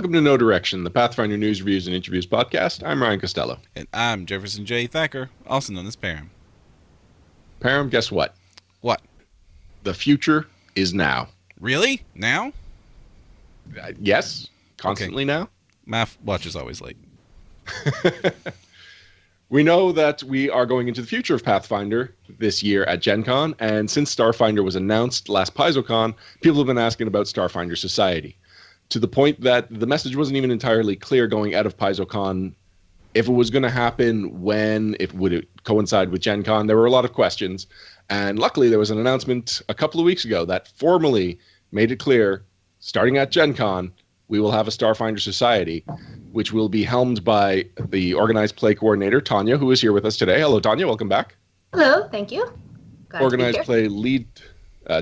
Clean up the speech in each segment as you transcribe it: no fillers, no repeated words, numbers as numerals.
Welcome to No Direction, the Pathfinder News, Reviews, and Interviews podcast. I'm Ryan Costello. And I'm Jefferson J. Thacker, also known as Param. Param, guess what? What? The future is now. Really? Now? Yes. Constantly now. My watch is always late. We know that we are going into the future of Pathfinder this year at Gen Con, and since Starfinder was announced last PaizoCon, people have been asking about Starfinder Society, to the point that the message wasn't even entirely clear going out of PaizoCon if it was going to happen, when, if would it coincide with Gen Con. There were a lot of questions, and luckily there was an announcement a couple of weeks ago that formally made it clear, starting at Gen Con, we will have a Starfinder Society, which will be helmed by the organized play coordinator, Tanya, who is here with us today. Hello, Tanya. Welcome back. Hello. Thank you. Glad organized play lead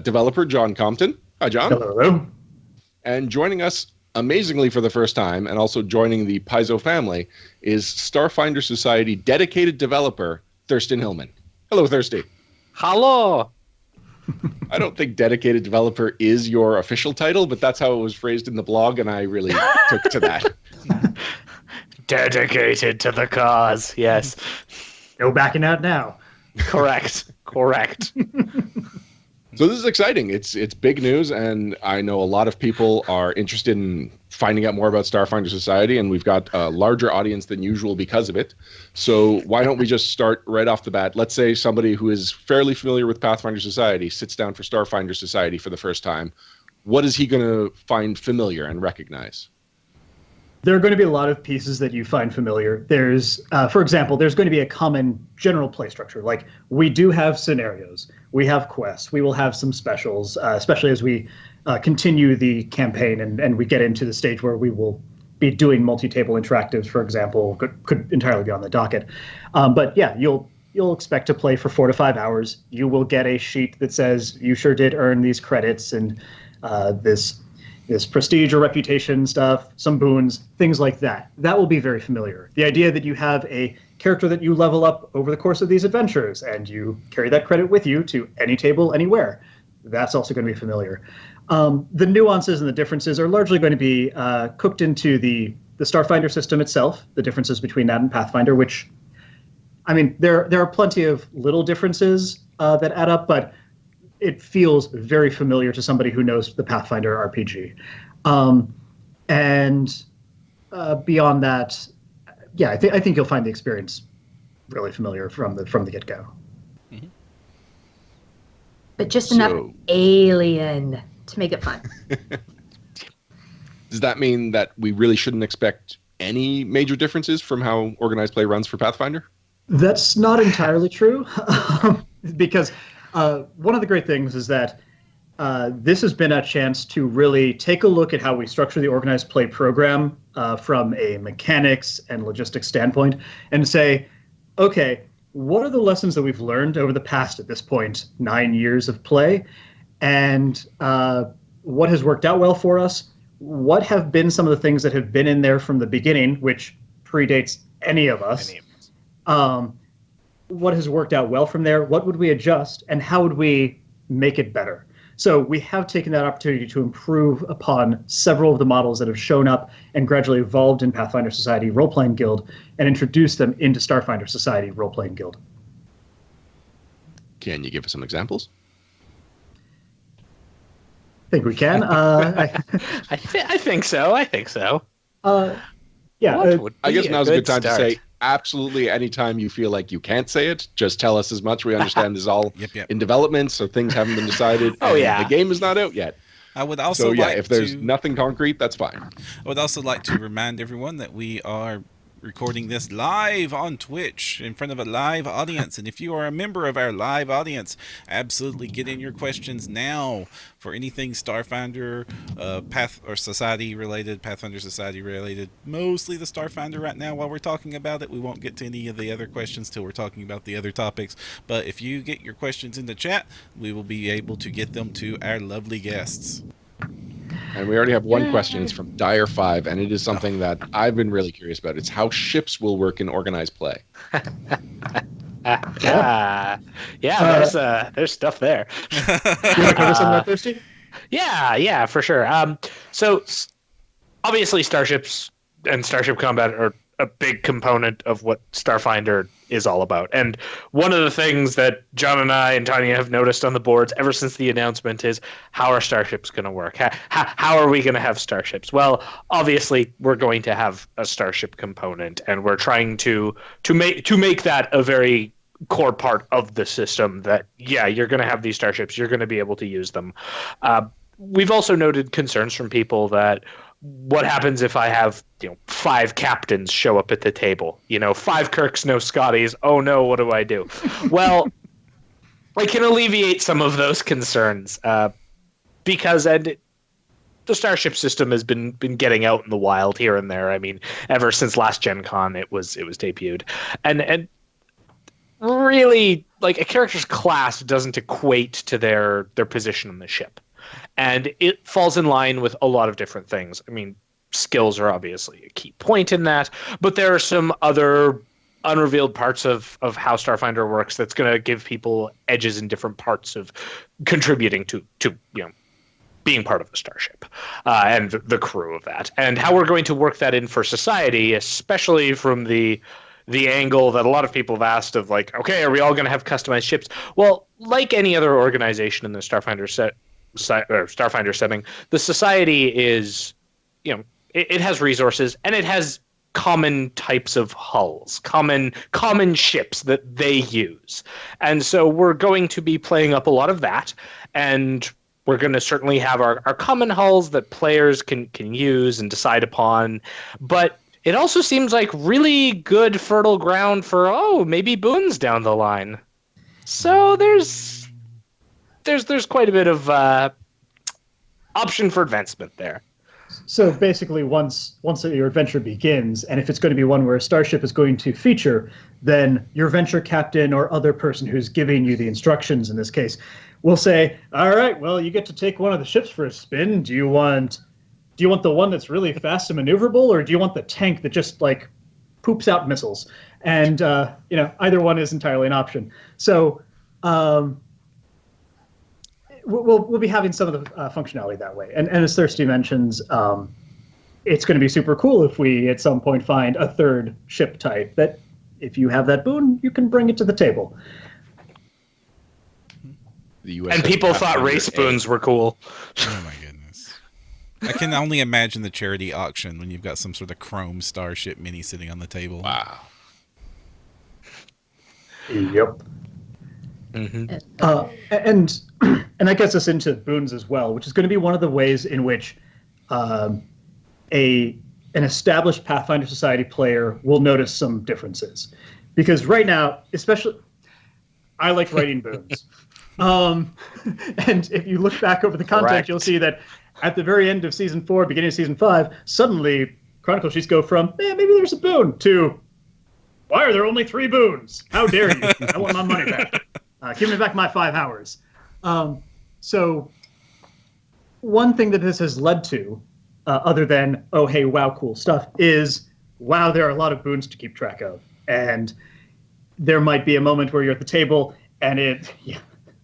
developer, John Compton. Hi, John. Hello. And joining us, amazingly for the first time, and also joining the Paizo family, is Starfinder Society dedicated developer, Thurston Hillman. Hello, Thirsty. Hello. I don't think dedicated developer is your official title, but that's how it was phrased in the blog, and I really took to that. Dedicated to the cause, yes. No backing out now. Correct. So this is exciting. It's big news, and I know a lot of people are interested in finding out more about Starfinder Society, and we've got a larger audience than usual because of it. So why don't we just start right off the bat? Let's say somebody who is fairly familiar with Pathfinder Society sits down for Starfinder Society for the first time. What is he going to find familiar and recognize? There are going to be a lot of pieces that you find familiar. There's, for example, there's going to be a common general play structure. Like, we do have scenarios, we have quests, we will have some specials, especially as we continue the campaign and we get into the stage where we will be doing multi-table interactives, for example, could entirely be on the docket. But yeah, you'll expect to play for 4 to 5 hours. You will get a sheet that says you sure did earn these credits and this prestige or reputation stuff, some boons, things like that. That will be very familiar. The idea that you have a character that you level up over the course of these adventures and you carry that credit with you to any table, anywhere, that's also going to be familiar. The nuances and the differences are largely going to be cooked into the Starfinder system itself, the differences between that and Pathfinder, which, I mean, there are plenty of little differences that add up, but it feels very familiar to somebody who knows the Pathfinder RPG. And beyond that, yeah, I think you'll find the experience really familiar from the get-go. Mm-hmm. But just enough alien to make it fun. Does that mean that we really shouldn't expect any major differences from how organized play runs for Pathfinder? That's not entirely true, because one of the great things is that this has been a chance to really take a look at how we structure the organized play program from a mechanics and logistics standpoint and say, okay, what are the lessons that we've learned over the past, at this point, 9 years of play? And what has worked out well for us? What have been some of the things that have been in there from the beginning, which predates any of us? What has worked out well from there? What would we adjust? And how would we make it better? So we have taken that opportunity to improve upon several of the models that have shown up and gradually evolved in Pathfinder Society Role-Playing Guild and introduced them into Starfinder Society Role-Playing Guild. Can you give us some examples? I think we can. I think so. Yeah. I guess now's a good time to say absolutely anytime you feel like you can't say it, just tell us as much. We understand this is all in development, so things haven't been decided. The game is not out yet. I would also if there's nothing concrete, that's fine. I would also like to remind everyone that we are recording this live on Twitch in front of a live audience, and if you are a member of our live audience, absolutely get in your questions now for anything Starfinder Society related, Pathfinder Society related, mostly the Starfinder right now while we're talking about it. We won't get to any of the other questions till we're talking about the other topics, but if you get your questions in the chat, we will be able to get them to our lovely guests. And we already have one question. It's from Dire5, and it is something that I've been really curious about. It's how ships will work in organized play. There's stuff there. You want to cover some of that, Thirsty? Yeah, for sure. So obviously Starships and Starship combat are a big component of what Starfinder is all about. And one of the things that John and I and Tanya have noticed on the boards ever since the announcement is, how are Starships going to work? How are we going to have Starships? Well, obviously we're going to have a Starship component, and we're trying to make that a very core part of the system. That you're going to have these Starships, you're going to be able to use them. We've also noted concerns from people that what happens if I have 5 captains show up at the table? 5 Kirks, no Scotties. Oh no, what do I do? Well, I can alleviate some of those concerns because the Starship system has been getting out in the wild here and there. I mean, ever since last Gen Con, it was debuted, and really, like, a character's class doesn't equate to their position on the ship. And it falls in line with a lot of different things. I mean, skills are obviously a key point in that, but there are some other unrevealed parts of how Starfinder works that's going to give people edges in different parts of contributing to being part of the Starship and the crew of that. And how we're going to work that in for society, especially from the angle that a lot of people have asked of, like, okay, are we all going to have customized ships? Well, like any other organization in the Starfinder setting, the society is, it has resources, and it has common types of hulls, common ships that they use. And so we're going to be playing up a lot of that, and we're going to certainly have our common hulls that players can use and decide upon. But it also seems like really good fertile ground for, maybe boons down the line. So there's quite a bit of option for advancement there. So basically, once your adventure begins, and if it's going to be one where a starship is going to feature, then your venture captain or other person who's giving you the instructions in this case will say, all right, well, you get to take one of the ships for a spin. Do you want the one that's really fast and maneuverable, or do you want the tank that just, like, poops out missiles? And either one is entirely an option. So we'll be having some of the functionality that way. And as Thirsty mentions, it's going to be super cool if we at some point find a third ship type that, if you have that boon, you can bring it to the table. And people thought race boons were cool. Oh my goodness. I can only imagine the charity auction when you've got some sort of chrome starship mini sitting on the table. Wow. Yep. Mm-hmm. And that gets us into boons as well, which is going to be one of the ways in which an established Pathfinder Society player will notice some differences. Because right now, especially, I like writing boons. And if you look back over the content, Correct. You'll see that at the very end of Season 4, beginning of Season 5, suddenly Chronicle Sheets go from, maybe there's a boon, to, why are there only 3 boons? How dare you? I want my money back. Give me back my 5 hours. So one thing that this has led to, other than, oh, hey, wow, cool stuff, is, wow, there are a lot of boons to keep track of. And there might be a moment where you're at the table and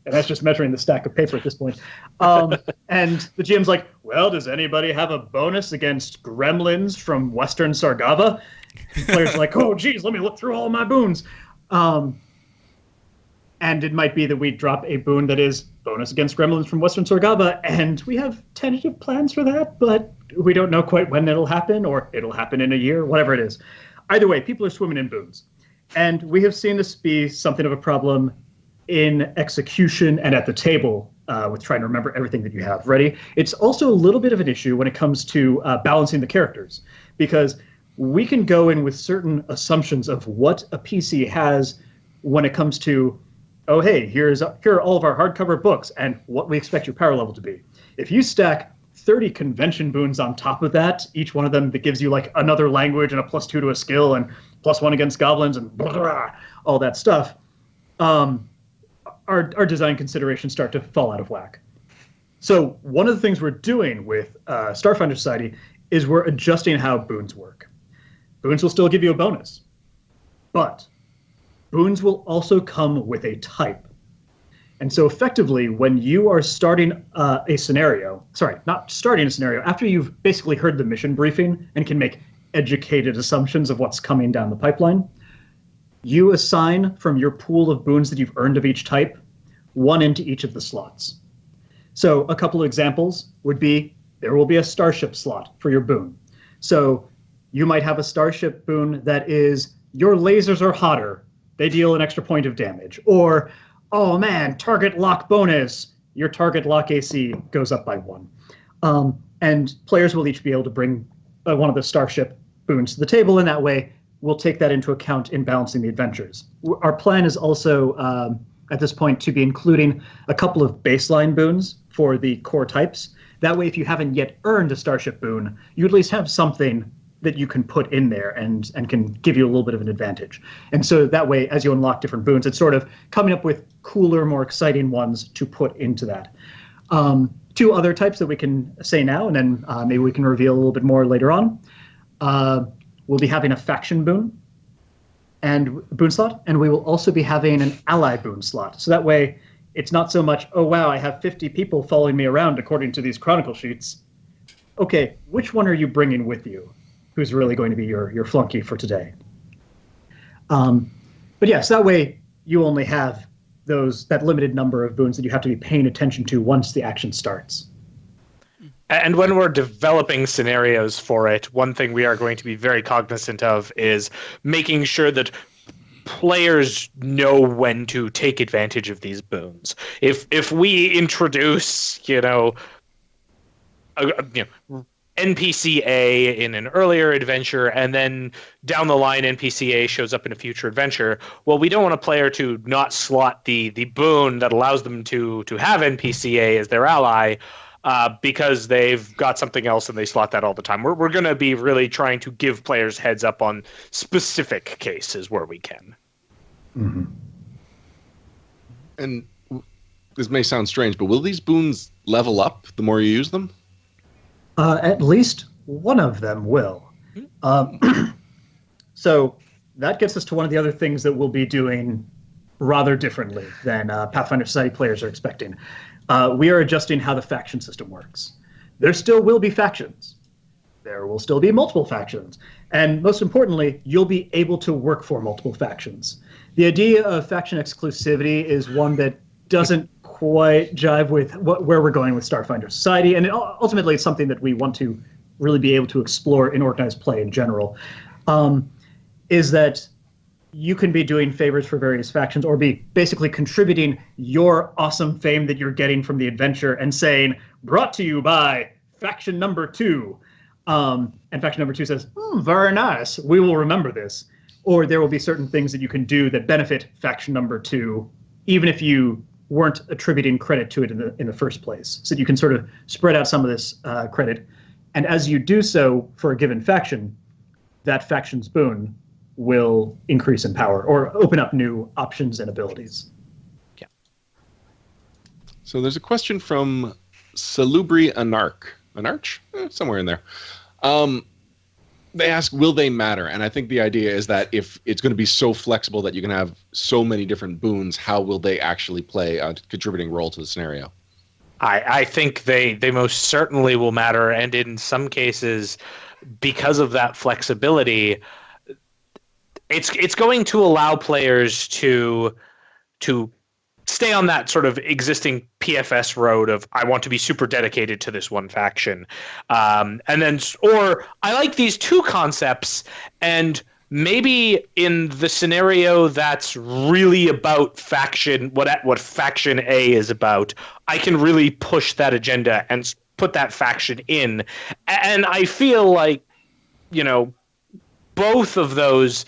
and that's just measuring the stack of paper at this point. And the GM's like, well, does anybody have a bonus against gremlins from Western Sargava? The players are like, oh, geez, let me look through all my boons. And it might be that we drop a boon that is bonus against gremlins from Western Sargava, and we have tentative plans for that, but we don't know quite when it'll happen, or it'll happen in a year, whatever it is. Either way, people are swimming in boons. And we have seen this be something of a problem in execution and at the table with trying to remember everything that you have ready. It's also a little bit of an issue when it comes to balancing the characters, because we can go in with certain assumptions of what a PC has when it comes to, oh, hey, here are all of our hardcover books and what we expect your power level to be. If you stack 30 convention boons on top of that, each one of them that gives you, like, another language and a +2 to a skill and +1 against goblins and blah, blah, all that stuff, our design considerations start to fall out of whack. So one of the things we're doing with Starfinder Society is we're adjusting how boons work. Boons will still give you a bonus, but boons will also come with a type. And so effectively, when you are starting a scenario, sorry, not starting a scenario, after you've basically heard the mission briefing and can make educated assumptions of what's coming down the pipeline, you assign from your pool of boons that you've earned of each type, one into each of the slots. So a couple of examples would be, there will be a starship slot for your boon. So you might have a starship boon that is, your lasers are hotter, they deal an extra point of damage. Or, oh man, target lock bonus, your target lock AC goes up by 1. And players will each be able to bring one of the starship boons to the table, and that way we'll take that into account in balancing the adventures. Our plan is also, at this point, to be including a couple of baseline boons for the core types. That way, if you haven't yet earned a starship boon, you at least have something that you can put in there and can give you a little bit of an advantage. And so that way, as you unlock different boons, it's sort of coming up with cooler, more exciting ones to put into that. 2 other types that we can say now, and then maybe we can reveal a little bit more later on. We'll be having a faction boon and boon slot, and we will also be having an ally boon slot. So that way, it's not so much, oh wow, I have 50 people following me around according to these chronicle sheets. Okay, which one are you bringing with you? Who's really going to be your flunky for today? But yes, that way you only have that limited number of boons that you have to be paying attention to once the action starts. And when we're developing scenarios for it, one thing we are going to be very cognizant of is making sure that players know when to take advantage of these boons. If we introduce, NPC A in an earlier adventure, and then down the line NPC A shows up in a future adventure, well, we don't want a player to not slot the boon that allows them to have NPC A as their ally, because they've got something else and they slot that all the time. We're going to be really trying to give players heads up on specific cases where we can. Mm-hmm. And this may sound strange, but will these boons level up the more you use them? At least one of them will. So that gets us to one of the other things that we'll be doing rather differently than Pathfinder Society players are expecting. We are adjusting how the faction system works. There still will be factions. There will still be multiple factions. And most importantly, you'll be able to work for multiple factions. The idea of faction exclusivity is one that doesn't quite jive with where we're going with Starfinder Society, and ultimately it's something that we want to really be able to explore in organized play in general, is that you can be doing favors for various factions or be basically contributing your awesome fame that you're getting from the adventure and saying, brought to you by faction number 2. And faction number 2 says, very nice, we will remember this. Or there will be certain things that you can do that benefit faction number 2, even if you weren't attributing credit to it in the first place. So you can sort of spread out some of this credit. And as you do so for a given faction, that faction's boon will increase in power or open up new options and abilities. Yeah. So there's a question from Salubri Anarch, somewhere in there. They ask, will they matter? And I think the idea is that if it's going to be so flexible that you can have so many different boons, how will they actually play a contributing role to the scenario? I think they most certainly will matter, and in some cases, because of that flexibility, it's going to allow players to stay on that sort of existing PFS road of, I want to be super dedicated to this one faction. And then, or I like these 2 concepts, and maybe in the scenario that's really about faction, what faction A is about, I can really push that agenda and put that faction in. And I feel like, both of those,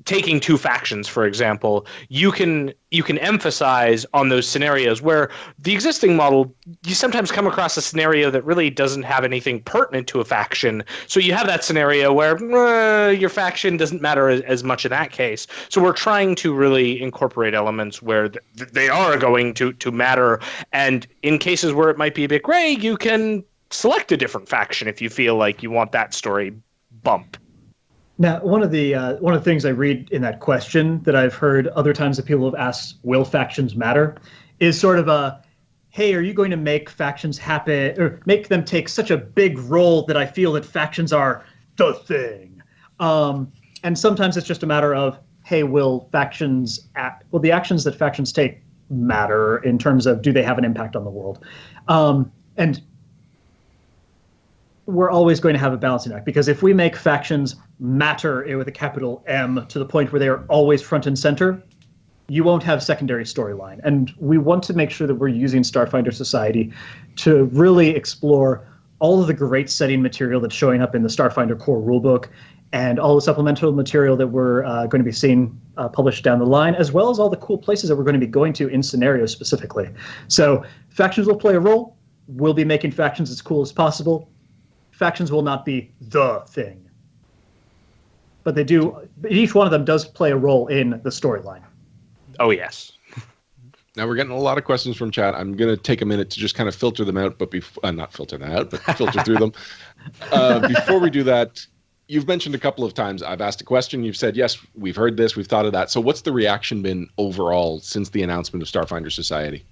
taking 2 factions, for example, you can emphasize on those scenarios where the existing model, you sometimes come across a scenario that really doesn't have anything pertinent to a faction. So you have that scenario where your faction doesn't matter as much in that case. So we're trying to really incorporate elements where they are going to matter. And in cases where it might be a bit gray, you can select a different faction if you feel like you want that story bump. Now, one of the things I read in that question that I've heard other times that people have asked, will factions matter, is sort of a, hey, are you going to make factions happen or make them take such a big role that I feel that factions are the thing? And sometimes it's just a matter of, hey, will factions act? Well, the actions that factions take matter in terms of do they have an impact on the world? And we're always going to have a balancing act, because if we make factions matter with a capital M to the point where they are always front and center, you won't have secondary storyline. And we want to make sure that we're using Starfinder Society to really explore all of the great setting material that's showing up in the Starfinder core rulebook and all the supplemental material that we're going to be seeing published down the line, as well as all the cool places that we're going to be going to in scenarios specifically. So factions will play a role. We'll be making factions as cool as possible. Factions will not be the thing. But they do. Each one of them does play a role in the storyline. Oh, yes. Now we're getting a lot of questions from chat. I'm going to take a minute to just kind of filter them out, but not filter them out, but filter through them. Before we do that, you've mentioned a couple of times I've asked a question. You've said, yes, we've heard this, we've thought of that. So what's the reaction been overall since the announcement of Starfinder Society?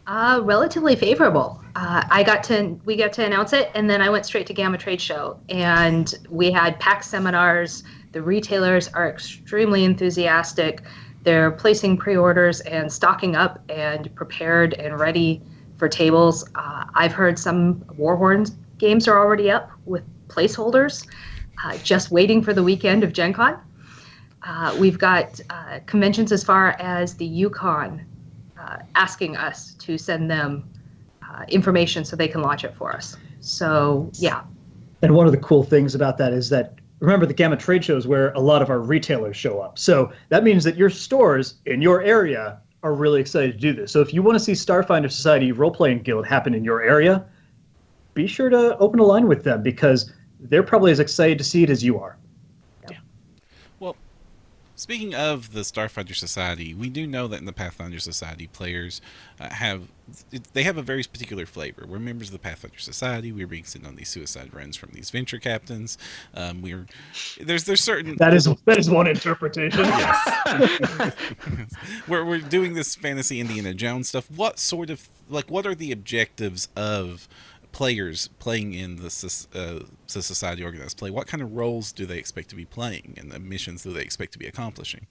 Relatively favorable. We got to announce it, and then I went straight to Gamma Trade Show, and we had packed seminars. The retailers are extremely enthusiastic. They're placing pre-orders and stocking up and prepared and ready for tables. I've heard some Warhorn games are already up with placeholders, just waiting for the weekend of Gen Con. We've got conventions as far as the Yukon asking us to send them information so they can launch it for us. So, yeah. And one of the cool things about that is that, remember, the Gamma Trade Show is where a lot of our retailers show up. So that means that your stores in your area are really excited to do this. So if you want to see Starfinder Society Role-Playing Guild happen in your area, be sure to open a line with them, because they're probably as excited to see it as you are. Yeah. Well, speaking of the Starfinder Society, we do know that in the Pathfinder Society, players have a very particular flavor. We're members of the Pathfinder Society. We're being sent on these suicide runs from these venture captains. There's certain that is one interpretation. Yes. we're doing this fantasy Indiana Jones stuff. What are the objectives of players playing in the society organized play? What kind of roles do they expect to be playing, and the missions do they expect to be accomplishing?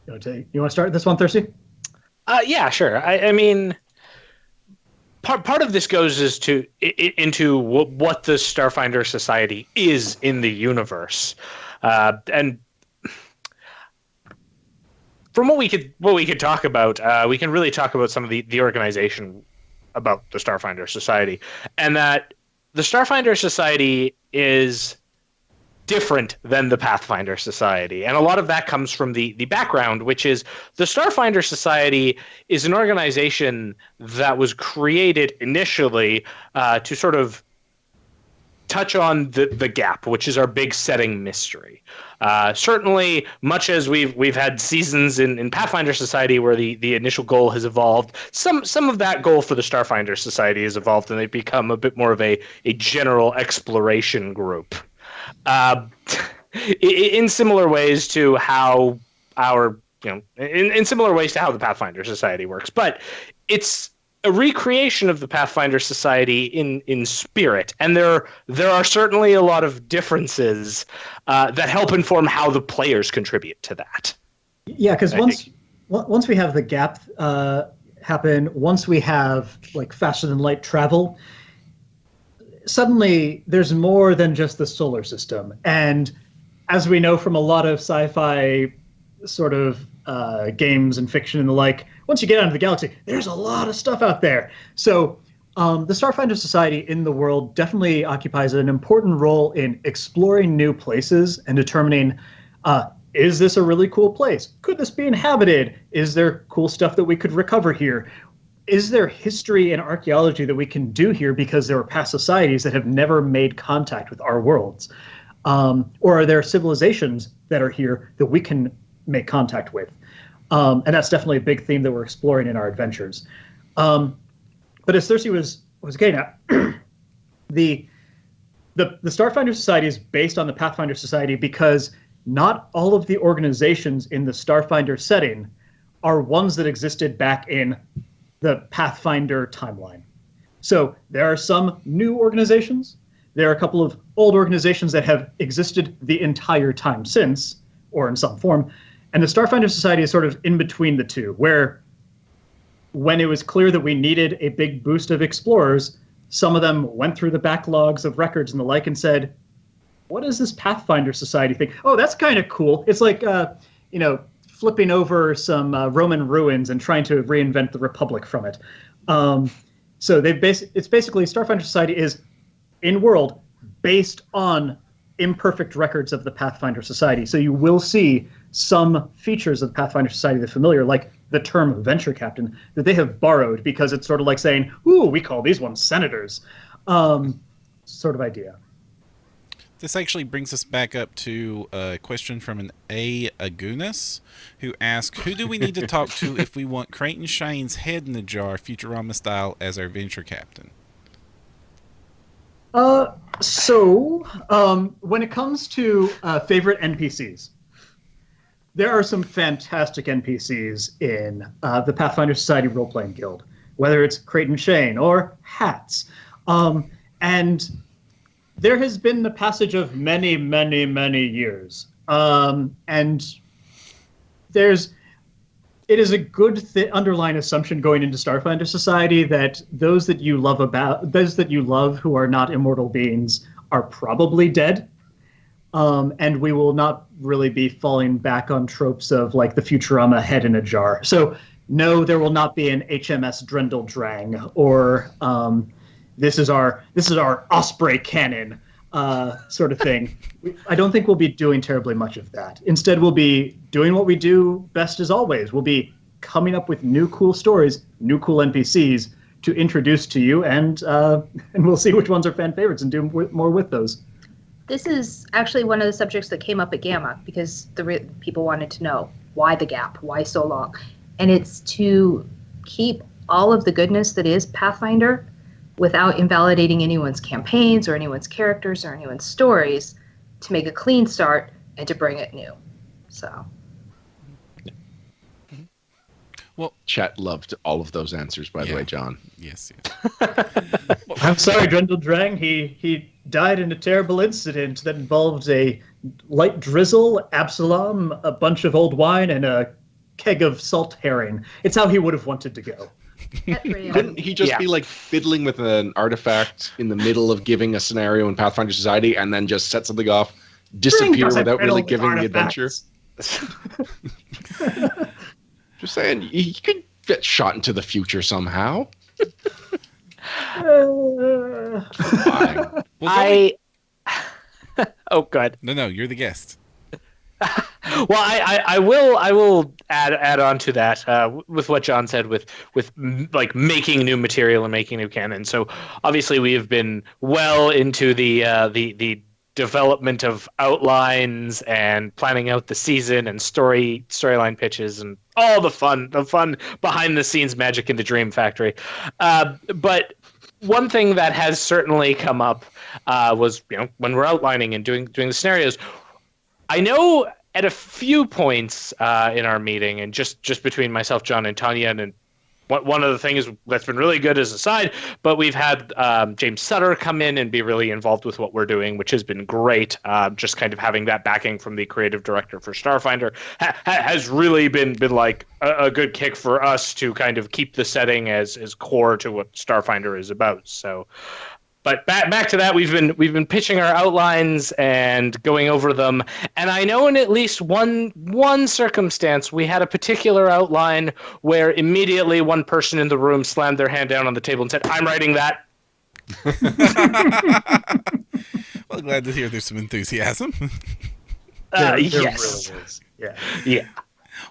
You want to start this one, Thirsty? Yeah, sure. I mean, part of this goes into what the Starfinder Society is in the universe, and from what we could talk about, we can really talk about some of the organization about the Starfinder Society, and that the Starfinder Society is different than the Pathfinder Society. And a lot of that comes from the background, which is the Starfinder Society is an organization that was created initially to sort of touch on the gap, which is our big setting mystery. Certainly, much as we've had seasons in Pathfinder Society where the initial goal has evolved, some of that goal for the Starfinder Society has evolved, and they've become a bit more of a general exploration group. In similar ways to how in similar ways to how the Pathfinder Society works, but it's a recreation of the Pathfinder Society in spirit, and there are certainly a lot of differences that help inform how the players contribute to that. Yeah, because once we have the gap happen, once we have like faster than light travel, suddenly there's more than just the solar system. And as we know from a lot of sci-fi sort of games and fiction and the like, once you get out into the galaxy, there's a lot of stuff out there. So the Starfinder Society in the world definitely occupies an important role in exploring new places and determining, is this a really cool place? Could this be inhabited? Is there cool stuff that we could recover here? Is there history and archaeology that we can do here because there are past societies that have never made contact with our worlds? Or are there civilizations that are here that we can make contact with? And that's definitely a big theme that we're exploring in our adventures. But as Thirsty was getting at, the Starfinder Society is based on the Pathfinder Society because not all of the organizations in the Starfinder setting are ones that existed back in the Pathfinder timeline. So there are some new organizations. There are a couple of old organizations that have existed the entire time since, or in some form. And the Starfinder Society is sort of in between the two, where when it was clear that we needed a big boost of explorers, some of them went through the backlogs of records and the like and said, what is this Pathfinder Society thing? Oh, that's kind of cool. It's like, flipping over some Roman ruins and trying to reinvent the Republic from it. So it's basically Starfinder Society is in world based on imperfect records of the Pathfinder Society. So you will see some features of the Pathfinder Society that are familiar, like the term venture captain, that they have borrowed because it's sort of like saying, ooh, we call these ones senators, sort of idea. This actually brings us back up to a question from an Agunas, who asks, who do we need to talk to if we want Creighton Shane's head in a jar, Futurama style, as our venture captain? So when it comes to favorite NPCs, there are some fantastic NPCs in the Pathfinder Society Role-Playing Guild, whether it's Creighton Shane or Hats. And there has been the passage of many, many, many years. And it is a good underlying assumption going into Starfinder Society that those that you love who are not immortal beings are probably dead. And we will not really be falling back on tropes of like the Futurama head in a jar. So no, there will not be an HMS Drendel Drang or this is our Osprey cannon sort of thing. I don't think we'll be doing terribly much of that. Instead, we'll be doing what we do best as always. We'll be coming up with new cool stories, new cool NPCs to introduce to you, and we'll see which ones are fan favorites and do more with those. This is actually one of the subjects that came up at Gamma because people wanted to know why the gap, why so long, and it's to keep all of the goodness that is Pathfinder without invalidating anyone's campaigns or anyone's characters or anyone's stories, to make a clean start and to bring it new. So. Well, chat loved all of those answers, by the way, John. Yes. I'm sorry, Drendel Drang. He died in a terrible incident that involved a light drizzle, Absalom, a bunch of old wine, and a keg of salt herring. It's how he would have wanted to go. Couldn't he just be like fiddling with an artifact in the middle of giving a scenario in Pathfinder Society and then just set something off, disappear without really giving the adventure? Just saying, you could get shot into the future somehow. Oh, God. No, you're the guest. Well, I will add on to that with what John said with like making new material and making new canon. So obviously we have been well into the development of outlines and planning out the season and storyline pitches and all the fun behind the scenes magic in the Dream Factory. But one thing that has certainly come up was when we're outlining and doing the scenarios. I know at a few points in our meeting, and just between myself, John, and Tanya, and one of the things that's been really good as a side, but we've had James Sutter come in and be really involved with what we're doing, which has been great. Just kind of having that backing from the creative director for Starfinder has really been like a good kick for us to kind of keep the setting as core to what Starfinder is about. So. But back to that, we've been pitching our outlines and going over them, and I know in at least one circumstance we had a particular outline where immediately one person in the room slammed their hand down on the table and said, "I'm writing that." Well, glad to hear there's some enthusiasm. Yes. Really is. Yeah.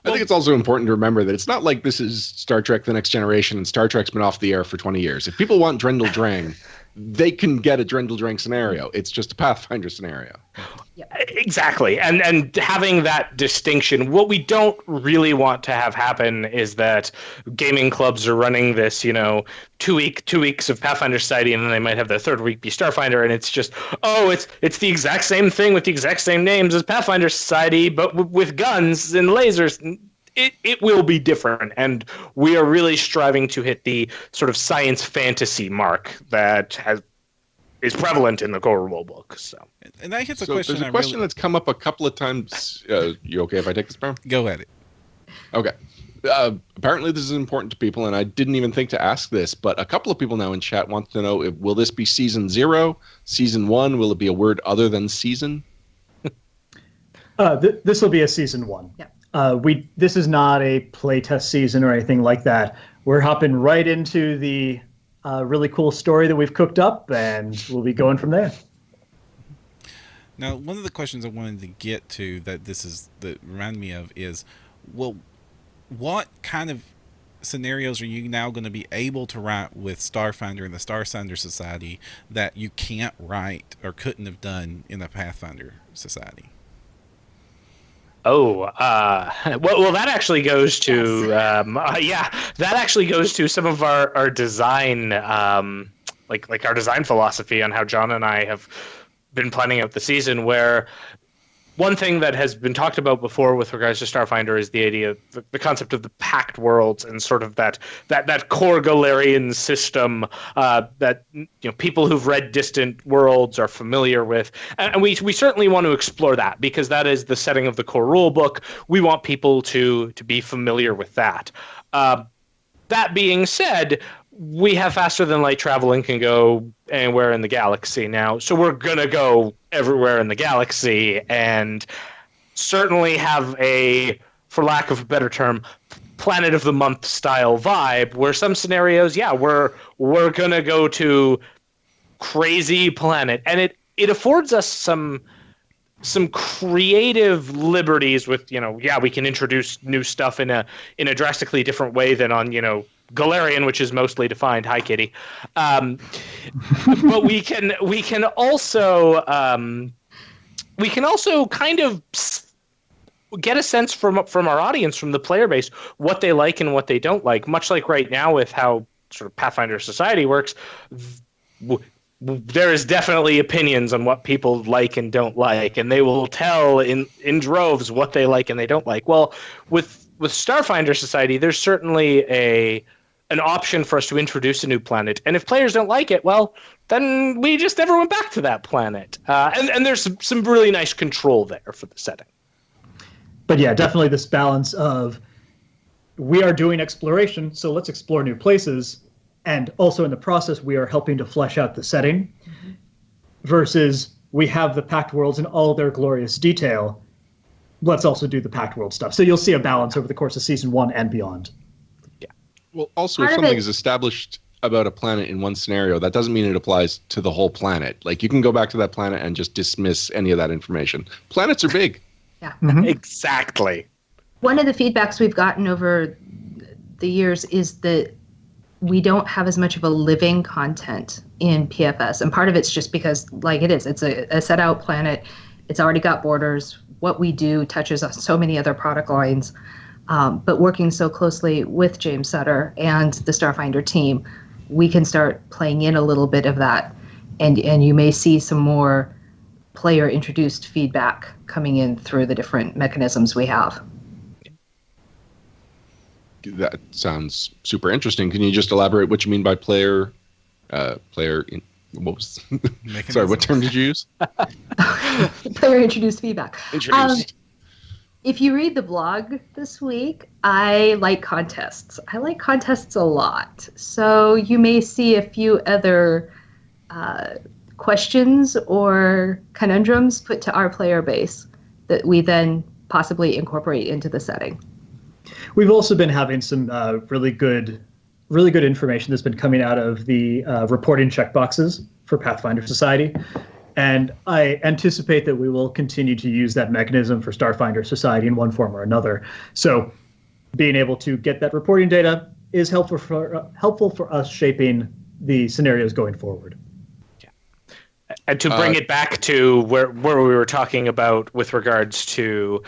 I think it's also important to remember that it's not like this is Star Trek The Next Generation and Star Trek's been off the air for 20 years. If people want Drendel Drang, they can get a Drendel Drang scenario. It's just a Pathfinder scenario. Exactly. And having that distinction, what we don't really want to have happen is that gaming clubs are running this, 2 weeks of Pathfinder Society, and then they might have their third week be Starfinder, and it's just, it's the exact same thing with the exact same names as Pathfinder Society, but with guns and lasers. it will be different, and we are really striving to hit the sort of science fantasy mark that is prevalent in the core rulebook. So, and that hits a So question. there's a question that's come up a couple of times. You okay if I take this, Brown? Go at it. Okay. Apparently this is important to people, and I didn't even think to ask this, but a couple of people now in chat want to know, will this be season 0, season 1? Will it be a word other than season? This will be a season 1. Yeah. This is not a playtest season or anything like that. We're hopping right into the really cool story that we've cooked up, and we'll be going from there. Now, one of the questions I wanted to get to that reminded me of is, well, what kind of scenarios are you now going to be able to write with Starfinder and the Starfinder Society that you can't write or couldn't have done in the Pathfinder Society? well, that actually goes to that actually goes to some of our design, like our design philosophy on how John and I have been planning out the season. Where one thing that has been talked about before with regards to Starfinder is the idea of the concept of the packed worlds and sort of that core Galarian system that people who've read Distant Worlds are familiar with, and we certainly want to explore that because that is the setting of the core rulebook. We want people to be familiar with that. That being said, we have faster than light travel and can go anywhere in the galaxy now. So we're going to go everywhere in the galaxy and certainly have a, for lack of a better term, Planet of the Month style vibe where some scenarios, we're going to go to crazy planet. And it affords us some creative liberties with, we can introduce new stuff in a drastically different way than on, Galarian, which is mostly defined. Hi, Kitty. But we can also kind of get a sense from our audience, from the player base, what they like and what they don't like. Much like right now with how sort of Pathfinder Society works, there is definitely opinions on what people like and don't like, and they will tell in droves what they like and they don't like. Well, with Starfinder Society, there's certainly an option for us to introduce a new planet, and if players don't like it, well, then we just never went back to that planet. And there's some really nice control there for the setting. But yeah, definitely this balance of we are doing exploration, so let's explore new places, and also in the process we are helping to flesh out the setting, versus we have the Pact Worlds in all their glorious detail. Let's also do the Pact World stuff. So you'll see a balance over the course of season 1 and beyond. Well, also, if something is established about a planet in one scenario, that doesn't mean it applies to the whole planet. Like, you can go back to that planet and just dismiss any of that information. Planets are big. Yeah. Mm-hmm. Exactly. One of the feedbacks we've gotten over the years is that we don't have as much of a living content in PFS. And part of it's just because, it's a set out planet. It's already got borders. What we do touches on so many other product lines. But working so closely with James Sutter and the Starfinder team, we can start playing in a little bit of that. And you may see some more player-introduced feedback coming in through the different mechanisms we have. That sounds super interesting. Can you just elaborate what you mean by what was sorry, what term did you use? Player-introduced feedback. Introduced. If you read the blog this week, I like contests. I like contests a lot. So you may see a few other questions or conundrums put to our player base that we then possibly incorporate into the setting. We've also been having some really good information that's been coming out of the reporting checkboxes for Pathfinder Society. And I anticipate that we will continue to use that mechanism for Starfinder Society in one form or another. So being able to get that reporting data is helpful for us shaping the scenarios going forward. And to bring it back to where we were talking about with regards to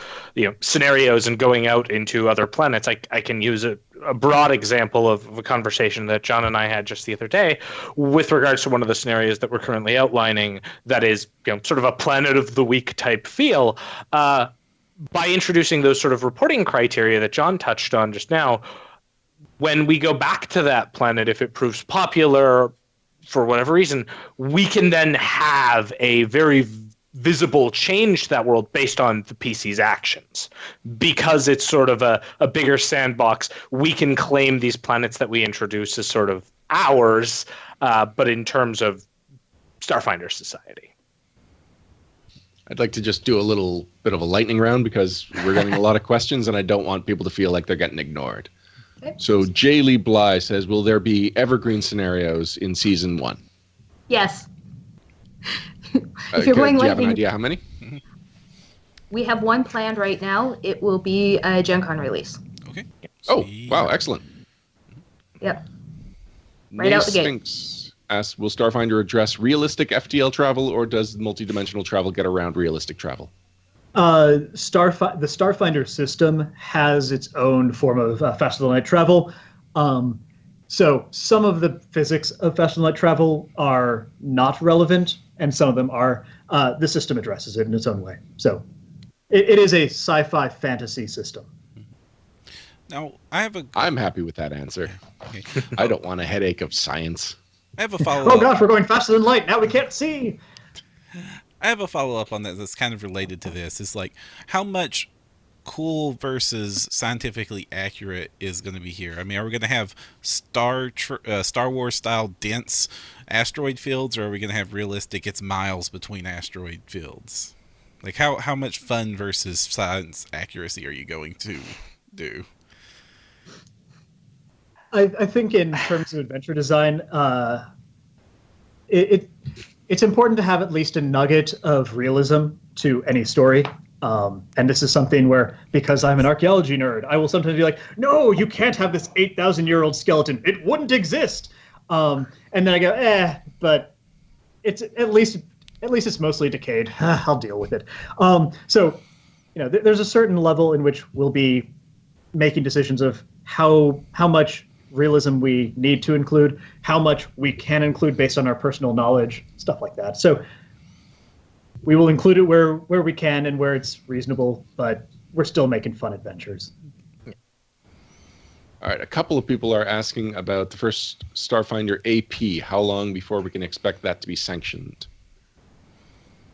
scenarios and going out into other planets, I can use a broad example of a conversation that John and I had just the other day with regards to one of the scenarios that we're currently outlining that is sort of a Planet of the Week type feel. by introducing those sort of reporting criteria that John touched on just now, when we go back to that planet, if it proves popular for whatever reason, we can then have a very visible change to that world based on the PC's actions. Because it's sort of a bigger sandbox, we can claim these planets that we introduce as sort of ours, but in terms of Starfinder society. I'd like to just do a little bit of a lightning round because we're getting a lot of questions and I don't want people to feel like they're getting ignored. Okay. So J. Lee Bly says, will there be evergreen scenarios in Season 1? Yes. If you're going do you have an lightning, idea how many? we have one planned right now. It will be a Gen Con release. Okay. Oh, Sweet. wow, excellent. Yep. Right out the gate. Sphinx asks, will Starfinder address realistic FTL travel, or does multidimensional travel get around realistic travel? The Starfinder system has its own form of faster than light travel. So some of the physics of faster than light travel are not relevant, and some of them are. The system addresses it in its own way. So it is a sci-fi fantasy system. Now, I'm happy with that answer. Okay. I don't want a headache of science. I have a follow-up. Oh gosh, we're going faster than light. Now we can't see. I have a follow-up on that that's kind of related to this. It's like, how much cool versus scientifically accurate is going to be here? I mean, are we going to have Star Wars-style dense asteroid fields, or are we going to have realistic, it's miles between asteroid fields? Like, how much fun versus science accuracy are you going to do? I think in terms of adventure design, it's important to have at least a nugget of realism to any story. And this is something where, because I'm an archaeology nerd, I will sometimes be like, no, you can't have this 8,000-year-old skeleton. It wouldn't exist. And then I go, but it's at least it's mostly decayed. I'll deal with it. So, there's a certain level in which we'll be making decisions of how much realism we need to include, how much we can include based on our personal knowledge, stuff like that. So we will include it where we can and where it's reasonable, but we're still making fun adventures. All right, a couple of people are asking about the first Starfinder AP. How long before we can expect that to be sanctioned?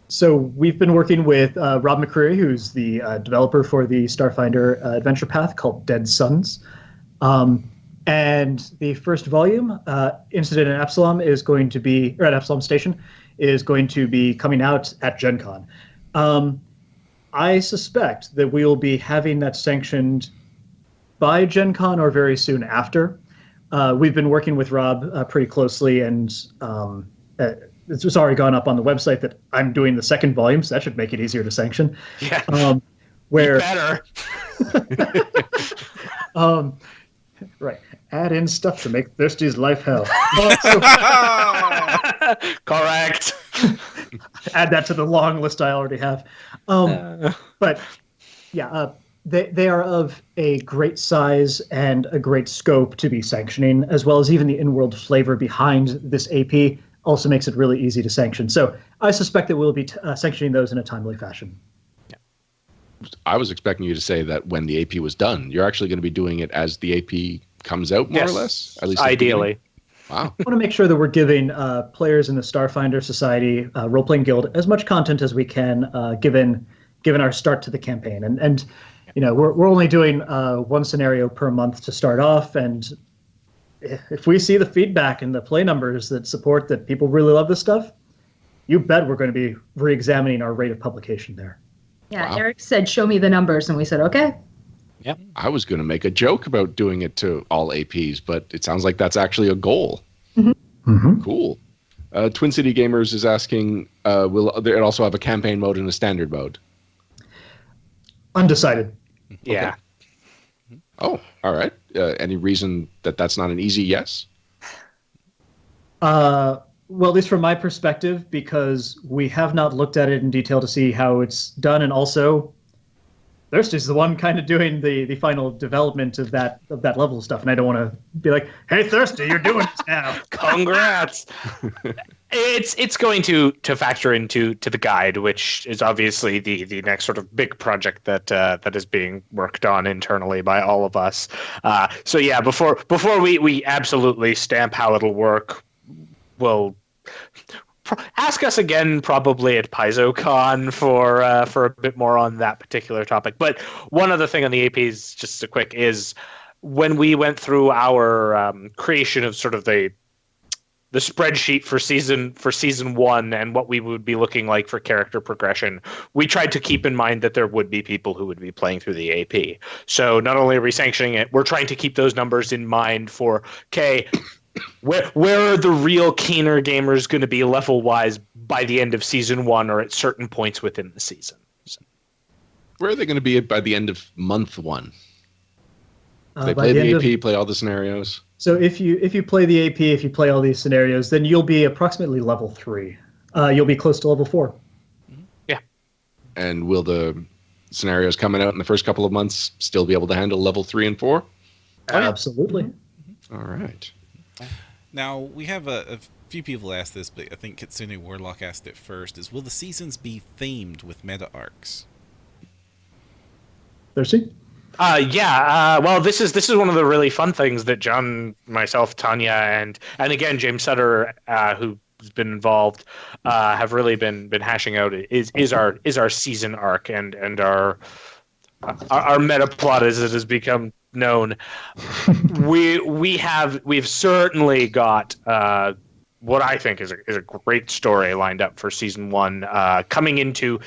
So we've been working with Rob McCreary, who's the developer for the Starfinder adventure path called Dead Suns. And the first volume, Incident at Absalom, is going to be, or at Absalom Station, is going to be coming out at Gen Con. I suspect that we will be having that sanctioned by Gen Con or very soon after. We've been working with Rob pretty closely, and it's already gone up on the website that I'm doing the second volume, so that should make it easier to sanction. Yeah, where better. Right. Add in stuff to make Thirsty's life hell. Correct. Add that to the long list I already have. But yeah, they are of a great size and a great scope to be sanctioning, as well as even the in-world flavor behind this AP also makes it really easy to sanction. So I suspect that we'll be sanctioning those in a timely fashion. I was expecting you to say that when the AP was done. You're actually going to be doing it as the AP comes out, more or less? At least ideally. Wow. I want to make sure that we're giving players in the Starfinder Society role-playing guild as much content as we can, given our start to the campaign. And we're only doing one scenario per month to start off, and if we see the feedback and the play numbers that support that people really love this stuff, you bet we're going to be re-examining our rate of publication there. Yeah, Wow. Eric said, show me the numbers, and we said, okay. Yep. I was going to make a joke about doing it to all APs, but it sounds like that's actually a goal. Mm-hmm. Cool. Twin City Gamers is asking, will it also have a campaign mode and a standard mode? Undecided. Yeah. Oh, all right. Any reason that that's not an easy yes? Well, at least from my perspective, because we have not looked at it in detail to see how it's done, and also Thirsty's the one kind of doing the final development of that level of stuff, and I don't want to be like, hey, Thirsty, you're doing this now. Congrats. It's going to factor into the guide, which is obviously the next sort of big project that is being worked on internally by all of us. So yeah, before we absolutely stamp how it'll work, we'll ask us again probably at PaizoCon for a bit more on that particular topic. But one other thing on the APs, just a quick, is when we went through our creation of sort of the spreadsheet for season 1 and what we would be looking like for character progression, we tried to keep in mind that there would be people who would be playing through the AP. So not only are we sanctioning it, we're trying to keep those numbers in mind for, okay, where are the real keener gamers going to be level-wise by the end of season 1 or at certain points within the season? So. Where are they going to be by the end of month 1? They By play the end AP, play all the scenarios. So if you play the AP, if you play all these scenarios, then you'll be approximately level 3. You'll be close to level 4. Yeah. And will the scenarios coming out in the first couple of months still be able to handle level 3 and 4? Absolutely. All right. Now, we have a few people asked this, but I think Kitsune Warlock asked it first, is will the seasons be themed with meta arcs? Thirsty? Well, this is one of the really fun things that John, myself, Tanya, and again James Sutter, who's been involved, have really been hashing out is our season arc and our Metaplot, as it has become known. We've certainly got what I think is a great story lined up for season 1, coming into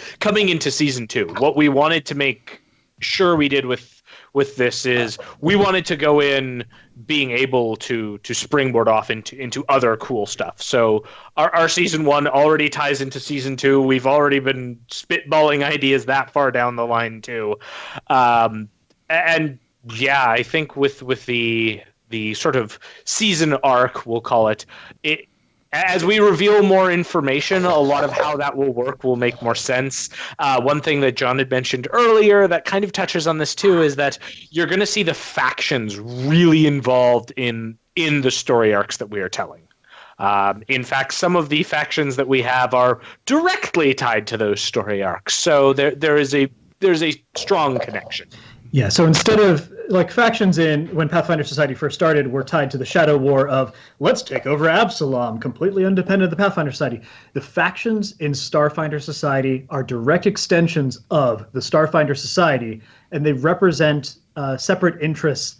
season 2. What we wanted to make sure we did with this is we wanted to go in being able to springboard off into other cool stuff. So our season 1 already ties into season 2. We've already been spitballing ideas that far down the line too. And yeah, I think with the sort of season arc, we'll call it, as we reveal more information, a lot of how that will work will make more sense. One thing that John had mentioned earlier that kind of touches on this too is that you're going to see the factions really involved in the story arcs that we are telling. In fact, some of the factions that we have are directly tied to those story arcs. So there's a strong connection. Yeah, so instead of, like, factions when Pathfinder Society first started were tied to the Shadow War of, let's take over Absalom, completely independent of the Pathfinder Society. The factions in Starfinder Society are direct extensions of the Starfinder Society, and they represent separate interests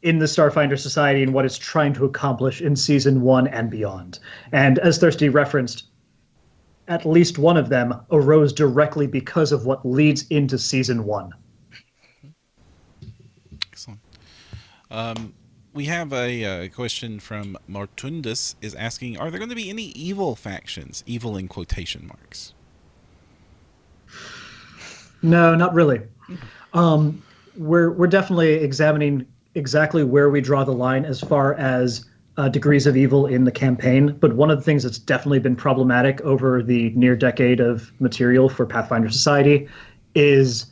in the Starfinder Society and what it's trying to accomplish in Season 1 and beyond. And as Thirsty referenced, at least one of them arose directly because of what leads into Season 1. We have a question from Martundus is asking, are there going to be any evil factions? Evil in quotation marks. No, not really. We're definitely examining exactly where we draw the line as far as degrees of evil in the campaign. But one of the things that's definitely been problematic over the near decade of material for Pathfinder Society is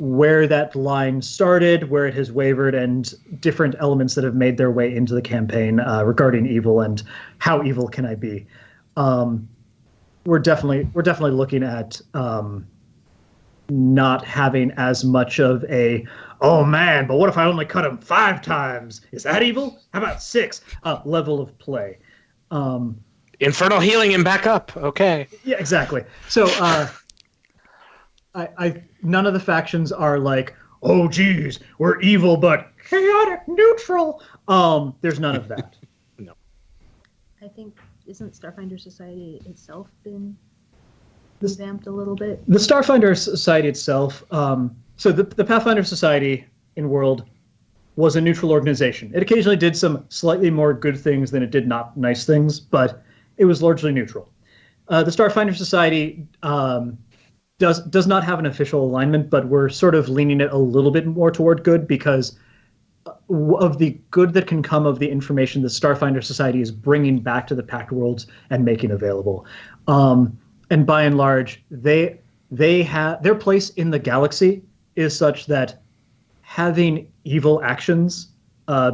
where that line started, where it has wavered, and different elements that have made their way into the campaign regarding evil and how evil can I be. We're definitely looking at not having as much of a, oh man, but what if I only cut him 5 times? Is that evil? How about 6? Level of play. Infernal healing him back up. Okay. Yeah, exactly. So I none of the factions are like, oh geez, we're evil but chaotic neutral. There's none of that. No. I think, isn't Starfinder Society itself been revamped a little bit? The Starfinder Society itself, so the Pathfinder Society in World was a neutral organization. It occasionally did some slightly more good things than it did not nice things, but it was largely neutral. The Starfinder Society does not have an official alignment, but we're sort of leaning it a little bit more toward good because of the good that can come of the information the Starfinder Society is bringing back to the Pact Worlds and making available. And by and large, they have their place in the galaxy is such that having evil actions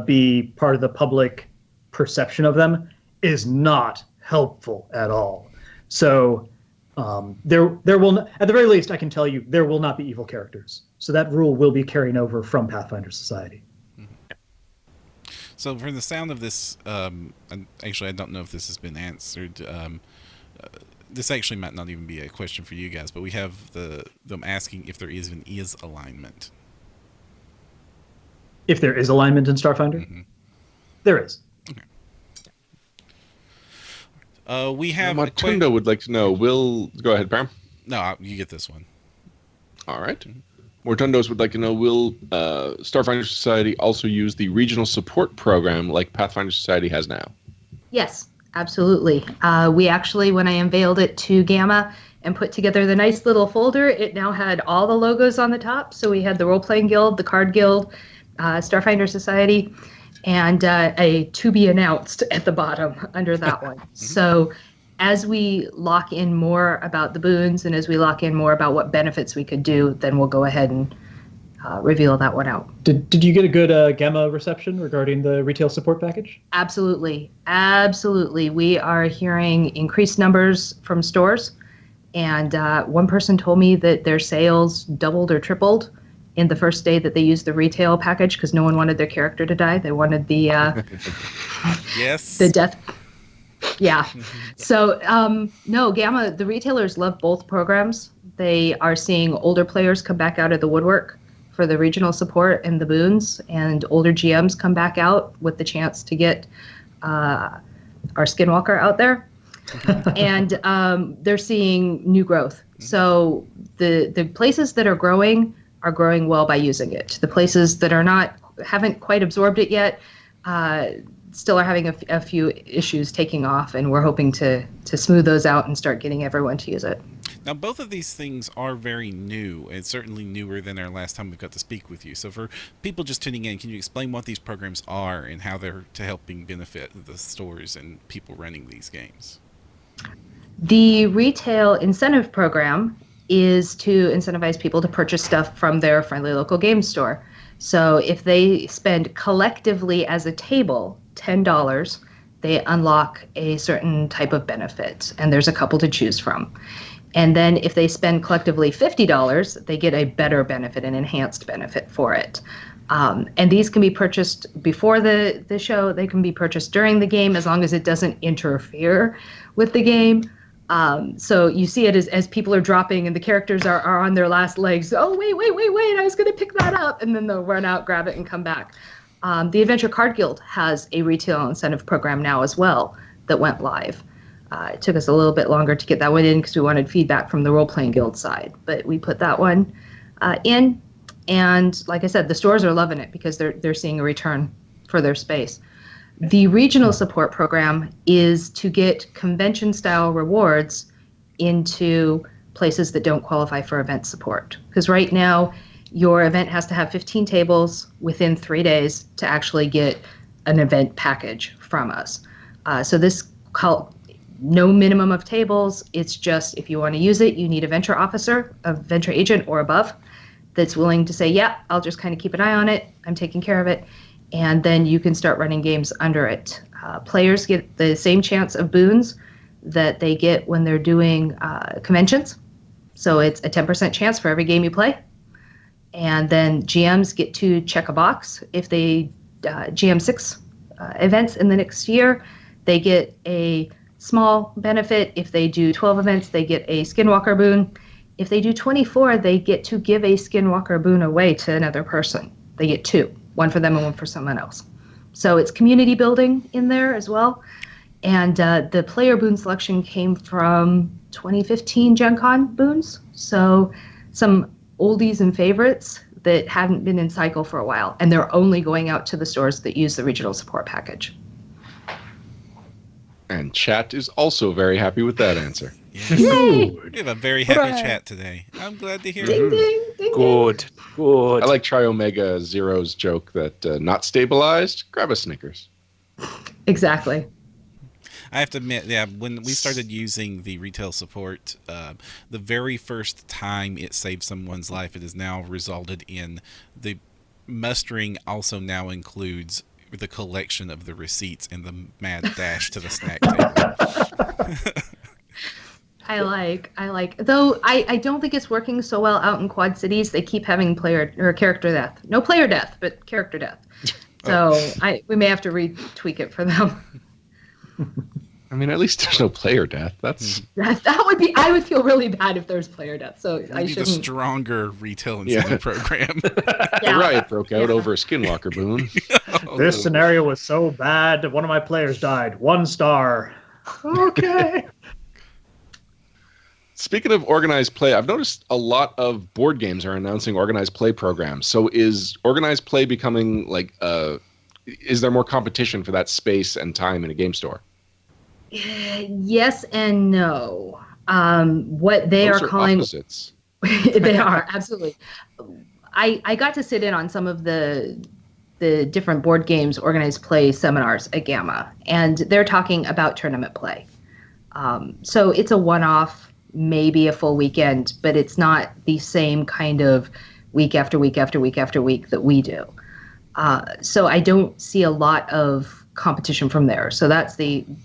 be part of the public perception of them is not helpful at all. So there will, at the very least, I can tell you, there will not be evil characters. So that rule will be carrying over from Pathfinder Society. So from the sound of this, and actually I don't know if this has been answered. This actually might not even be a question for you guys, but we have them asking if there even is alignment. If there is alignment in Starfinder, there is. Okay. We have Martundo would like to know. Go ahead, Param. No, you get this one. All right. Mortundos would like to know, will Starfinder Society also use the regional support program like Pathfinder Society has now? Yes, absolutely. We actually, when I unveiled it to Gamma and put together the nice little folder, it now had all the logos on the top. So we had the Role-Playing Guild, the Card Guild, Starfinder Society, and a to be announced at the bottom under that one. So as we lock in more about the boons and as we lock in more about what benefits we could do, then we'll go ahead and reveal that one out. Did you get a good Gamma reception regarding the retail support package? Absolutely. Absolutely. We are hearing increased numbers from stores. And one person told me that their sales doubled or tripled in the first day that they used the retail package because no one wanted their character to die. They wanted the yes, the death. Yeah. So, no, Gamma, the retailers love both programs. They are seeing older players come back out of the woodwork for the regional support and the boons, and older GMs come back out with the chance to get our Skinwalker out there. And they're seeing new growth. So the places that are growing well by using it. The places that haven't quite absorbed it yet, still are having a few issues taking off, and we're hoping to smooth those out and start getting everyone to use it. Now, both of these things are very new, and certainly newer than our last time we got to speak with you. So for people just tuning in, can you explain what these programs are and how they're helping benefit the stores and people running these games? The retail incentive program is to incentivize people to purchase stuff from their friendly local game store. So if they spend collectively as a table $10, they unlock a certain type of benefit, and there's a couple to choose from. And then if they spend collectively $50, they get a better benefit, an enhanced benefit for it. And these can be purchased before the show. They can be purchased during the game as long as it doesn't interfere with the game. So you see it as people are dropping and the characters are on their last legs. Oh, wait, I was going to pick that up. And then they'll run out, grab it, and come back. The Adventure Card Guild has a retail incentive program now as well that went live. It took us a little bit longer to get that one in because we wanted feedback from the Role-Playing Guild side. But we put that one in. And like I said, the stores are loving it because they're seeing a return for their space. The regional support program is to get convention-style rewards into places that don't qualify for event support. Because right now, your event has to have 15 tables within 3 days to actually get an event package from us. So this no minimum of tables. It's just if you want to use it, you need a venture officer, a venture agent or above that's willing to say, yeah, I'll just kind of keep an eye on it. I'm taking care of it. And then you can start running games under it. Players get the same chance of boons that they get when they're doing conventions. So it's a 10% chance for every game you play. And then GMs get to check a box. If they GM 6 events in the next year, they get a small benefit. If they do 12 events, they get a Skinwalker boon. If they do 24, they get to give a Skinwalker boon away to another person. They get 2, one for them and one for someone else. So it's community building in there as well. And the player boon selection came from 2015 Gen Con boons. So some oldies and favorites that haven't been in cycle for a while. And they're only going out to the stores that use the regional support package. And chat is also very happy with that answer. Yes. Yay! We have a very happy chat today. I'm glad to hear Ding, it. ding, ding, Good. I like Triomega Zero's joke that not stabilized, grab a Snickers. Exactly. I have to admit, yeah, when we started using the retail support, the very first time it saved someone's life, it has now resulted in the mustering also now includes the collection of the receipts and the mad dash to the snack table. I like. Though I don't think it's working so well out in Quad Cities. They keep having player or character death. No player death, but character death. So we may have to retweak it for them. I mean, at least there's no player death. That's that would be. I would feel really bad if there's player death. So I Maybe shouldn't. the stronger retail incentive program. a riot broke out over a skinwalker boon. This scenario was so bad, one of my players died. 1 star. Okay. Speaking of organized play, I've noticed a lot of board games are announcing organized play programs. So is organized play becoming like, is there more competition for that space and time in a game store? Yes and no. What they Those are calling opposites. They are, absolutely. I got to sit in on some of the different board games organized play seminars at Gamma, and they're talking about tournament play. So it's a one-off, maybe a full weekend, but it's not the same kind of week after week after week after week that we do. So I don't see a lot of competition from there. So that's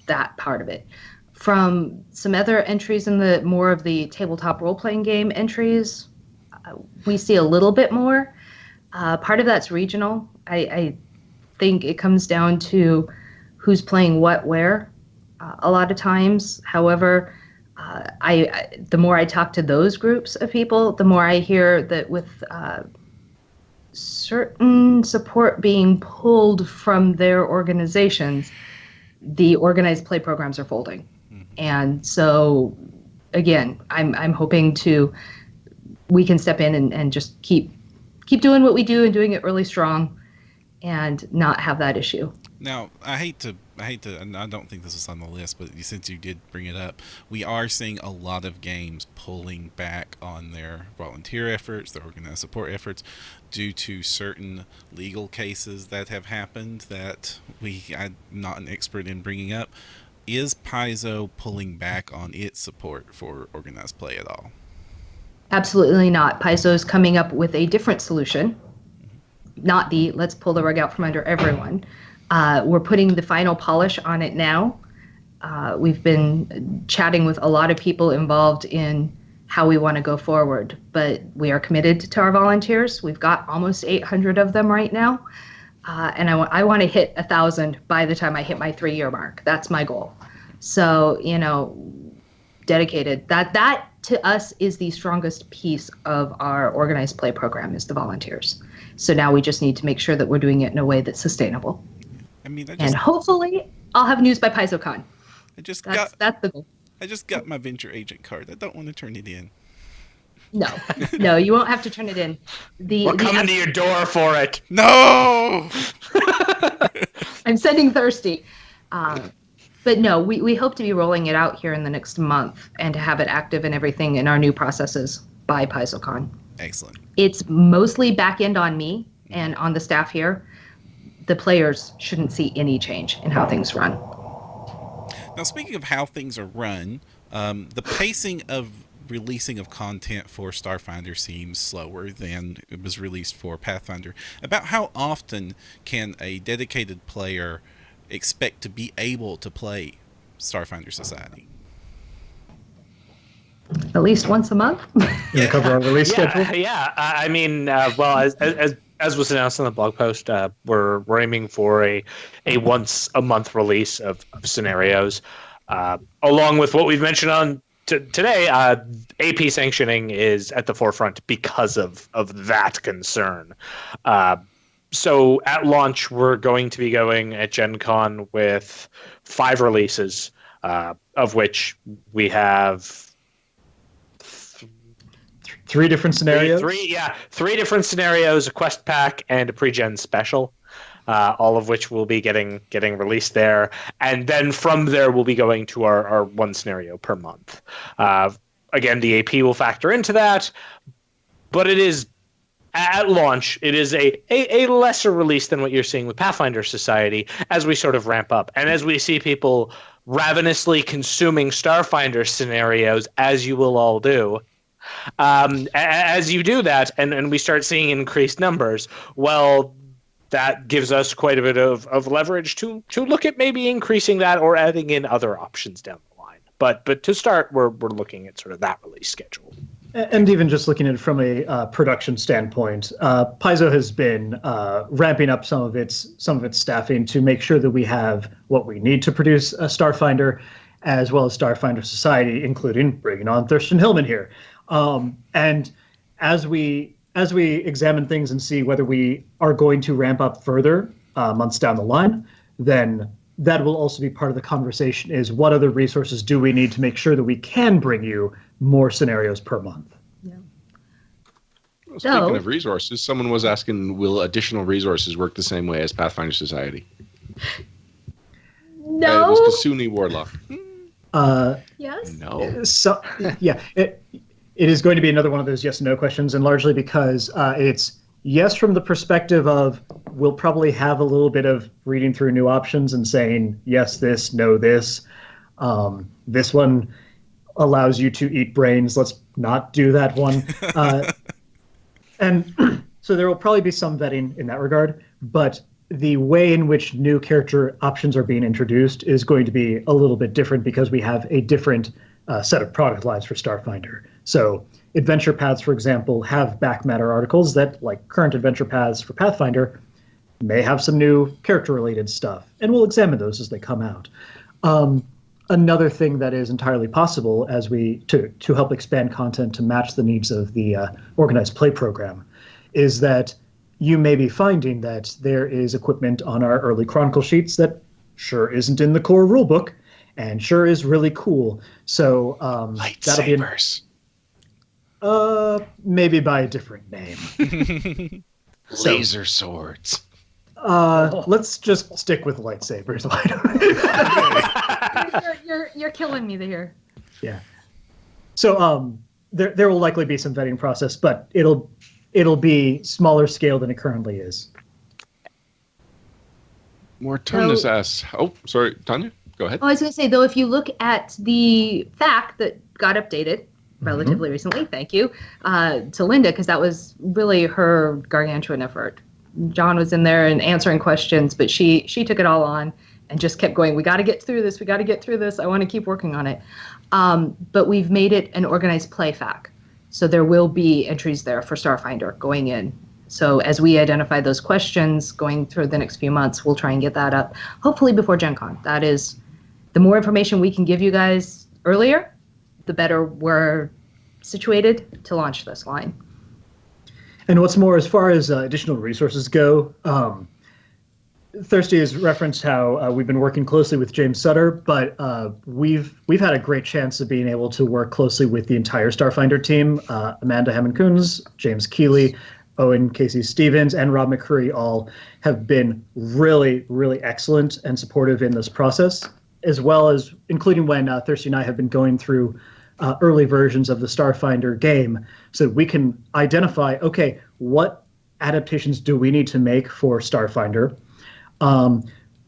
that part of it. From some other entries in the more of the tabletop role-playing game entries, we see a little bit more. Part of that's regional. I think it comes down to who's playing what where a lot of times. However, the more I talk to those groups of people, the more I hear that with certain support being pulled from their organizations, the organized play programs are folding. And so, again, I'm hoping we can step in and just keep doing what we do and doing it really strong, and not have that issue. Now, I hate to, and I don't think this is on the list, but since you did bring it up, we are seeing a lot of games pulling back on their volunteer efforts, their organized support efforts, due to certain legal cases that have happened that I'm not an expert in bringing up. Is Paizo pulling back on its support for organized play at all? Absolutely not. Paizo is coming up with a different solution, not the let's pull the rug out from under everyone. We're putting the final polish on it now. We've been chatting with a lot of people involved in how we want to go forward, but we are committed to our volunteers. We've got almost 800 of them right now. And I want to hit 1,000 by the time I hit my 3-year mark. That's my goal. So, dedicated. That to us is the strongest piece of our organized play program is the volunteers. So now we just need to make sure that we're doing it in a way that's sustainable. And hopefully I'll have news by PaizoCon. That's the goal. I just got my venture agent card. I don't want to turn it in. No, you won't have to turn it in. We're coming to your door for it. No! I'm sending thirsty. But no, we hope to be rolling it out here in the next month and to have it active and everything in our new processes by PaizoCon. Excellent. It's mostly back end on me and on the staff here. The players shouldn't see any change in how things run. Now, speaking of how things are run, the pacing of releasing of content for Starfinder seems slower than it was released for Pathfinder. About how often can a dedicated player expect to be able to play Starfinder Society? At least once a month. Cover our release schedule. Yeah. I mean, well, as was announced on the blog post, we're aiming for a once a month release of scenarios, along with what we've mentioned on today. AP sanctioning is at the forefront because of that concern. So at launch, we're going to be going at Gen Con with 5 releases, of which we have 3 different scenarios. Three different scenarios, a quest pack, and a pre-gen special, all of which will be getting released there. And then from there, we'll be going to our 1 scenario per month. Again, the AP will factor into that, but it is at launch, it is a lesser release than what you're seeing with Pathfinder Society as we sort of ramp up. And as we see people ravenously consuming Starfinder scenarios, as you will all do. As you do that, and we start seeing increased numbers, well, that gives us quite a bit of leverage to look at maybe increasing that or adding in other options down the line. But to start, we're looking at sort of that release schedule. And even just looking at it from a production standpoint, Paizo has been ramping up some of its staffing to make sure that we have what we need to produce a Starfinder, as well as Starfinder Society, including bringing on Thurston Hillman here. And as we examine things and see whether we are going to ramp up further months down the line, then that will also be part of the conversation, is what other resources do we need to make sure that we can bring you more scenarios per month. Yeah. Well, speaking of resources, someone was asking, will additional resources work the same way as Pathfinder Society? No. It was Kasuni Warlock. Yes. No. So, yeah, it is going to be another one of those yes and no questions, and largely because it's yes from the perspective of we'll probably have a little bit of reading through new options and saying yes this, no this. This one allows you to eat brains. Let's not do that one. And so there will probably be some vetting in that regard, but the way in which new character options are being introduced is going to be a little bit different because we have a different set of product lines for Starfinder. So adventure paths, for example, have back matter articles that, like current adventure paths for Pathfinder, may have some new character-related stuff, and we'll examine those as they come out. Another thing that is entirely possible as to help expand content to match the needs of the organized play program is that you may be finding that there is equipment on our early Chronicle sheets that sure isn't in the core rulebook and sure is really cool. So lightsabers. Maybe by a different name. Laser swords. Let's just stick with lightsabers. You're killing me here. Yeah. So there will likely be some vetting process, but it'll be smaller scale than it currently is. Mortunus asks. Oh, sorry, Tanya. Go ahead. Oh, I was going to say, though, if you look at the fact that got updated relatively recently, thank you, to Linda, because that was really her gargantuan effort. John was in there and answering questions, but she took it all on and just kept going, we got to get through this, I want to keep working on it. But we've made it an organized play FAQ. So there will be entries there for Starfinder going in. So as we identify those questions going through the next few months, we'll try and get that up, hopefully before Gen Con. That is, the more information we can give you guys earlier, the better we're situated to launch this line. And what's more, as far as additional resources go, Thirsty has referenced how we've been working closely with James Sutter, but we've had a great chance of being able to work closely with the entire Starfinder team. Amanda Hammond-Coons, James Keeley, Owen Casey Stevens, and Rob McCurry all have been really, really excellent and supportive in this process, as well as including when Thirsty and I have been going through early versions of the Starfinder game so that we can identify, okay, what adaptations do we need to make for Starfinder?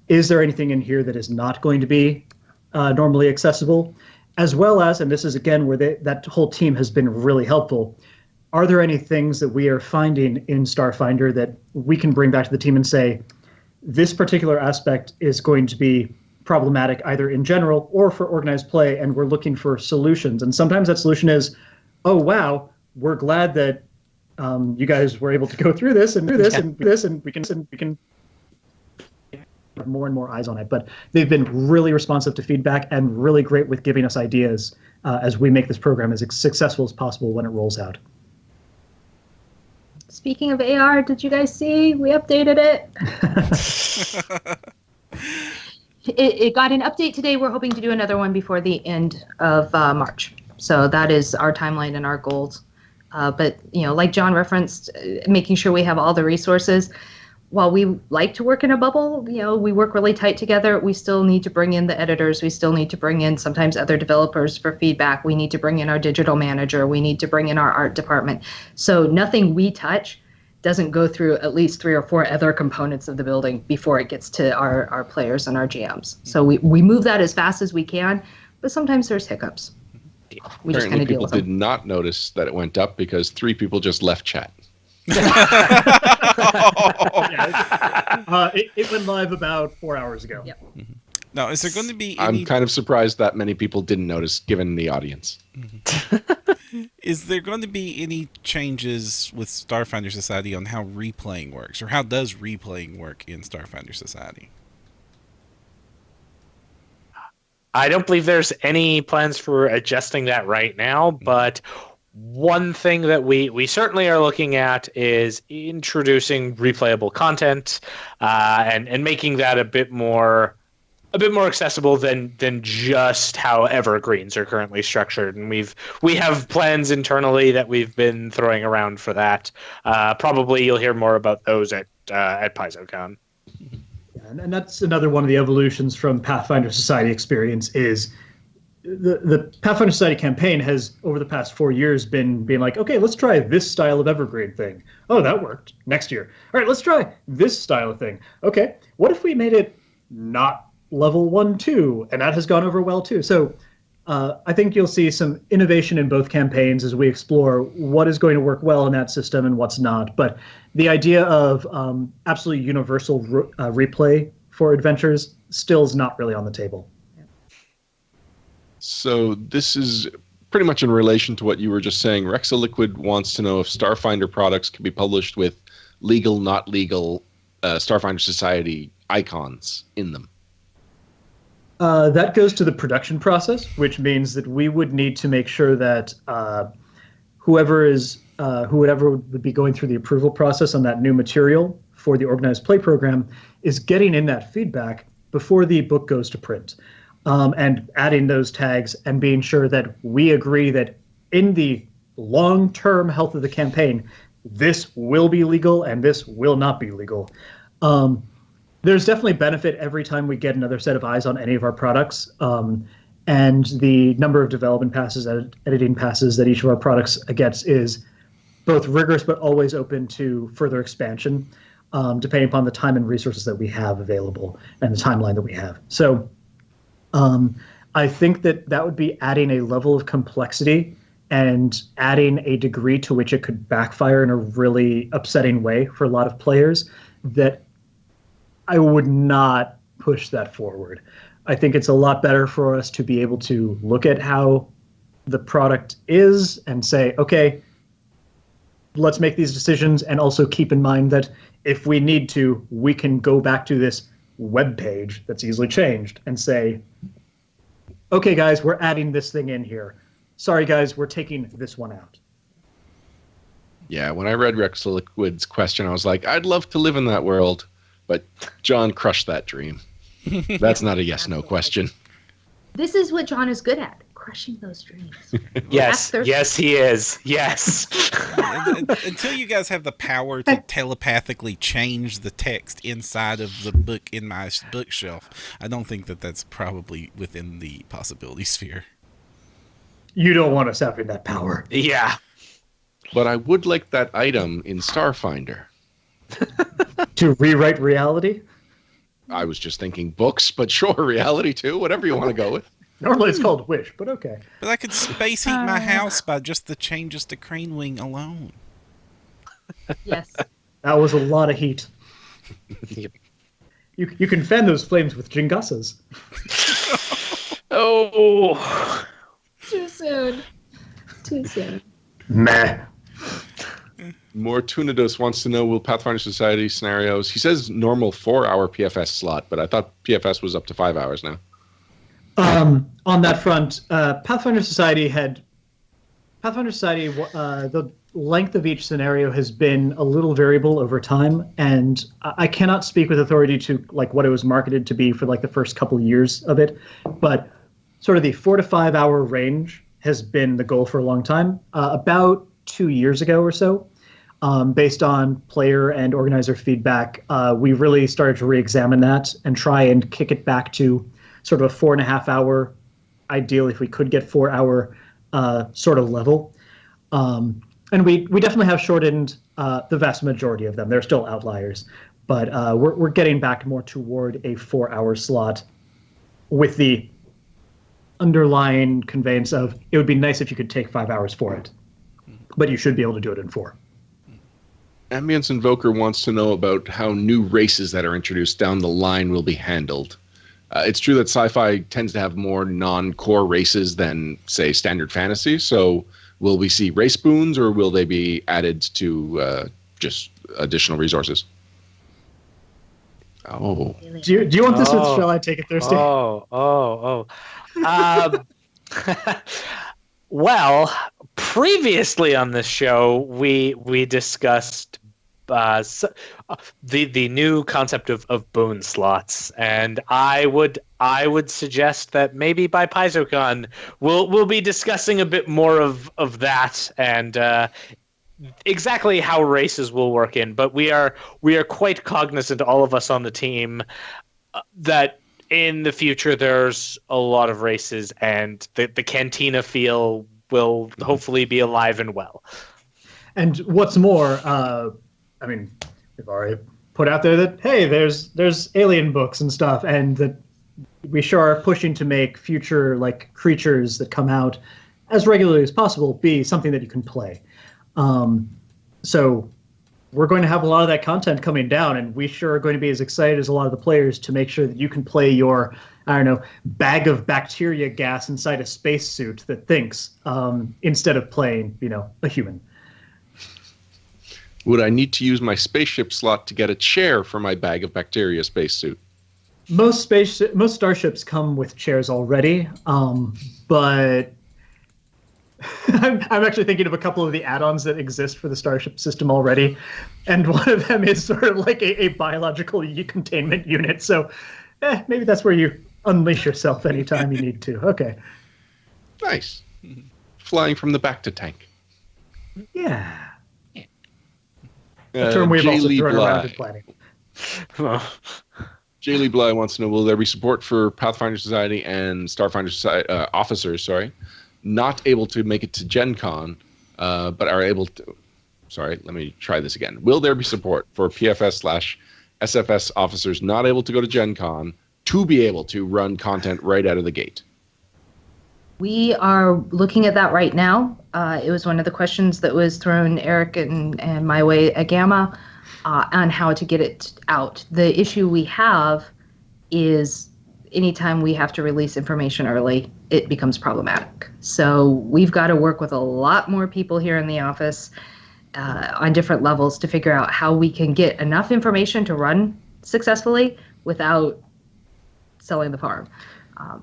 Is there anything in here that is not going to be normally accessible? As well as, and this is again where that whole team has been really helpful, are there any things that we are finding in Starfinder that we can bring back to the team and say, this particular aspect is going to be problematic either in general or for organized play, and we're looking for solutions. And sometimes that solution is, oh, wow, we're glad that you guys were able to go through this and do this and this, and we can have more and more eyes on it. But they've been really responsive to feedback and really great with giving us ideas as we make this program as successful as possible when it rolls out. Speaking of AR, did you guys see we updated it? It got an update today. We're hoping to do another one before the end of March. So that is our timeline and our goals. But, like John referenced, making sure we have all the resources. While we like to work in a bubble, we work really tight together. We still need to bring in the editors. We still need to bring in sometimes other developers for feedback. We need to bring in our digital manager. We need to bring in our art department. So nothing we touch doesn't go through at least 3 or 4 other components of the building before it gets to our players and our GMs. So we move that as fast as we can, but sometimes there's hiccups. We just kind Apparently of deal people with them. did not notice that it went up because 3 people just left chat. It went live about 4 hours ago. Yep. Now, is there going to be any... I'm kind of surprised that many people didn't notice, given the audience. Is there going to be any changes with Starfinder Society on how replaying works, or how does replaying work in Starfinder Society? I don't believe there's any plans for adjusting that right now, but one thing that we certainly are looking at is introducing replayable content and making that a bit more accessible than just how evergreens are currently structured. And we have plans internally that we've been throwing around for that. Probably you'll hear more about those at PaizoCon. And that's another one of the evolutions from Pathfinder Society experience is the Pathfinder Society campaign has, over the past 4 years, been being like, okay, let's try this style of evergreen thing. Oh, that worked. Next year. All right, let's try this style of thing. Okay, what if we made it not level 1, 2? And that has gone over well, too. So I think you'll see some innovation in both campaigns as we explore what is going to work well in that system and what's not. But the idea of absolutely universal replay for adventures still is not really on the table. So this is pretty much in relation to what you were just saying. Rexaliquid wants to know if Starfinder products can be published with legal, not legal Starfinder Society icons in them. That goes to the production process, which means that we would need to make sure that whoever would be going through the approval process on that new material for the organized play program is getting in that feedback before the book goes to print, and adding those tags and being sure that we agree that in the long-term health of the campaign, this will be legal and this will not be legal. There's definitely benefit every time we get another set of eyes on any of our products, and the number of development passes, editing passes that each of our products gets is both rigorous but always open to further expansion, depending upon the time and resources that we have available and the timeline that we have. So I think that would be adding a level of complexity and adding a degree to which it could backfire in a really upsetting way for a lot of players that I would not push that forward. I think it's a lot better for us to be able to look at how the product is and say, okay, let's make these decisions, and also keep in mind that if we need to, we can go back to this web page that's easily changed and say, okay, guys, we're adding this thing in here. Sorry, guys, we're taking this one out. Yeah, when I read Rexaliquid's question, I was like, I'd love to live in that world. But John crushed that dream. That's not a yes/no question. This is what John is good at, crushing those dreams. Yes, yes, he is. Yes. Until you guys have the power to telepathically change the text inside of the book in my bookshelf, I don't think that's probably within the possibility sphere. You don't want us having that power. Yeah. But I would like that item in Starfinder. To rewrite reality? I was just thinking books, but sure, reality too. Whatever you want to go with. Normally it's called Wish, but okay. But I could space heat my house by just the changes to Crane Wing alone. Yes. That was a lot of heat. You can fan those flames with Jingasas. Oh. Too soon. Too soon. Meh. More Tunidos wants to know, will Pathfinder Society scenarios... He says normal 4-hour PFS slot, but I thought PFS was up to 5 hours now. On that front, Pathfinder Society, the length of each scenario has been a little variable over time, and I cannot speak with authority to like what it was marketed to be for like the first couple of years of it, but sort of the 4 to 5 hour range has been the goal for a long time. About 2 years ago or so, based on player and organizer feedback, we really started to re-examine that and try and kick it back to sort of a 4.5 hour, ideally if we could get 4 hour sort of level. And we definitely have shortened the vast majority of them. They're still outliers, but we're getting back more toward a 4-hour slot with the underlying conveyance of it would be nice if you could take 5 hours for it, but you should be able to do it in 4. Ambience Invoker wants to know about how new races that are introduced down the line will be handled. It's true that sci-fi tends to have more non-core races than, say, standard fantasy. So will we see race boons, or will they be added to just additional resources? Oh. Do you want this, or shall I take it, Thirsty? Well, previously on this show, we discussed the new concept of boon slots, and I would suggest that maybe by PaizoCon we'll be discussing a bit more of that and exactly how races will work in. But we are quite cognizant, all of us on the team, that in the future there's a lot of races, and the cantina feel will hopefully be alive and well. And what's more, I mean, we've already put out there that, hey, there's alien books and stuff, and that we sure are pushing to make future creatures that come out as regularly as possible be something that you can play. So we're going to have a lot of that content coming down, and we sure are going to be as excited as a lot of the players to make sure that you can play your, I don't know, bag of bacteria gas inside a spacesuit that thinks, instead of playing, a human. Would I need to use my spaceship slot to get a chair for my bag of bacteria spacesuit? Most starships come with chairs already, but I'm actually thinking of a couple of the add-ons that exist for the Starship system already, and one of them is sort of like a biological containment unit. So maybe that's where you unleash yourself anytime you need to. Okay. Nice. Flying from the back to tank. Yeah. A term we've also thrown around in planning. J. Lee Bly wants to know, will there be support for Pathfinder Society and Starfinder Society officers, not able to make it to Gen Con, but are able to... Sorry, let me try this again. Will there be support for PFS/SFS officers not able to go to Gen Con to be able to run content right out of the gate? We are looking at that right now. It was one of the questions that was thrown Eric and my way at Gamma on how to get it out. The issue we have is anytime we have to release information early, it becomes problematic. So we've got to work with a lot more people here in the office on different levels to figure out how we can get enough information to run successfully without selling the farm.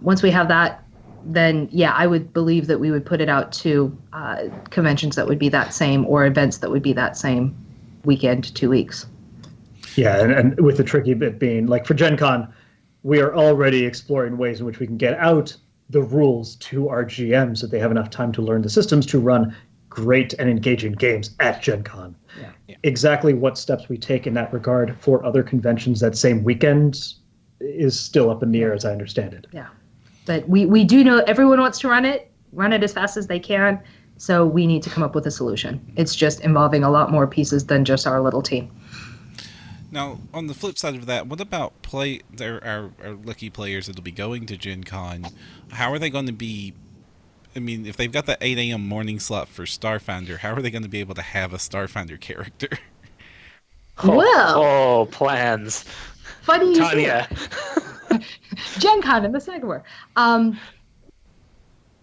Once we have that, then yeah, I would believe that we would put it out to conventions that would be that same, or events that would be that same weekend, 2 weeks. Yeah, and with the tricky bit being, for Gen Con, we are already exploring ways in which we can get out the rules to our GMs so they have enough time to learn the systems to run great and engaging games at Gen Con. Yeah. Exactly what steps we take in that regard for other conventions that same weekend is still up in the air, as I understand it. Yeah. But we do know everyone wants to run it as fast as they can, so we need to come up with a solution. It's just involving a lot more pieces than just our little team. Now, on the flip side of that, what about our lucky players that will be going to Gen Con? How are they going to be... I mean, if they've got the 8 a.m. morning slot for Starfinder, how are they going to be able to have a Starfinder character? Oh, plans. Funny you Tanya. Gen Con in the Sagamore.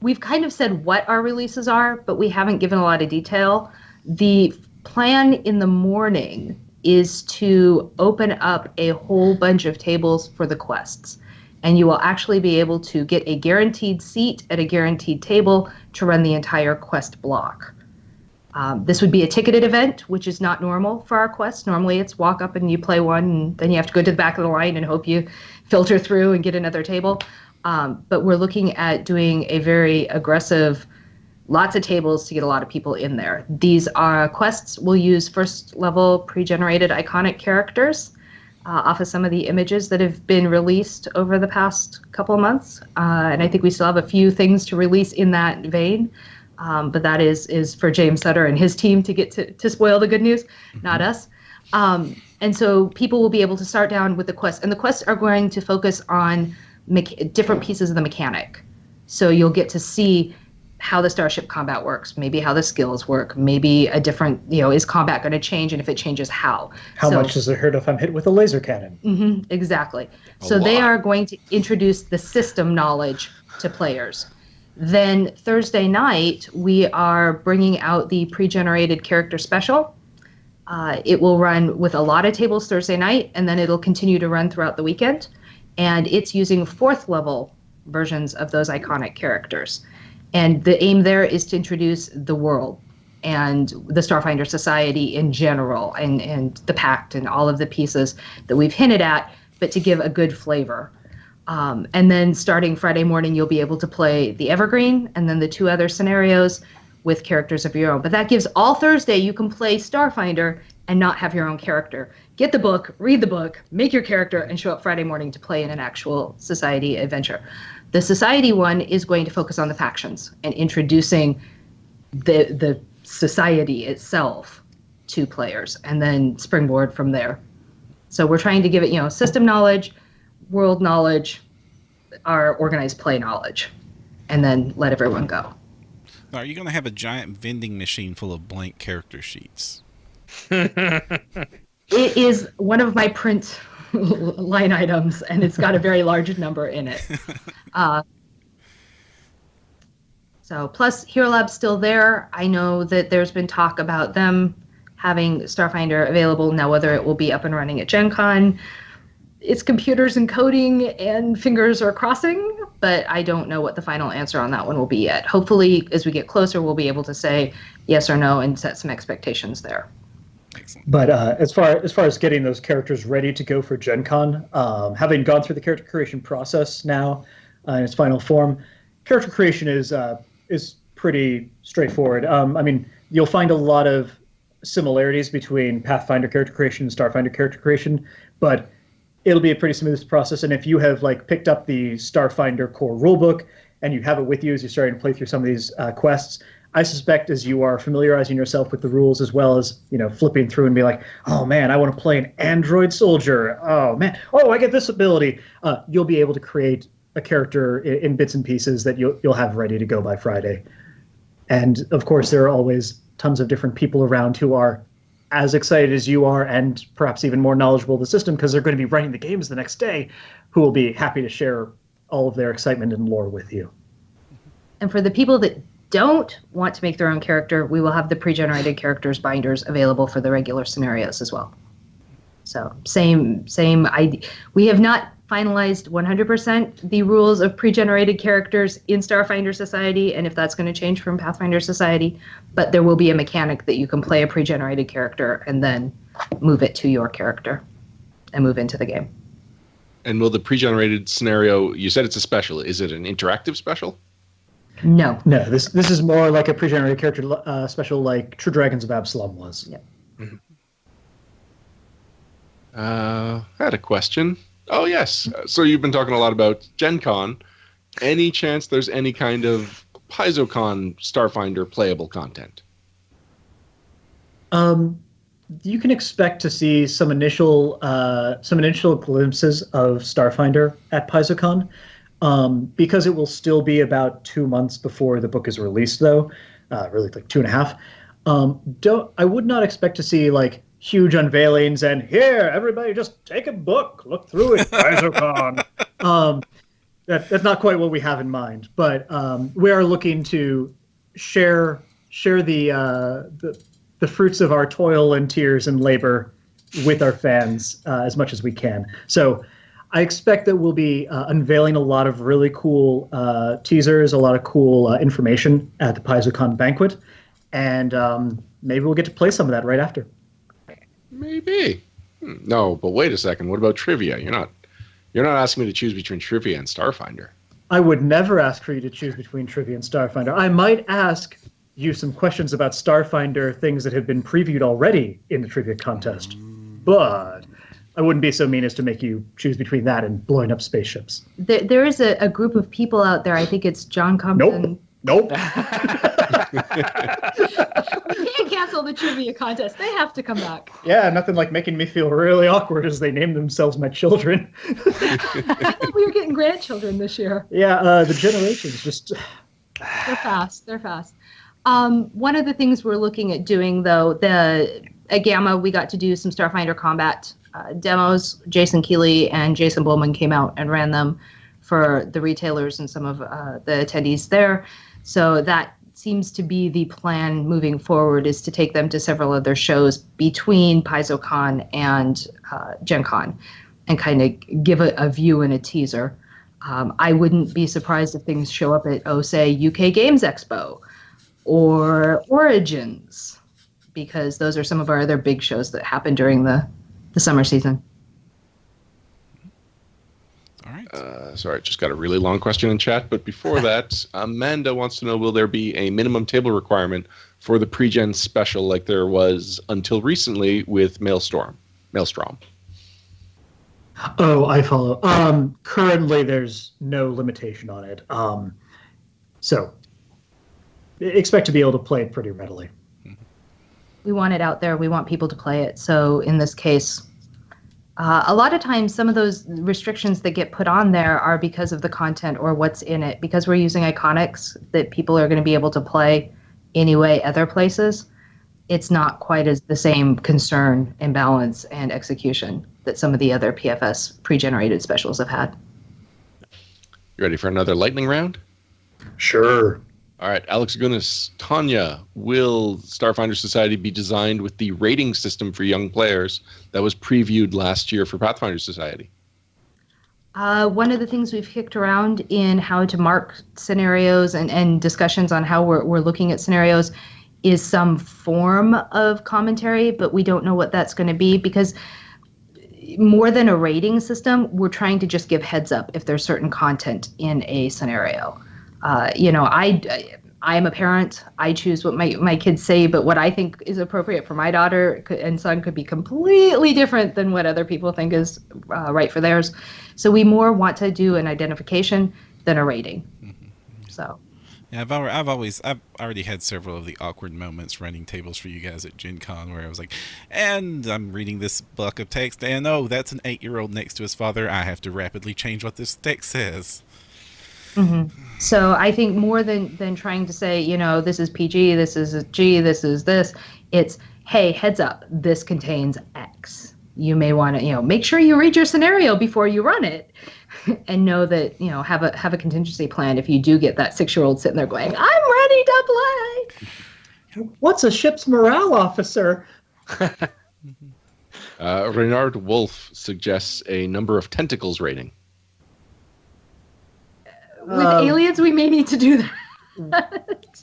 We've kind of said what our releases are, but we haven't given a lot of detail. The plan in the morning is to open up a whole bunch of tables for the quests. And you will actually be able to get a guaranteed seat at a guaranteed table to run the entire quest block. This would be a ticketed event, which is not normal for our quests. Normally it's walk up and you play one, and then you have to go to the back of the line and hope you filter through and get another table. But we're looking at doing a very aggressive, lots of tables to get a lot of people in there. These quests will use first level pre-generated iconic characters off of some of the images that have been released over the past couple of months. And I think we still have a few things to release in that vein. But that is for James Sutter and his team to get to spoil the good news, not us. And so people will be able to start down with the quests. And the quests are going to focus on different pieces of the mechanic. So you'll get to see how the starship combat works, maybe how the skills work, maybe a different, is combat going to change, and if it changes, how? How much does it hurt if I'm hit with a laser cannon? Exactly. So they are going to introduce the system knowledge to players. Then Thursday night, we are bringing out the pre-generated character special. It will run with a lot of tables Thursday night, and then it'll continue to run throughout the weekend. And it's using 4th level versions of those iconic characters. And the aim there is to introduce the world and the Starfinder Society in general, and the Pact and all of the pieces that we've hinted at, but to give a good flavor. And then starting Friday morning, you'll be able to play the Evergreen and then the 2 other scenarios with characters of your own. But that gives all Thursday you can play Starfinder and not have your own character. Get the book, read the book, make your character, and show up Friday morning to play in an actual Society adventure. The Society one is going to focus on the factions and introducing the Society itself to players, and then springboard from there. So we're trying to give it, system knowledge, world knowledge, our organized play knowledge, and then let everyone go. Now, are you going to have a giant vending machine full of blank character sheets? It is one of my print line items, and it's got a very large number in it. So plus Hero Lab's still there. I know that there's been talk about them having Starfinder available. Now, whether it will be up and running at Gen Con, it's computers and coding and fingers are crossing, but I don't know what the final answer on that one will be yet. Hopefully, as we get closer, we'll be able to say yes or no and set some expectations there. Excellent. But as far as getting those characters ready to go for Gen Con, having gone through the character creation process now in its final form, character creation is pretty straightforward. I mean, you'll find a lot of similarities between Pathfinder character creation and Starfinder character creation, but it'll be a pretty smooth process. And if you have picked up the Starfinder core rulebook and you have it with you as you're starting to play through some of these quests, I suspect as you are familiarizing yourself with the rules, as well as flipping through and be like, oh man, I want to play an android soldier. Oh man, I get this ability. You'll be able to create a character in bits and pieces that you'll have ready to go by Friday. And of course, there are always tons of different people around who are as excited as you are, and perhaps even more knowledgeable of the system because they're going to be running the games the next day, who will be happy to share all of their excitement and lore with you. And for the people that don't want to make their own character, we will have the pre-generated characters binders available for the regular scenarios as well. So same idea. We have not finalized 100% the rules of pre-generated characters in Starfinder Society, and if that's going to change from Pathfinder Society, but there will be a mechanic that you can play a pre-generated character and then move it to your character and move into the game. And will the pre-generated scenario, you said it's a special, is it an interactive special? No. No, this is more like a pre-generated character special like True Dragons of Absalom was. Yep. Mm-hmm. I had a question. Oh, yes. So you've been talking a lot about Gen Con. Any chance there's any kind of PaizoCon Starfinder playable content? You can expect to see some initial glimpses of Starfinder at PaizoCon. Because it will still be about 2 months before the book is released, though, really like 2.5. I would not expect to see huge unveilings and here, everybody just take a book, look through it, PaizoCon. That's not quite what we have in mind, but we are looking to share the fruits of our toil and tears and labor with our fans as much as we can. So I expect that we'll be unveiling a lot of really cool teasers, a lot of cool information at the PaizoCon banquet, and maybe we'll get to play some of that right after. Maybe. No, but wait a second. What about trivia? You're not asking me to choose between trivia and Starfinder. I would never ask for you to choose between trivia and Starfinder. I might ask you some questions about Starfinder, things that have been previewed already in the trivia contest, but I wouldn't be so mean as to make you choose between that and blowing up spaceships. There is a group of people out there. I think it's John Compton. Nope. can't cancel the trivia contest. They have to come back. Yeah, nothing like making me feel really awkward as they name themselves my children. I thought we were getting grandchildren this year. Yeah, the generations just... They're fast. They're fast. One of the things we're looking at doing, though, at Gamma, we got to do some Starfinder combat demos. Jason Keeley and Jason Bowman came out and ran them for the retailers and some of the attendees there. So that seems to be the plan moving forward, is to take them to several other shows between PaizoCon and Gen Con and kind of give a view and a teaser. I wouldn't be surprised if things show up at, say, UK Games Expo or Origins, because those are some of our other big shows that happen during the summer season. All right. Sorry, just got a really long question in chat. But before that, Amanda wants to know, will there be a minimum table requirement for the pre-gen special like there was until recently with Maelstrom? Oh, I follow. Currently, there's no limitation on it. So expect to be able to play it pretty readily. We want it out there. We want people to play it. So in this case, a lot of times some of those restrictions that get put on there are because of the content or what's in it. Because we're using iconics that people are going to be able to play anyway other places, it's not quite as the same concern and balance and execution that some of the other PFS pre-generated specials have had. You ready for another lightning round? Sure. All right, Alex Gunas, Tanya, will Starfinder Society be designed with the rating system for young players that was previewed last year for Pathfinder Society? One of the things we've kicked around in how to mark scenarios and discussions on how we're looking at scenarios is some form of commentary, but we don't know what that's going to be, because more than a rating system, we're trying to just give heads up if there's certain content in a scenario. I am a parent. I choose what my kids say, but what I think is appropriate for my daughter and son could be completely different than what other people think is right for theirs. So we more want to do an identification than a rating. Mm-hmm. So. Yeah, I've already had several of the awkward moments running tables for you guys at Gen Con where I was like, and I'm reading this block of text, and oh, that's an 8-year-old next to his father. I have to rapidly change what this text says. Mm-hmm. So I think more than trying to say, this is PG, this is G, this is this, it's, hey, heads up, this contains X. You may want to, make sure you read your scenario before you run it. And know that, have a contingency plan if you do get that 6-year-old sitting there going, I'm ready to play. What's a ship's morale officer? Renard Wolf suggests a number of tentacles rating. With aliens, we may need to do that.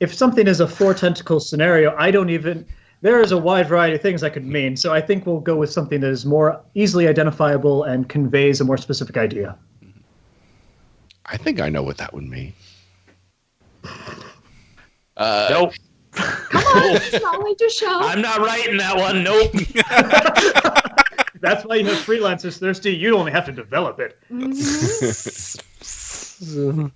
If something is a 4-tentacle scenario, there is a wide variety of things that could mean. So I think we'll go with something that is more easily identifiable and conveys a more specific idea. I think I know what that would mean. Nope. Come on, it's not like your show. I'm not writing that one. Nope. That's why you have freelancers thirsty. You only have to develop it. Mm-hmm.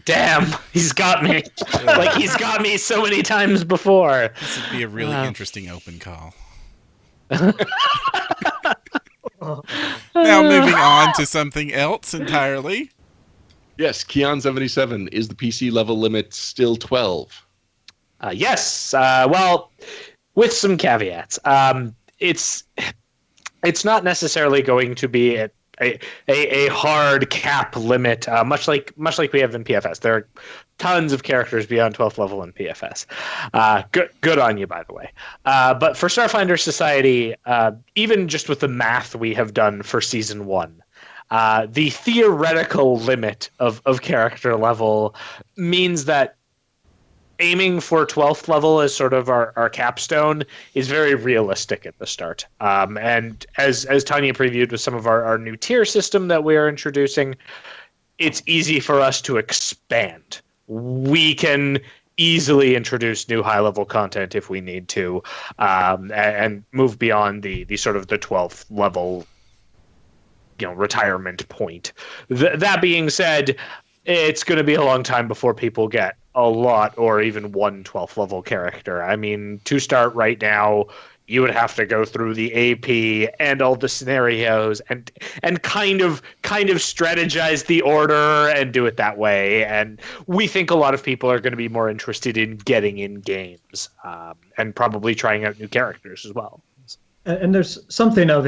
Damn, he's got me. Like he's got me so many times before. This would be a really interesting open call. Now moving on to something else entirely. Yes, Keon77, is the PC level limit still 12? Yes. Well, with some caveats. It's not necessarily going to be a hard cap limit, much like we have in PFS. There are tons of characters beyond 12th level in PFS. Good on you, by the way. But for Starfinder Society, even just with the math we have done for Season 1, the theoretical limit of character level means that aiming for 12th level as sort of our capstone is very realistic at the start. And as Tanya previewed with some of our new tier system that we are introducing, it's easy for us to expand. We can easily introduce new high-level content if we need to, and move beyond the sort of the 12th level retirement point. That being said, it's going to be a long time before people get a lot or even one 12th level character. I mean, to start right now, you would have to go through the AP and all the scenarios and kind of strategize the order and do it that way. And we think a lot of people are going to be more interested in getting in games and probably trying out new characters as well. And there's something of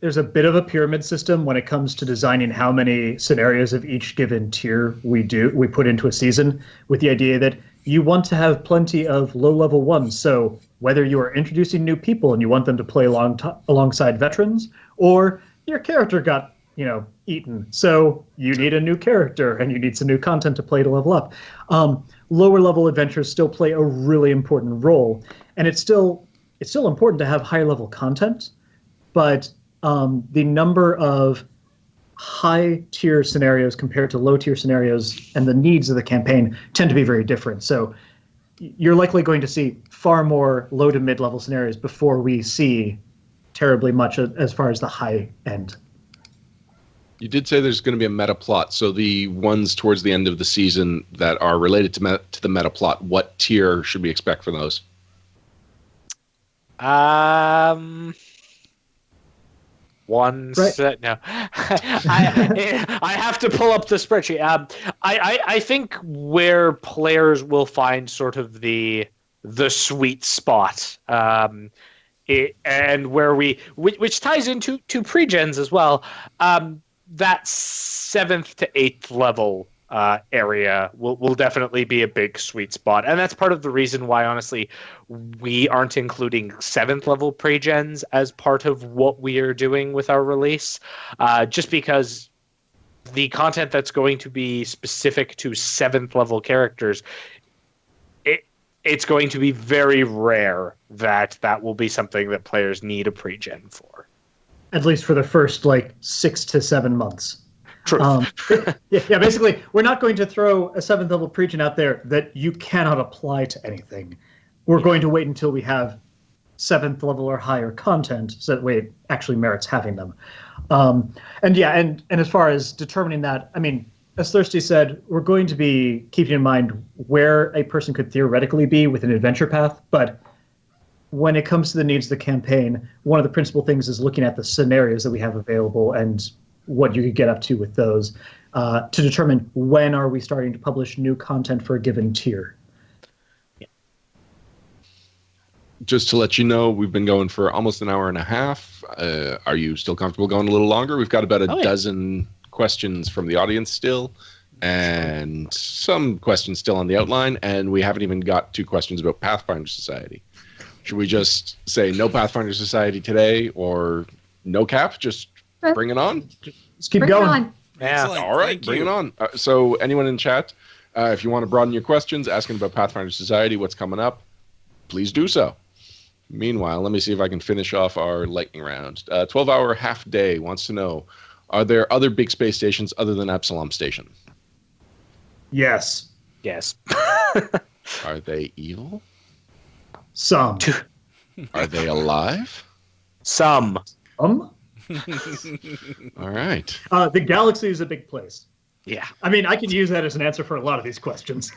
there's a bit of a pyramid system when it comes to designing how many scenarios of each given tier we put into a season, with the idea that you want to have plenty of low-level ones. So whether you are introducing new people and you want them to play alongside veterans, or your character got eaten, so you need a new character and you need some new content to play to level up. Lower-level adventures still play a really important role, and it's still important to have higher-level content, but the number of high-tier scenarios compared to low-tier scenarios and the needs of the campaign tend to be very different. So you're likely going to see far more low to mid-level scenarios before we see terribly much as far as the high end. You did say there's going to be a meta plot. So the ones towards the end of the season that are related to the meta plot, what tier should we expect for those? One right. set no. I have to pull up the spreadsheet. I think where players will find sort of the sweet spot, and where which ties into pre-gens as well. That 7th to 8th level area will definitely be a big sweet spot, and that's part of the reason why, honestly, we aren't including 7th level pre-gens as part of what we are doing with our release, just because the content that's going to be specific to 7th level characters, it's going to be very rare that will be something that players need a pre-gen for. At least for the first 6 to 7 months. True. Yeah, basically, we're not going to throw a 7th level pre-gen out there that you cannot apply to anything. We're going to wait until we have 7th level or higher content, so that way it actually merits having them. And as far as determining that, I mean, as Thirsty said, we're going to be keeping in mind where a person could theoretically be with an adventure path, but when it comes to the needs of the campaign, one of the principal things is looking at the scenarios that we have available and what you could get up to with those, to determine when are we starting to publish new content for a given tier. Yeah. Just to let you know, we've been going for almost an hour and a half. Are you still comfortable going a little longer? We've got about a dozen questions from the audience still, and some questions still on the outline, and we haven't even got 2 questions about Pathfinder Society. Should we just say no Pathfinder Society today, or no cap? Just bring it on. Let's keep going. Yeah. All right, bring it on. So anyone in chat, if you want to broaden your questions, asking about Pathfinder Society, what's coming up, please do so. Meanwhile, let me see if I can finish off our lightning round. 12-hour half day wants to know, are there other big space stations other than Epsilon Station? Yes. Yes. Are they evil? Some. Are they alive? Some. All right. The galaxy is a big place. Yeah. I mean, I can use that as an answer for a lot of these questions.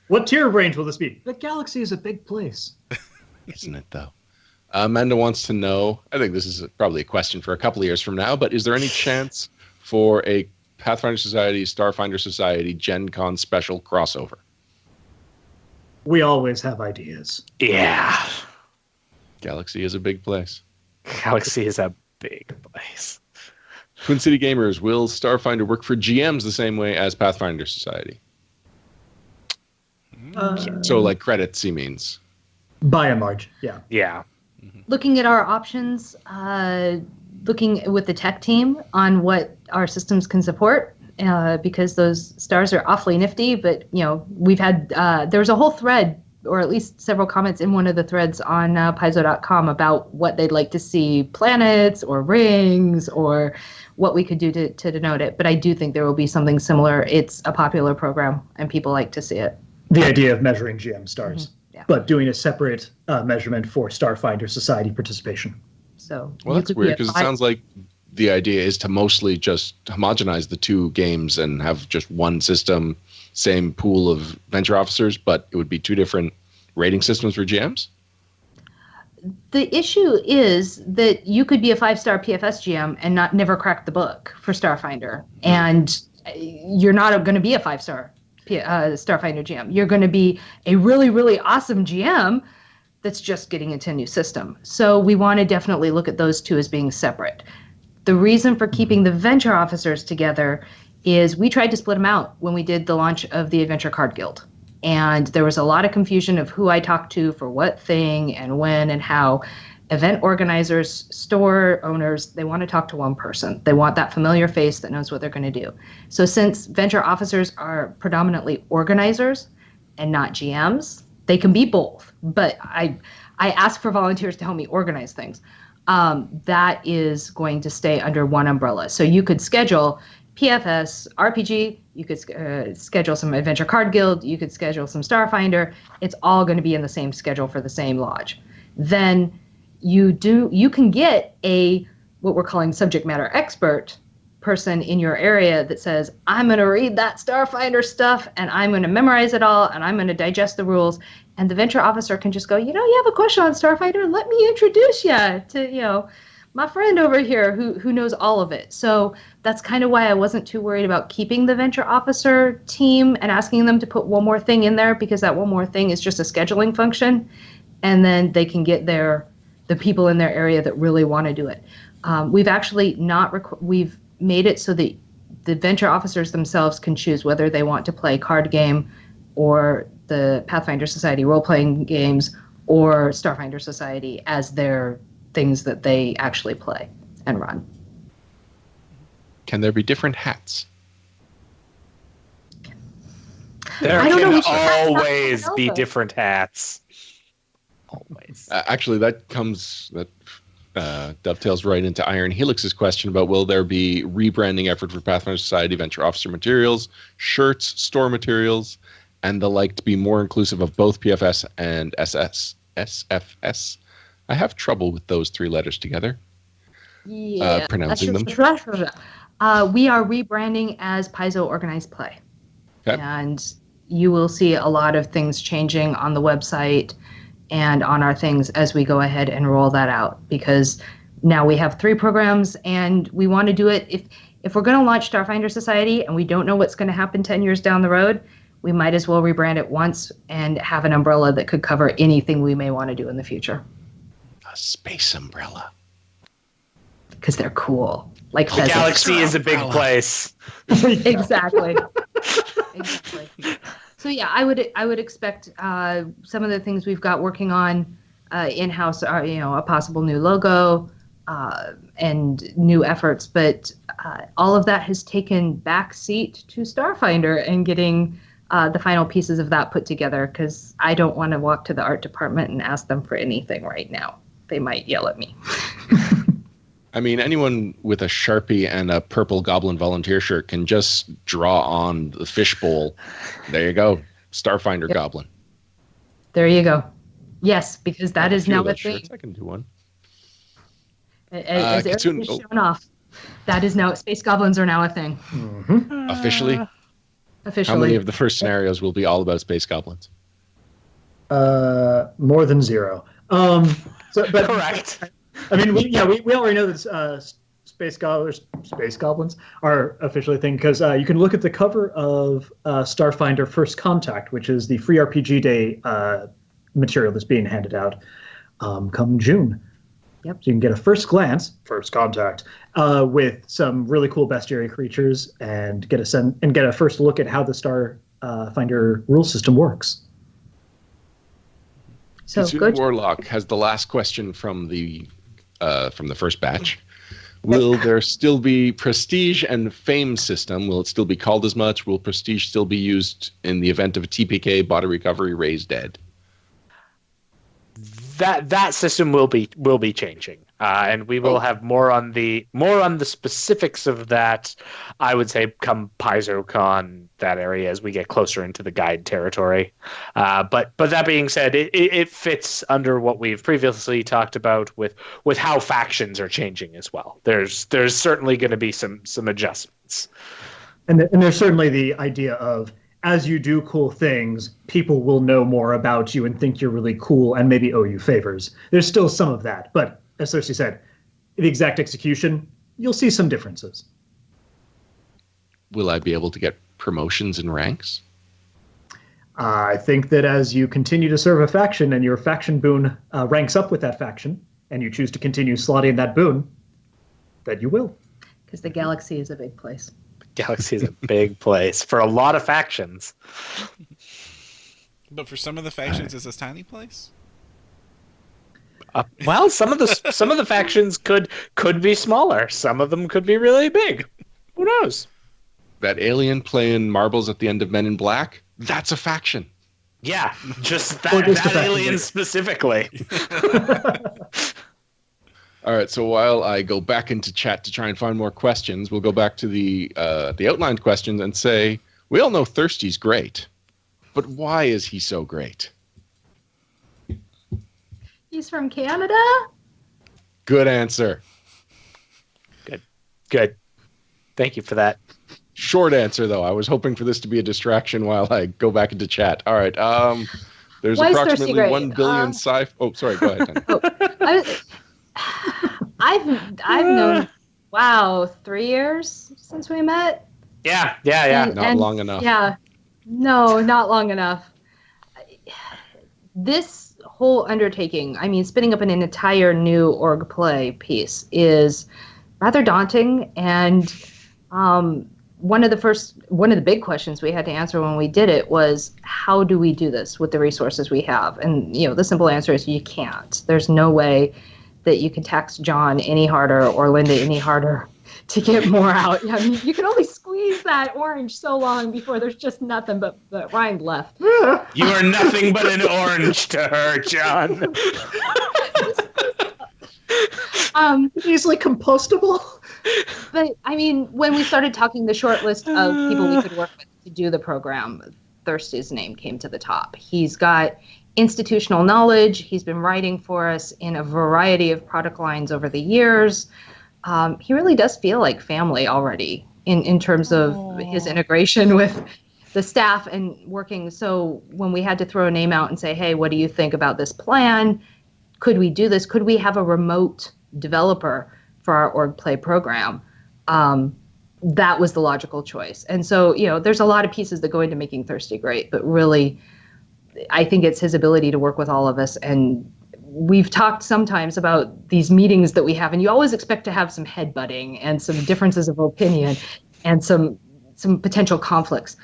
What tier range will this be? The galaxy is a big place. Isn't it, though? Amanda wants to know, I think this is probably a question for a couple of years from now, but is there any chance for a Pathfinder Society, Starfinder Society, Gen Con special crossover? We always have ideas. Yeah. Galaxy is a big place. Galaxy is a big place. Twin City Gamers, will Starfinder work for GMs the same way as Pathfinder Society? So like credits, he means. By and large, yeah. Yeah. Looking at our options, looking with the tech team on what our systems can support, because those stars are awfully nifty. But we've had there was a whole thread, or at least several comments in one of the threads on Paizo.com about what they'd like to see planets or rings or what we could do to denote it. But I do think there will be something similar. It's a popular program and people like to see it. The idea of measuring GM stars, Yeah. but doing a separate measurement for Starfinder Society participation. So Well, that's weird because it sounds like the idea is to mostly just homogenize the two games and have just one system, same pool of venture officers, but it would be two different rating systems for GMs? The issue is that you could be a 5-star PFS GM and never crack the book for Starfinder, and you're not going to be a 5-star Starfinder GM. You're going to be a really, really awesome GM that's just getting into a new system. So we want to definitely look at those two as being separate. The reason for keeping the venture officers together is we tried to split them out when we did the launch of the Adventure Card Guild. And there was a lot of confusion of who I talked to for what thing and when and how. Event organizers, store owners, they want to talk to one person. They want that familiar face that knows what they're going to do. So since venture officers are predominantly organizers and not GMs, they can be both. But I ask for volunteers to help me organize things. That is going to stay under one umbrella. So you could schedule PFS, RPG, you could schedule some Adventure Card Guild, you could schedule some Starfinder. It's all going to be in the same schedule for the same lodge. Then you can get a what we're calling subject matter expert person in your area that says, I'm going to read that Starfinder stuff and I'm going to memorize it all and I'm going to digest the rules. And the venture officer can just go, you have a question on Starfinder? Let me introduce you to, my friend over here who knows all of it. So that's kind of why I wasn't too worried about keeping the venture officer team and asking them to put one more thing in there, because that one more thing is just a scheduling function. And then they can get the people in their area that really want to do it. We've actually we've made it so that the venture officers themselves can choose whether they want to play card game or the Pathfinder Society role-playing games or Starfinder Society as their things that they actually play and run. Can there be different hats? There I don't know can which hat always be Alpha. different hats. Always. Actually, that dovetails right into Iron Helix's question about will there be rebranding effort for Pathfinder Society venture officer materials, shirts, store materials, and the like to be more inclusive of both PFS and SFS. I have trouble with those three letters together. Yeah, pronouncing them. We are rebranding as Paizo Organized Play. Okay. And you will see a lot of things changing on the website and on our things as we go ahead and roll that out, because now we have 3 programs and we want to do it. If we're going to launch Starfinder Society and we don't know what's going to happen 10 years down the road, we might as well rebrand it once and have an umbrella that could cover anything we may want to do in the future. A space umbrella. Because they're cool. Like The pheasants. galaxy is a big place. Exactly. Exactly. So yeah, I would expect some of the things we've got working on in-house are a possible new logo and new efforts, but all of that has taken backseat to Starfinder and getting the final pieces of that put together, because I don't want to walk to the art department and ask them for anything right now. They might yell at me. I mean, anyone with a Sharpie and a purple Goblin volunteer shirt can just draw on the fishbowl. There you go. Starfinder Goblin. There you go. Yes, because that is now a thing. I can do one. As Eric has shown off, that is now, Space Goblins are now a thing. Mm-hmm. Officially? Officially. How many of the first scenarios will be all about Space Goblins? More than 0. But Correct. I mean, we already know that space goblins are officially a thing, because you can look at the cover of Starfinder First Contact, which is the free RPG Day material that's being handed out come June. Yep. So you can get a first glance, First Contact, with some really cool bestiary creatures, and get a first look at how the Starfinder rule system works. So Kitsune Warlock has the last question from the first batch. Will there still be prestige and fame system? Will it still be called as much? Will prestige still be used in the event of a TPK, body recovery, raise dead? That system will be changing. And we will have more on the specifics of that, I would say, come PaizoCon, that area, as we get closer into the guide territory. But that being said, it fits under what we've previously talked about with how factions are changing as well. There's certainly going to be some adjustments. And there's certainly the idea of, as you do cool things, people will know more about you and think you're really cool and maybe owe you favors. There's still some of that, but as Cersei said, the exact execution, you'll see some differences. Will I be able to get promotions and ranks? I think that as you continue to serve a faction and your faction boon ranks up with that faction, and you choose to continue slotting that boon, that you will. Because the galaxy is a big place. Galaxy is a big place for a lot of factions. But for some of the factions, it's a tiny place. Well, some of the factions could be smaller. Some of them could be really big. Who knows? That alien playing marbles at the end of Men in Black, that's a faction. Yeah, just that alien specifically. All right, so while I go back into chat to try and find more questions, we'll go back to the outlined questions and say, we all know Thirsty's great, but why is he so great? He's from Canada? Good answer. Good. Thank you for that. Short answer, though. I was hoping for this to be a distraction while I go back into chat. All right. There's Why is approximately Thirsty 1 billion Oh, sorry. Go ahead, Tanya. I've known, 3 years since we met? Yeah. Not long enough. Yeah. No, not long enough. This whole undertaking, spinning up an entire new org play piece is rather daunting, and one of the big questions we had to answer when we did it was, how do we do this with the resources we have? And the simple answer is you can't. There's no way that you can tax John any harder or Linda any harder to get more out. You can only squeeze that orange so long before there's just nothing but rind left. You are nothing but an orange to her, John. Easily compostable. But when we started talking the short list of people we could work with to do the program, Thirsty's name came to the top. He's got institutional knowledge. He's been writing for us in a variety of product lines over the years. He really does feel like family already in terms of his integration with the staff and working. So when we had to throw a name out and say, hey, what do you think about this plan? Could we do this? Could we have a remote developer for our org play program? That was the logical choice. And so, there's a lot of pieces that go into making Thirsty great, but really, I think it's his ability to work with all of us. And we've talked sometimes about these meetings that we have, and you always expect to have some headbutting and some differences of opinion and some potential conflicts.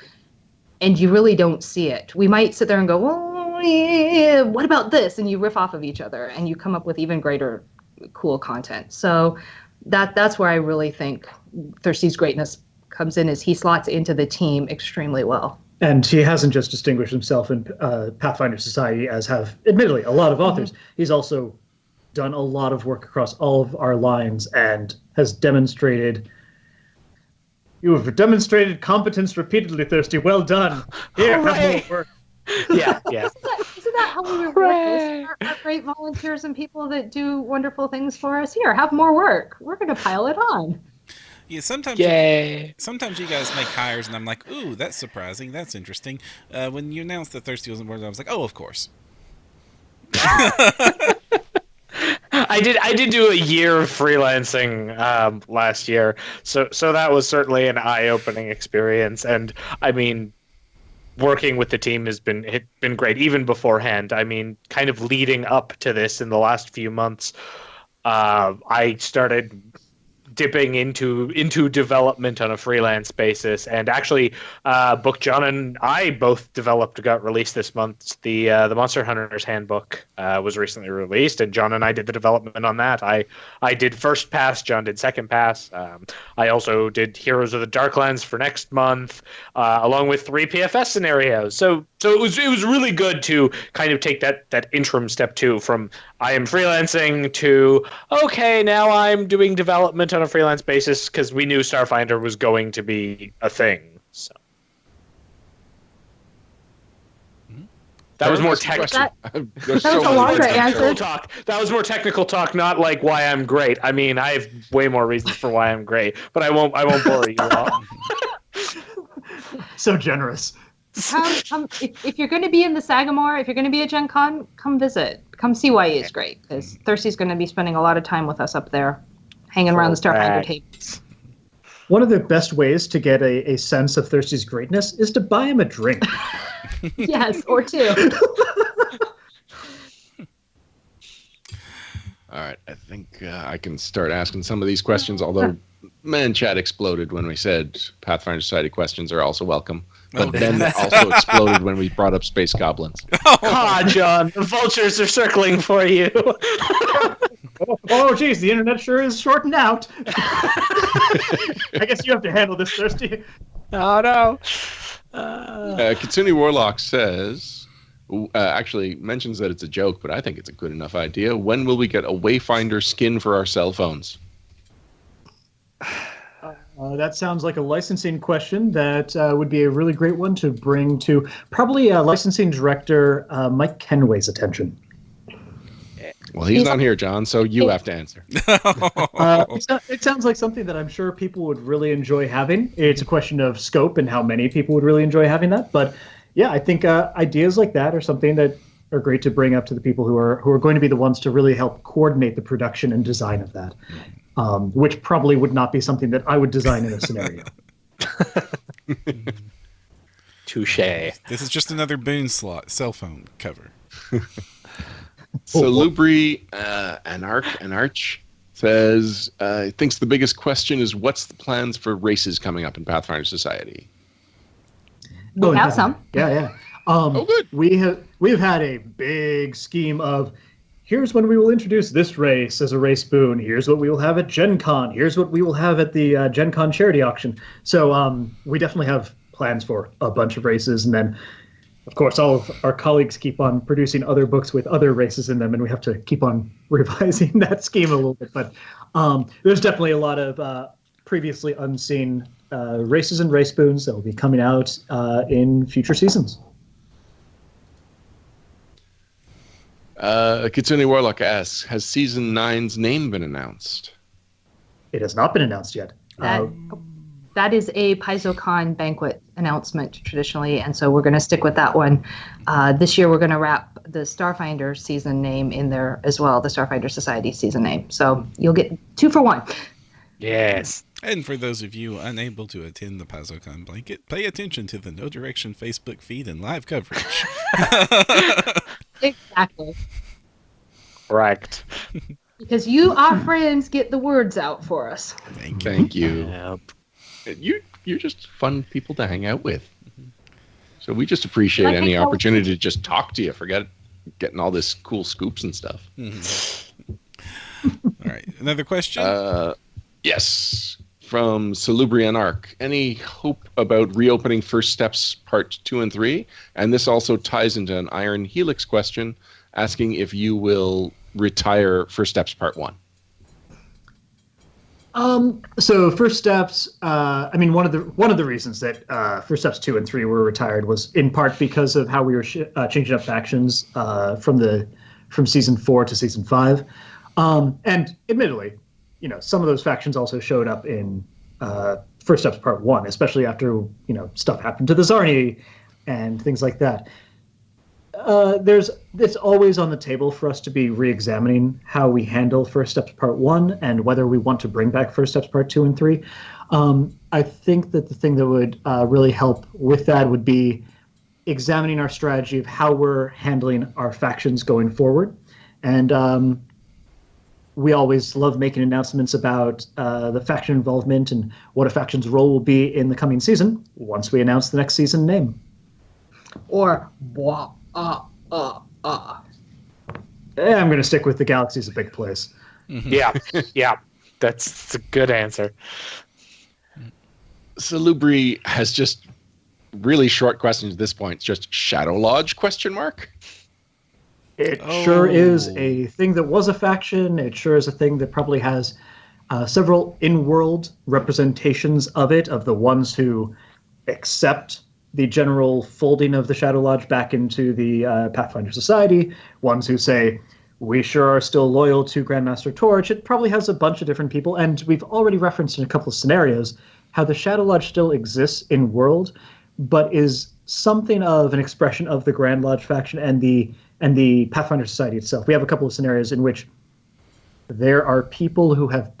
And you really don't see it. We might sit there and go, well, yeah, what about this? And you riff off of each other and you come up with even greater cool content. So that's where I really think Thirsty's greatness comes in, is he slots into the team extremely well. And he hasn't just distinguished himself in Pathfinder Society, as have, admittedly, a lot of authors. Mm-hmm. He's also done a lot of work across all of our lines and has demonstrated... You have demonstrated competence repeatedly, Thirsty. Well done. Here, have more work. Yeah. Isn't that how we reward our great volunteers and people that do wonderful things for us? Here, have more work. We're going to pile it on. Yeah, sometimes you guys make hires, and I'm like, ooh, that's surprising. That's interesting. When you announced that Thirsty wasn't board, I was like, oh, of course. I did do a year of freelancing last year, so that was certainly an eye-opening experience. And working with the team has been great, even beforehand. Kind of leading up to this in the last few months, I started dipping into development on a freelance basis. And actually, book John and I both developed got released this month. The Monster Hunter's Handbook was recently released, and John and I did the development on that. I did first pass, John did second pass. I also did Heroes of the Darklands for next month, along with 3 PFS scenarios. So it was really good to kind of take that interim step too, from I am freelancing to okay, now I'm doing development on a freelance basis, because we knew Starfinder was going to be a thing. So that was more technical. That was a longer answer. That was more technical talk, not like why I'm great. I mean, I have way more reasons for why I'm great, but I won't bore you all. So generous. If you're going to be in the Sagamore, if you're going to be at Gen Con, come visit. Come see why he is great, because Thirsty's going to be spending a lot of time with us up there, hanging around the Starfinder tables. One of the best ways to get a sense of Thirsty's greatness is to buy him a drink. Yes, or 2. All right, I think I can start asking some of these questions, although man, chat exploded when we said Pathfinder Society questions are also welcome. But then it also exploded when we brought up space goblins. Ah, John, the vultures are circling for you. Oh, geez, the internet sure is shortened out. I guess you have to handle this, Thirsty. Oh, no. Kitsune Warlock says, actually mentions that it's a joke, but I think it's a good enough idea. When will we get a Wayfinder skin for our cell phones? That sounds like a licensing question that would be a really great one to bring to probably licensing director Mike Kenway's attention. Well, he's not here, John, so you have to answer. It sounds like something that I'm sure people would really enjoy having. It's a question of scope and how many people would really enjoy having that. But yeah, I think ideas like that are something that are great to bring up to the people who are going to be the ones to really help coordinate the production and design of that. Which probably would not be something that I would design in a scenario. Touche. This is just another boon slot cell phone cover. So Lubri Anarch says, thinks the biggest question is what's the plans for races coming up in Pathfinder Society? We have some. Yeah. Good. We've had a big scheme of here's when we will introduce this race as a race boon. Here's what we will have at Gen Con. Here's what we will have at the Gen Con charity auction. So we definitely have plans for a bunch of races. And then, of course, all of our colleagues keep on producing other books with other races in them, and we have to keep on revising that scheme a little bit. But there's definitely a lot of previously unseen races and race boons that will be coming out in future seasons. Kitsune Warlock asks, has Season 9's name been announced? It has not been announced yet. That is a PaizoCon banquet announcement traditionally, and so we're going to stick with that one. This year we're going to wrap the Starfinder season name in there as well, the Starfinder Society season name. So you'll get 2 for 1. Yes. And for those of you unable to attend the PaizoCon blanket, pay attention to the No Direction Facebook feed and live coverage. Exactly. Correct. Because you, our friends, get the words out for us. Thank you. Yep. You're just fun people to hang out with. So we just appreciate any opportunity to just talk to you. Forget getting all this cool scoops and stuff. Mm-hmm. All right. Another question? Yes. From Salubrian Arc. Any hope about reopening First Steps Part 2 and 3? And this also ties into an Iron Helix question, asking if you will retire First Steps Part 1. So First Steps, one of the reasons that First Steps 2 and 3 were retired was in part because of how we were changing up factions from season 4 to season 5. And admittedly, some of those factions also showed up in First Steps Part 1, especially after, stuff happened to the Zarni and things like that. It's always on the table for us to be re-examining how we handle First Steps Part 1 and whether we want to bring back First Steps Part 2 and 3. I think that the thing that would really help with that would be examining our strategy of how we're handling our factions going forward. And we always love making announcements about the faction involvement and what a faction's role will be in the coming season once we announce the next season name. Or I'm going to stick with the Galaxy's a big place. Yeah, yeah, that's a good answer. Salubri has just really short questions at this point. It's just Shadow Lodge ? It sure is a thing that was a faction. It sure is a thing that probably has several in-world representations of it, of the ones who accept the general folding of the Shadow Lodge back into the Pathfinder Society, ones who say, we sure are still loyal to Grandmaster Torch. It probably has a bunch of different people, and we've already referenced in a couple of scenarios how the Shadow Lodge still exists in world, but is something of an expression of the Grand Lodge faction and the Pathfinder Society itself. We have a couple of scenarios in which there are people who have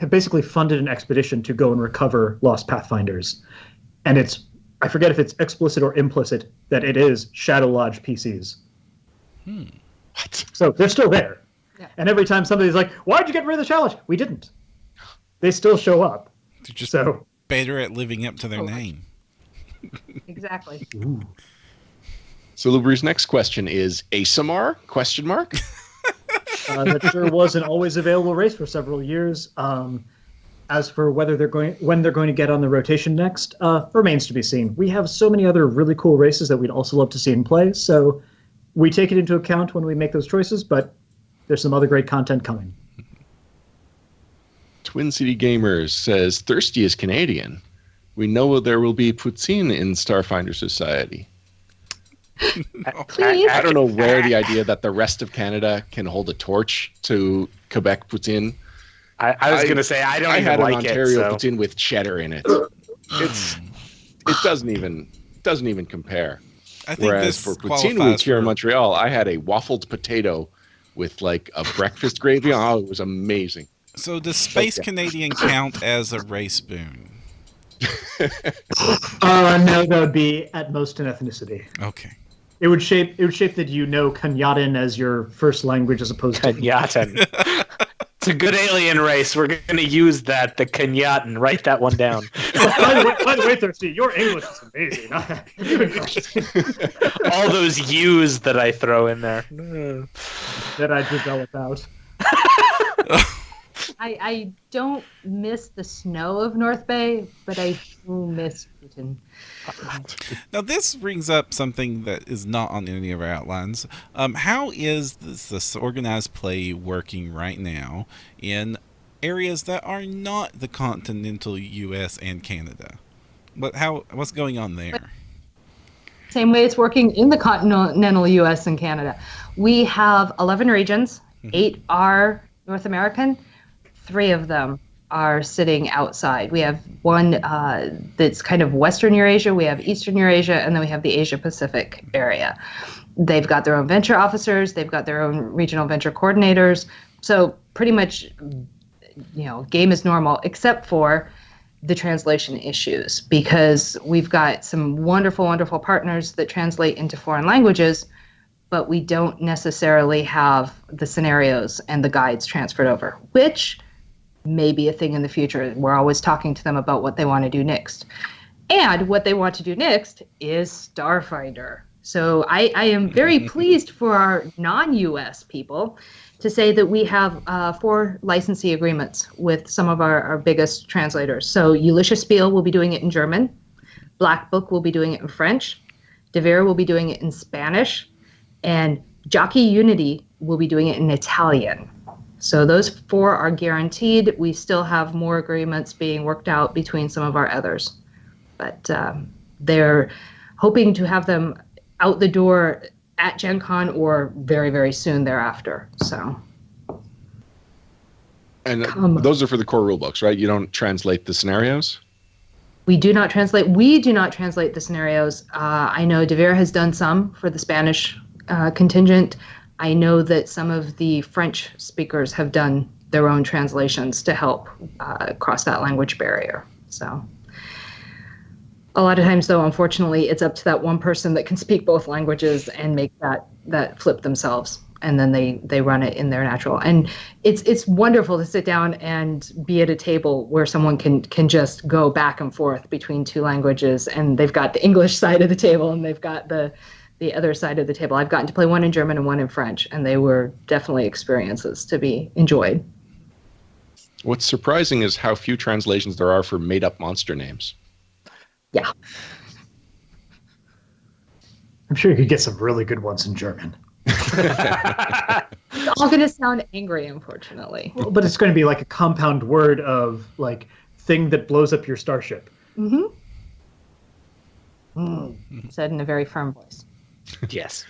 basically funded an expedition to go and recover lost Pathfinders. And I forget if it's explicit or implicit, that it is Shadow Lodge PCs. What? So they're still there. Yeah. And every time somebody's like, why'd you get rid of the Shadow Lodge? We didn't. They still show up. They're just So better at living up to their name. exactly. Salubri's next question is Asamar ? That sure was an always available race for several years. As for when they're going to get on the rotation next, remains to be seen. We have so many other really cool races that we'd also love to see in play, so we take it into account when we make those choices, but there's some other great content coming. Twin City Gamers says, Thirsty is Canadian. We know there will be poutine in Starfinder Society. Please. I don't know where the idea that the rest of Canada can hold a torch to Quebec poutine. I was going to say, I don't I even had like an Ontario it. So. poutine with cheddar in it. It doesn't even compare. I think Whereas this for poutine qualifies week here for- in Montreal, I had a waffled potato with like a breakfast gravy. Oh, it was amazing. So does Space yeah. Canadian count as a race boon? No, that would be at most an ethnicity. Okay. It would shape that Kenyatin as your first language as opposed to Kenyatin. It's a good alien race. We're going to use that, the Kenyatin. Write that one down. By the way, Thirsty, your English is amazing. All those U's that I throw in there. That I develop out. I don't miss the snow of North Bay, but I do miss Putin. Now this brings up something that is not on any of our outlines. How is this organized play working right now in areas that are not the continental U.S. and Canada? What's going on there? Same way it's working in the continental U.S. and Canada. We have 11 regions. 8 are North American. 3 of them are sitting outside. We have one that's kind of Western Eurasia, we have Eastern Eurasia, and then we have the Asia Pacific area. They've got their own venture officers, they've got their own regional venture coordinators. So pretty much, game is normal, except for the translation issues, because we've got some wonderful, wonderful partners that translate into foreign languages, but we don't necessarily have the scenarios and the guides transferred over, which may be a thing in the future. We're always talking to them about what they want to do next. And what they want to do next is Starfinder. So I am very pleased for our non-US people to say that we have 4 licensee agreements with some of our biggest translators. So Ulysses Spiel will be doing it in German. Black Book will be doing it in French. Devere will be doing it in Spanish. And Jockey Unity will be doing it in Italian. So those 4 are guaranteed. We still have more agreements being worked out between some of our others. But they're hoping to have them out the door at Gen Con or very, very soon thereafter. So. And those are for the core rulebooks, right? You don't translate the scenarios? We do not translate the scenarios. I know Devere has done some for the Spanish contingent. I know that some of the French speakers have done their own translations to help cross that language barrier. So a lot of times, though, unfortunately, it's up to that one person that can speak both languages and make that flip themselves. and then they run it in their natural. And it's wonderful to sit down and be at a table where someone can just go back and forth between two languages, and they've got the English side of the table and they've got the other side of the table. I've gotten to play one in German and one in French, and they were definitely experiences to be enjoyed. What's surprising is how few translations there are for made-up monster names. Yeah. I'm sure you could get some really good ones in German. It's all going to sound angry, unfortunately. Well, but it's going to be like a compound word of like thing that blows up your starship. Mm-hmm. Said in a very firm voice. Yes.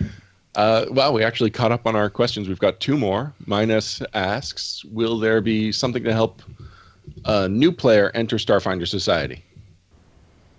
Well, we actually caught up on our questions. We've got two more. Minus asks, will there be something to help a new player enter Starfinder Society?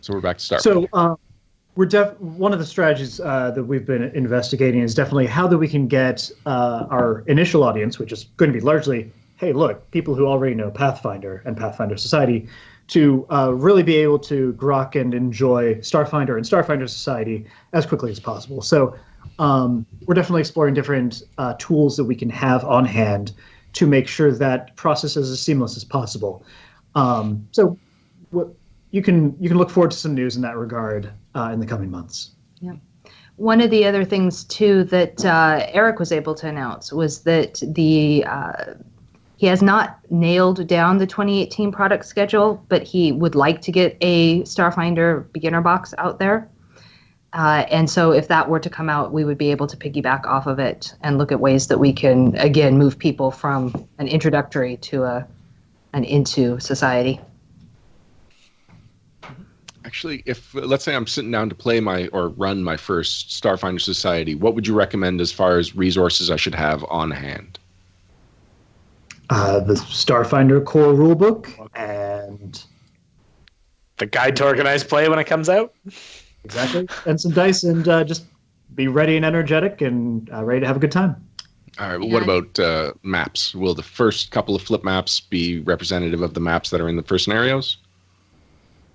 So we're back to Starfinder. So one of the strategies that we've been investigating is definitely how that we can get our initial audience, which is going to be largely, hey, look, people who already know Pathfinder and Pathfinder Society, to really be able to grok and enjoy Starfinder and Starfinder Society as quickly as possible. So we're definitely exploring different tools that we can have on hand to make sure that process is as seamless as possible. You can look forward to some news in that regard in the coming months. Yeah. One of the other things too that Eric was able to announce was that he has not nailed down the 2018 product schedule, but he would like to get a Starfinder beginner box out there. And so if that were to come out, we would be able to piggyback off of it and look at ways that we can, again, move people from an introductory to an into society. Actually, if let's say I'm sitting down to play run my first Starfinder Society, what would you recommend as far as resources I should have on hand? The Starfinder core rulebook and the guide to organized play when it comes out. Exactly. And some dice, and just be ready and energetic and ready to have a good time. All right. Well, what about maps? Will the first couple of flip maps be representative of the maps that are in the first scenarios?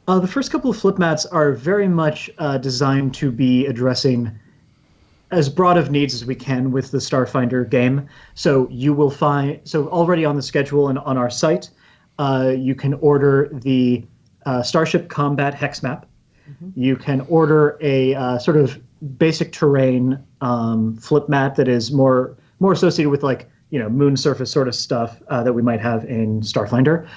The first couple of flip maps are very much designed to be addressing as broad of needs as we can with the Starfinder game. So you will find, already on the schedule and on our site, you can order the Starship Combat Hex map. Mm-hmm. You can order a sort of basic terrain flip map that is more associated with moon surface sort of stuff that we might have in Starfinder.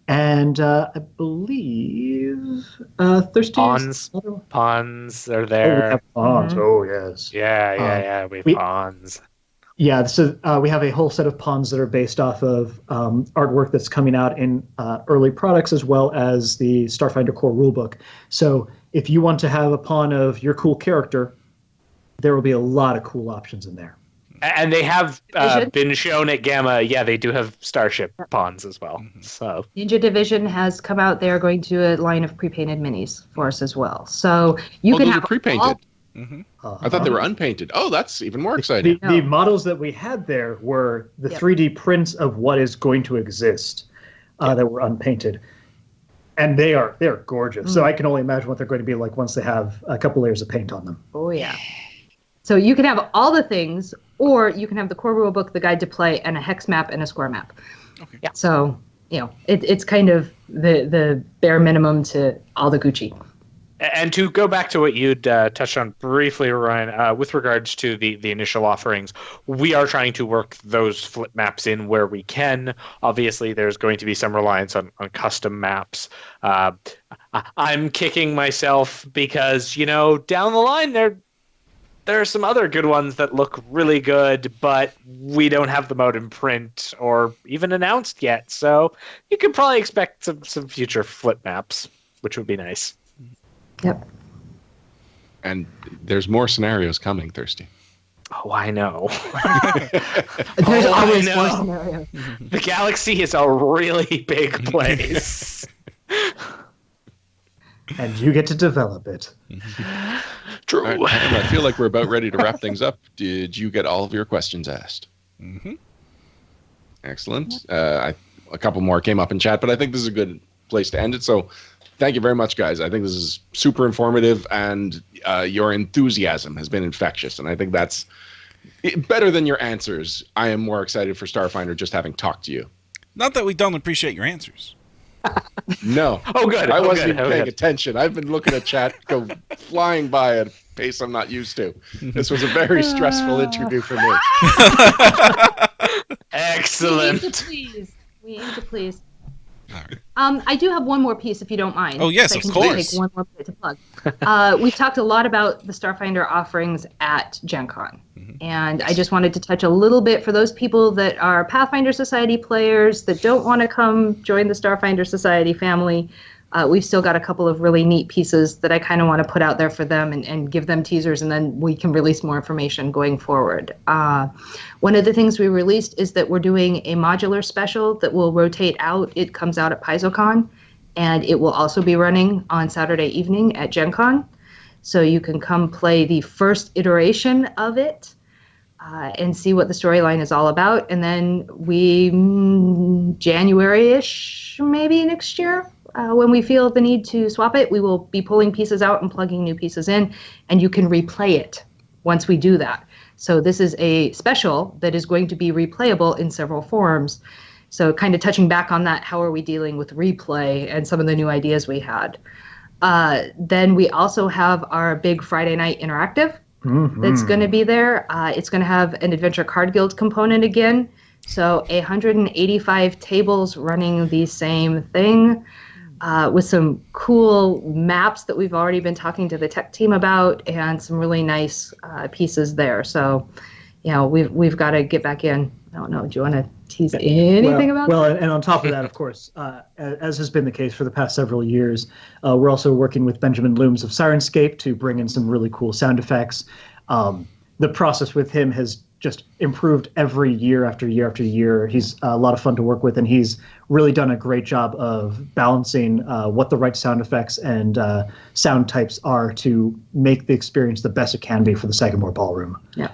And I believe Thirsty Pawns are there. Oh, we have pawns. Mm-hmm. Oh, yes. Yeah. We have pawns. Yeah, so we have a whole set of pawns that are based off of artwork that's coming out in early products, as well as the Starfinder core rulebook. So if you want to have a pawn of your cool character, there will be a lot of cool options in there. And they have been shown at Gamma. Yeah, they do have Starship pawns as well. Mm-hmm. So Ninja Division has come out. They are going to do a line of pre-painted minis for us as well. So you can have pre-painted. Mm-hmm. I thought they were unpainted. Oh, that's even more exciting. The models that we had there were the 3D prints of what is going to exist that were unpainted. And they're gorgeous. So I can only imagine what they're going to be like once they have a couple layers of paint on them. Oh, yeah. So you can have all the things, or you can have the core rulebook, the guide to play, and a hex map and a square map. Okay. Yeah. So, it's kind of the bare minimum to all the Gucci. And to go back to what you'd touched on briefly, Ryan, with regards to the initial offerings, we are trying to work those flip maps in where we can. Obviously, there's going to be some reliance on custom maps. I'm kicking myself because, down the line, there are some other good ones that look really good, but we don't have them out in print or even announced yet. So you could probably expect some future flip maps, which would be nice. Yep. And there's more scenarios coming, Thirsty. Oh, I know. There's always more scenarios. The galaxy is a really big place. And you get to develop it. True. Right, I feel like we're about ready to wrap things up. Did you get all of your questions asked? Mm-hmm. Excellent. A couple more came up in chat, but I think this is a good place to end it. So thank you very much, guys. I think this is super informative, and your enthusiasm has been infectious. And I think that's Better than your answers, I am more excited for Starfinder just having talked to you. Not that we don't appreciate your answers. No. Oh, good. I Oh, wasn't good. even Oh, paying good. attention. I've been looking at chat go flying by at a pace I'm not used to. This was a very stressful interview for me. Excellent. We aim to please. All right. I do have one more piece, if you don't mind. Oh, yes, I of can course. just take one more bit to plug. We've talked a lot about the Starfinder offerings at Gen Con. And I just wanted to touch a little bit for those people that are Pathfinder Society players that don't want to come join the Starfinder Society family. We've still got a couple of really neat pieces that I kind of want to put out there for them and give them teasers, and then we can release more information going forward. One of the things we released is that we're doing a modular special that will rotate out. It comes out at PaizoCon, and it will also be running on Saturday evening at Gen Con. So you can come play the first iteration of it and see what the storyline is all about. And then January-ish, maybe next year, when we feel the need to swap it, we will be pulling pieces out and plugging new pieces in, and you can replay it once we do that. So this is a special that is going to be replayable in several forms. So kind of touching back on that, how are we dealing with replay and some of the new ideas we had. Then we also have our big Friday night interactive that's going to be there. It's going to have an Adventure Card Guild component again. So 185 tables running the same thing with some cool maps that we've already been talking to the tech team about and some really nice pieces there. So, we've got to get back in. I don't know. Do you want to tease anything about that? Well, and on top of that, of course, as has been the case for the past several years, we're also working with Benjamin Looms of Sirenscape to bring in some really cool sound effects. The process with him has just improved every year after year after year. He's a lot of fun to work with, and he's really done a great job of balancing what the right sound effects and sound types are to make the experience the best it can be for the Sagamore Ballroom. Yeah.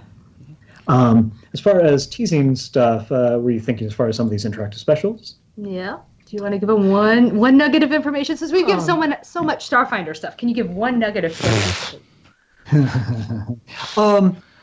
As far as teasing stuff, were you thinking as far as some of these interactive specials? Yeah. Do you want to give them one nugget of information? Since we give so much Starfinder stuff, can you give one nugget of information?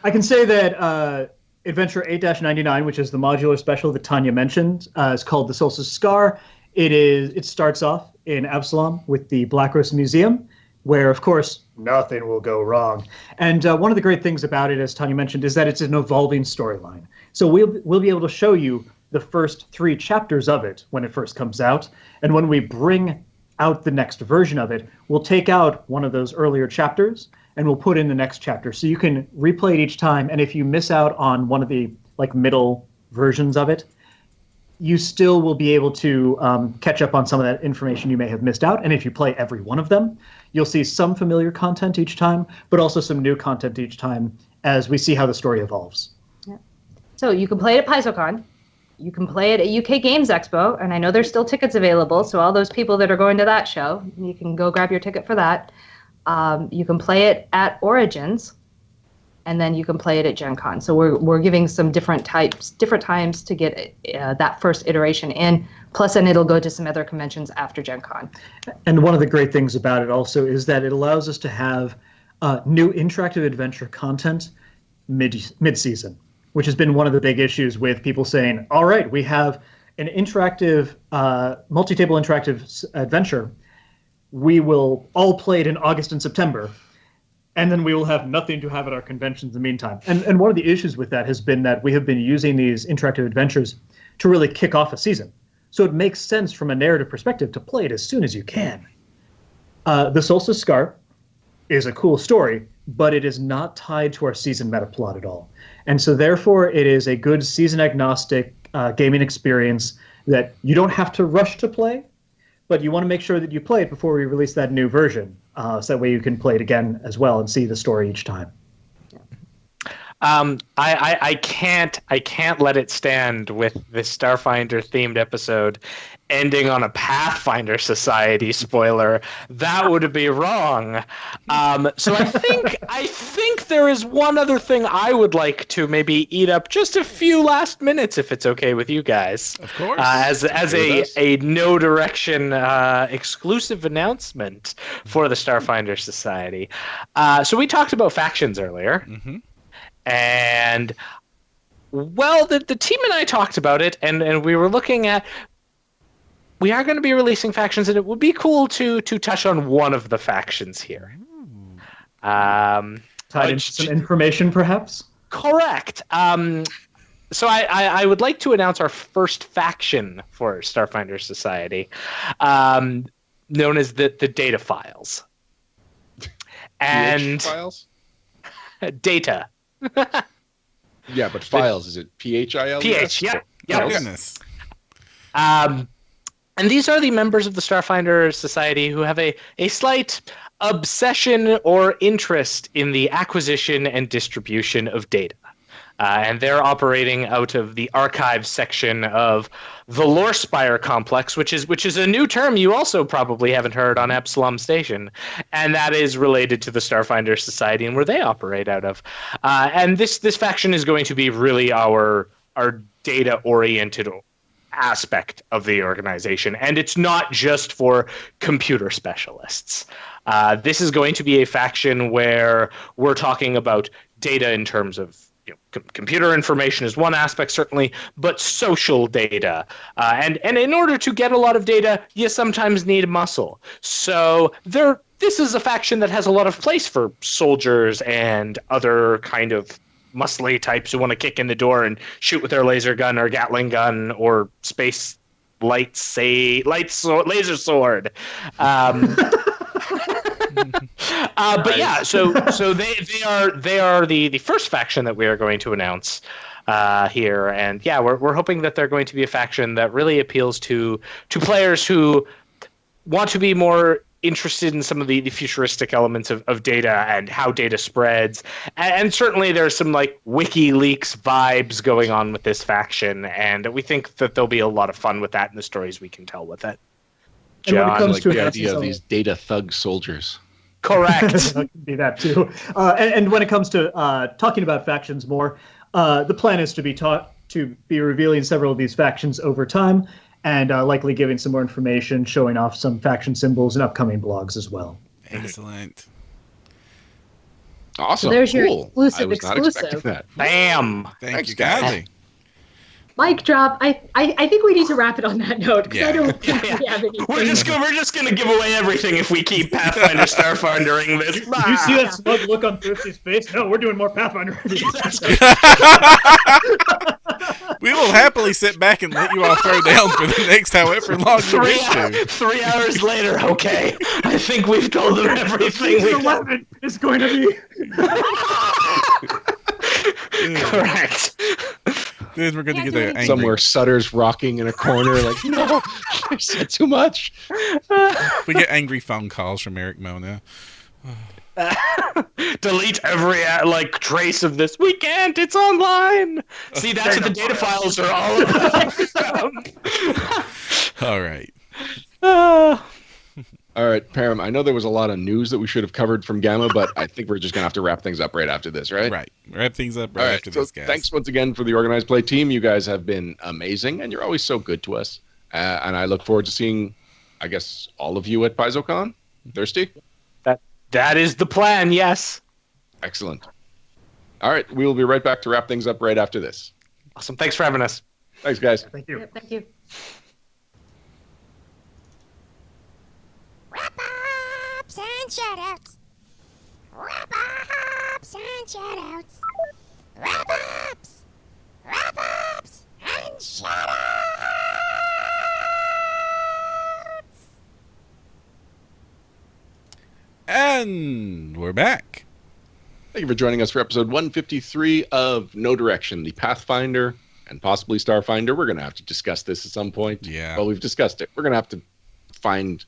I can say that Adventure 8-99, which is the modular special that Tanya mentioned, is called the Solstice Scar. It starts off in Absalom with the Black Rose Museum, where, of course, nothing will go wrong. And one of the great things about it, as Tanya mentioned, is that it's an evolving storyline. So we'll be able to show you the first 3 chapters of it when it first comes out. And when we bring out the next version of it, we'll take out one of those earlier chapters and we'll put in the next chapter. So you can replay it each time. And if you miss out on one of the middle versions of it, you still will be able to catch up on some of that information you may have missed out. And if you play every one of them, you'll see some familiar content each time, but also some new content each time as we see how the story evolves. Yeah. So you can play it at PaizoCon. You can play it at UK Games Expo, and I know there's still tickets available, so all those people that are going to that show, you can go grab your ticket for that. You can play it at Origins, and then you can play it at Gen Con. So we're giving some different times to get that first iteration in, plus then it'll go to some other conventions after Gen Con. And one of the great things about it also is that it allows us to have new interactive adventure content mid-season, which has been one of the big issues with people saying, all right, we have an interactive, multi-table interactive adventure. We will all play it in August and September, and then we will have nothing to have at our conventions in the meantime. And one of the issues with that has been that we have been using these interactive adventures to really kick off a season. So it makes sense from a narrative perspective to play it as soon as you can. The Solstice Scar is a cool story, but it is not tied to our season Metaplot at all. And so therefore it is a good season-agnostic gaming experience that you don't have to rush to play, but you want to make sure that you play it before we release that new version, so that way you can play it again as well and see the story each time. I can't let it stand with this Starfinder themed episode ending on a Pathfinder Society spoiler. That would be wrong. So I think there is one other thing I would like to maybe eat up just a few last minutes, if it's okay with you guys. Of course. As a no direction exclusive announcement for the Starfinder Society. So we talked about factions earlier. Mm-hmm. And well, the team and I talked about it, and we were looking at. We are going to be releasing factions, and it would be cool to touch on one of the factions here. Tied into some information, perhaps? Correct. So I would like to announce our first faction for Starfinder Society, known as the Data Files. And files? Data. Yeah, but files, is it PHIL? PH, yeah. Oh, goodness. And these are the members of the Starfinder Society who have a slight obsession or interest in the acquisition and distribution of data. And they're operating out of the archive section of the Lorespire complex, which is a new term you also probably haven't heard on Epsilon Station, and that is related to the Starfinder Society and where they operate out of. And this faction is going to be really our data-oriented aspect of the organization, and it's not just for computer specialists. This is going to be a faction where we're talking about data in terms of computer information is one aspect, certainly, but social data. And in order to get a lot of data, you sometimes need muscle. So this is a faction that has a lot of place for soldiers and other kind of muscly types who want to kick in the door and shoot with their laser gun or Gatling gun or space laser sword. But yeah, so they are the first faction that we are going to announce here, and yeah, we're hoping that they're going to be a faction that really appeals to players who want to be more interested in some of the futuristic elements of data and how data spreads, and certainly there's some like WikiLeaks vibes going on with this faction, and we think that there'll be a lot of fun with that and the stories we can tell with it. And when it I comes like to the idea of these data thug soldiers. Correct. It can be that too. And when it comes to talking about factions more, the plan is to be revealing several of these factions over time, and likely giving some more information, showing off some faction symbols in upcoming blogs as well. Excellent. Awesome. So there's your cool. exclusive I was not expecting that. Bam. Thanks, you, guys. guys. Mic drop. I think we need to wrap it on that note because Yeah. I don't think we have anything. We're just gonna give away everything if we keep Pathfinder Starfindering this. You see that smug look on Thrifty's face? No, we're doing more Pathfinder. We will happily sit back and let you all throw down for the next however long you wish to. 3 hours later, okay. I think we've told them everything we Season 11 is going to be... Correct. Dude, we're going to Can't get do the anything. angry. Somewhere Sutter's rocking in a corner like, no, I said too much. We get angry phone calls from Eric Mona. Delete every trace of this. We can't. It's online. See, that's what the data files are all about. All right. All right, Param, I know there was a lot of news that we should have covered from Gamma, but I think we're just going to have to wrap things up right after this, right? Right. Wrap things up All right right, after so this, guys. thanks once again for the Organized Play team. You guys have been amazing, and you're always so good to us. And I look forward to seeing, I guess, all of you at PaizoCon. Thirsty? That is the plan, yes. Excellent. All right, we will be right back to wrap things up right after this. Awesome. Thanks for having us. Thanks, guys. Thank you. Yep, thank you. Wrap-ups and shoutouts. Wrap-ups and shoutouts. Wrap-ups. Wrap-ups and shoutouts. And we're back. Thank you for joining us for episode 153 of No Direction, the Pathfinder and possibly Starfinder. We're going to have to discuss this at some point. Yeah. Well, we've discussed it. We're going to have to find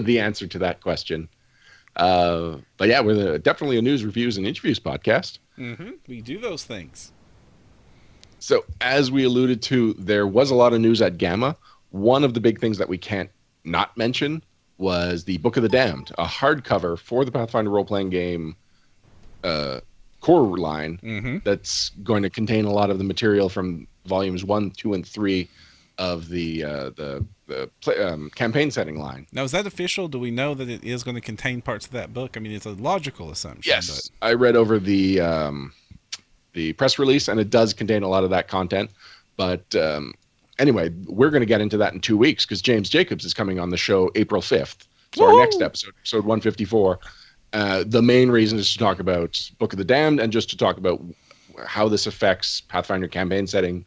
the answer to that question. But yeah, we're definitely a news, reviews, and interviews podcast. Mm-hmm. We do those things. So as we alluded to, there was a lot of news at Gamma. One of the big things that we can't not mention was the Book of the Damned, a hardcover for the Pathfinder role-playing game core line that's going to contain a lot of the material from volumes 1, 2, and 3 of the campaign setting line. Now, is that official? Do we know that it is going to contain parts of that book? I mean, it's a logical assumption. Yes, I read over the press release, and it does contain a lot of that content. But anyway, we're going to get into that in 2 weeks because James Jacobs is coming on the show April 5th. So our next episode 154. The main reason is to talk about Book of the Damned and just to talk about how this affects Pathfinder campaign setting,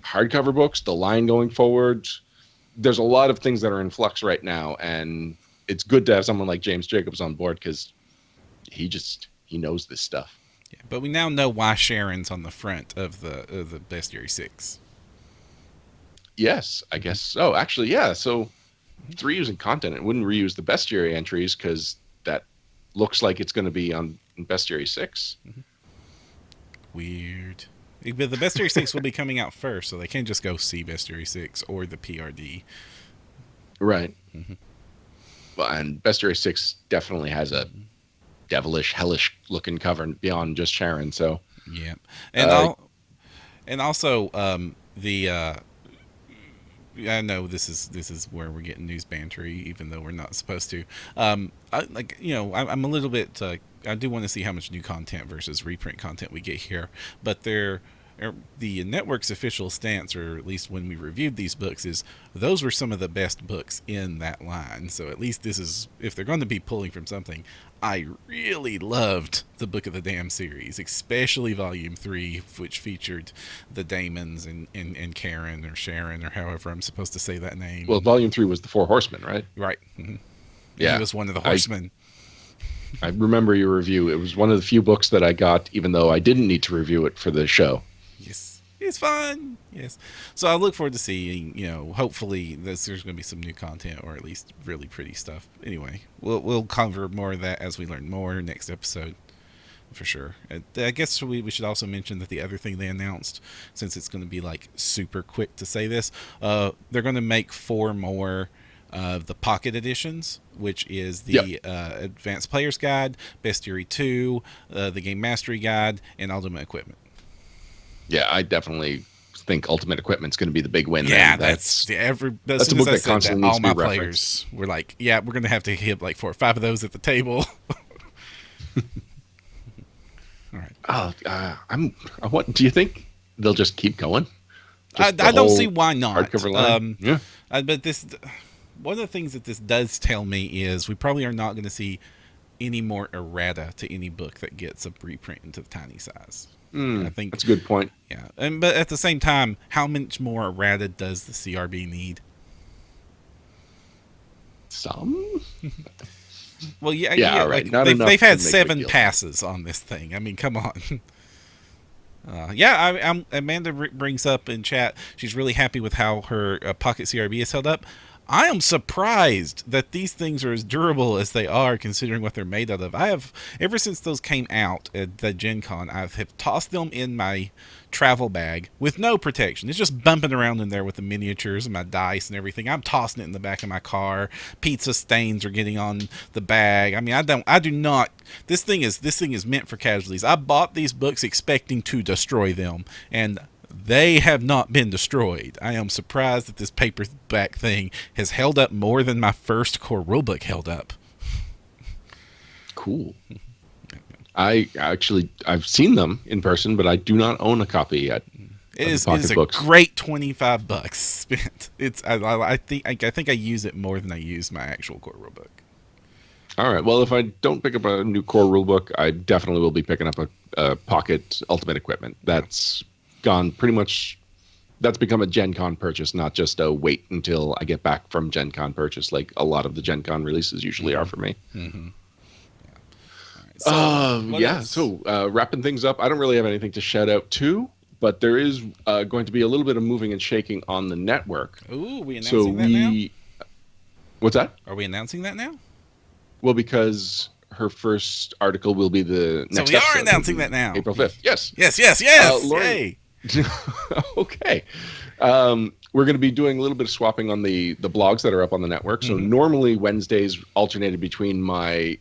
hardcover books, the line going forward. There's a lot of things that are in flux right now, and it's good to have someone like James Jacobs on board because he knows this stuff. Yeah, but we now know why Sharon's on the front of the Bestiary 6. Yes, I guess so. Actually, yeah. So it's reusing content. It wouldn't reuse the Bestiary entries because that looks like it's going to be on Bestiary 6. Weird. But the Bestiary 6 will be coming out first, so they can't just go see Bestiary 6 or the PRD. Right. Well, and Bestiary 6 definitely has a devilish, hellish looking cover beyond just Sharon. So yeah, and also I know this is where we're getting news bantery, even though we're not supposed to. I'm a little bit. I do want to see how much new content versus reprint content we get here, but the network's official stance, or at least when we reviewed these books, is those were some of the best books in that line. So at least this is, if they're going to be pulling from something, I really loved the Book of the Damned series, especially Volume 3, which featured the Daemons and Karen or Sharon or however I'm supposed to say that name. Well, Volume 3 was the Four Horsemen, right? Right. Yeah. He was one of the horsemen. I remember your review. It was one of the few books that I got, even though I didn't need to review it for the show. Yes. It's fun. Yes. So I look forward to seeing, hopefully there's going to be some new content, or at least really pretty stuff. Anyway, we'll cover more of that as we learn more next episode, for sure. I guess we should also mention that the other thing they announced, since it's going to be like super quick to say this, they're going to make 4 more of the pocket editions, which is the Advanced Player's Guide, Bestiary 2, the Game Mastery Guide, and Ultimate Equipment. Yeah, I definitely think Ultimate Equipment's going to be the big win. Yeah, then. that's a book that constantly needs all to be my referenced. players were like, yeah, we're going to have to hit like 4 or 5 of those at the table. All right. What do you think they'll just keep going? I don't see why not. Hardcover line? Yeah. But one of the things that this does tell me is we probably are not going to see any more errata to any book that gets a reprint into the tiny size. I think that's a good point. Yeah, but at the same time, how much more errata does the CRB need? Some. Well, yeah. Right. Like, they've had 7 passes on this thing. I mean, come on. Amanda brings up in chat, she's really happy with how her Pocket CRB is held up. I am surprised that these things are as durable as they are, considering what they're made out of. I have, ever since those came out at the Gen Con, I have tossed them in my travel bag with no protection. It's just bumping around in there with the miniatures and my dice and everything. I'm tossing it in the back of my car. Pizza stains are getting on the bag. I mean, I do not. This thing is meant for casualties. I bought these books expecting to destroy them, and they have not been destroyed. I am surprised that this paperback thing has held up more than my first core rulebook held up. Cool. I've seen them in person, but I do not own a copy yet. It is a great $25 spent. I think I use it more than I use my actual core rulebook. All right. Well, if I don't pick up a new core rulebook, I definitely will be picking up a Pocket Ultimate Equipment. That's gone pretty much. That's become a Gen Con purchase, not just a wait until I get back from Gen Con purchase, like a lot of the Gen Con releases usually are for me. Mm-hmm. Yeah. So wrapping things up, I don't really have anything to shout out to, but there is going to be a little bit of moving and shaking on the network. Ooh, we announcing that now? What's that? Are we announcing that now? Well, because her first article will be the next episode. So we are announcing that now. April 5th. Yes. Yes. Yay. Okay. We're going to be doing a little bit of swapping on the blogs that are up on the network. So normally Wednesdays alternated between my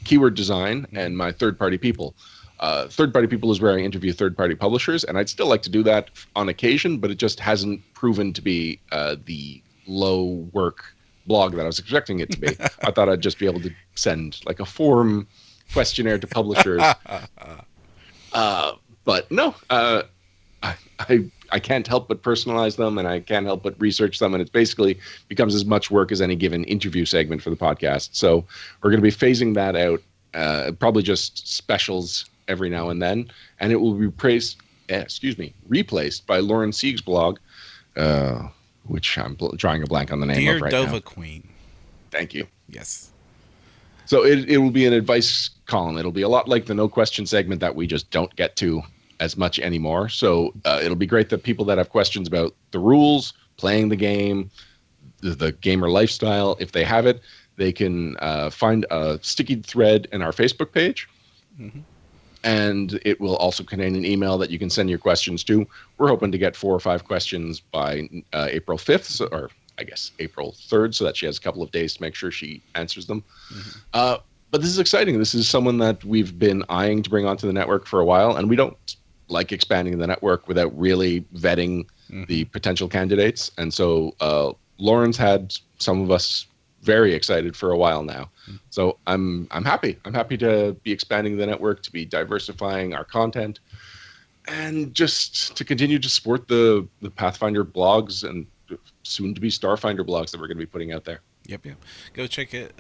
keyword design and my third-party people. Third-party people is where I interview third-party publishers, and I'd still like to do that on occasion, but it just hasn't proven to be the low work blog that I was expecting it to be. I thought I'd just be able to send like a form questionnaire to publishers. But no, I can't help but personalize them, and I can't help but research them, and it basically becomes as much work as any given interview segment for the podcast. So we're going to be phasing that out, probably just specials every now and then, and it will be replaced by Lauren Sieg's blog, which I'm drawing a blank on the name Dear of right Dova now. Queen. Thank you. Yes. So it will be an advice column. It'll be a lot like the no question segment that we just don't get to as much anymore. So it'll be great that people that have questions about the rules, playing the game, the gamer lifestyle, if they have it, they can find a sticky thread in our Facebook page. Mm-hmm. And it will also contain an email that you can send your questions to. We're hoping to get 4 or 5 questions by April 5th, or I guess April 3rd, so that she has a couple of days to make sure she answers them. Mm-hmm. But this is exciting. This is someone that we've been eyeing to bring onto the network for a while, and we don't like expanding the network without really vetting the potential candidates. And so Lauren's had some of us very excited for a while now. So I'm happy. I'm happy to be expanding the network, to be diversifying our content, and just to continue to support the Pathfinder blogs and soon to be Starfinder blogs that we're going to be putting out there. Yep. Go check it.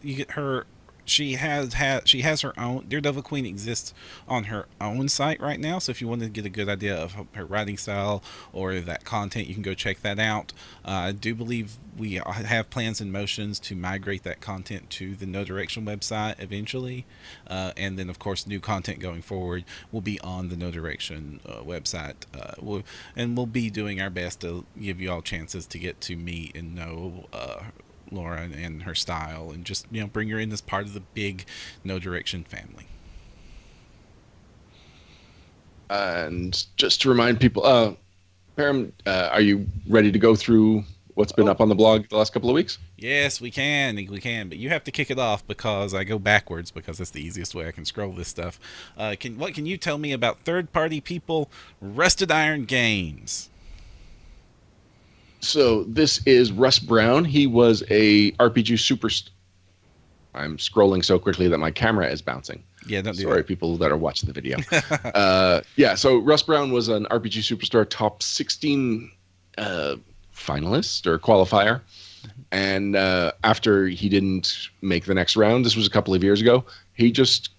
You get her. She has her own. Dear Dova Queen exists on her own site right now. So if you want to get a good idea of her writing style or that content, you can go check that out. I do believe we have plans and motions to migrate that content to the No Direction website eventually, and then of course new content going forward will be on the No Direction website. We'll be doing our best to give you all chances to get to meet and know Laura and her style, and just bring her in as part of the big No Direction family. And just to remind people, Param, are you ready to go through what's been up on the blog the last couple of weeks? Yes, we can, but you have to kick it off because I go backwards because that's the easiest way I can scroll this stuff. What can you tell me about third-party people, Rusted Iron Games? So this is Russ Brown. He was a RPG superstar. I'm scrolling so quickly that my camera is bouncing. Yeah, don't do Sorry, that. people that are watching the video. So Russ Brown was an RPG Superstar top 16 finalist or qualifier. And after he didn't make the next round, this was a couple of years ago, he just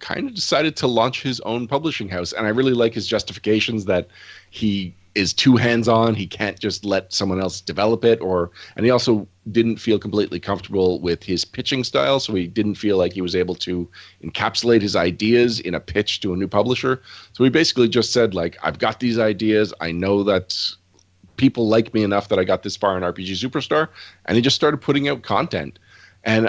kind of decided to launch his own publishing house. And I really like his justifications that he is too hands-on. He can't just let someone else develop it, and he also didn't feel completely comfortable with his pitching style, so he didn't feel like he was able to encapsulate his ideas in a pitch to a new publisher. So he basically just said, like, I've got these ideas. I know that people like me enough that I got this far in RPG Superstar, and he just started putting out content. And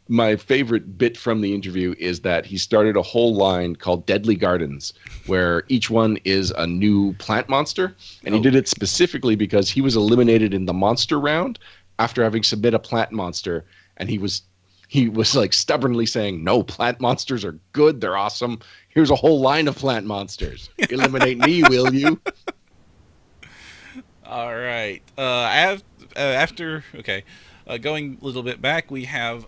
my favorite bit from the interview is that he started a whole line called Deadly Gardens, where each one is a new plant monster. And he did it specifically because he was eliminated in the monster round after having submit a plant monster. And he was like stubbornly saying, no, plant monsters are good. They're awesome. Here's a whole line of plant monsters. Eliminate me, will you? All right. Going a little bit back, we have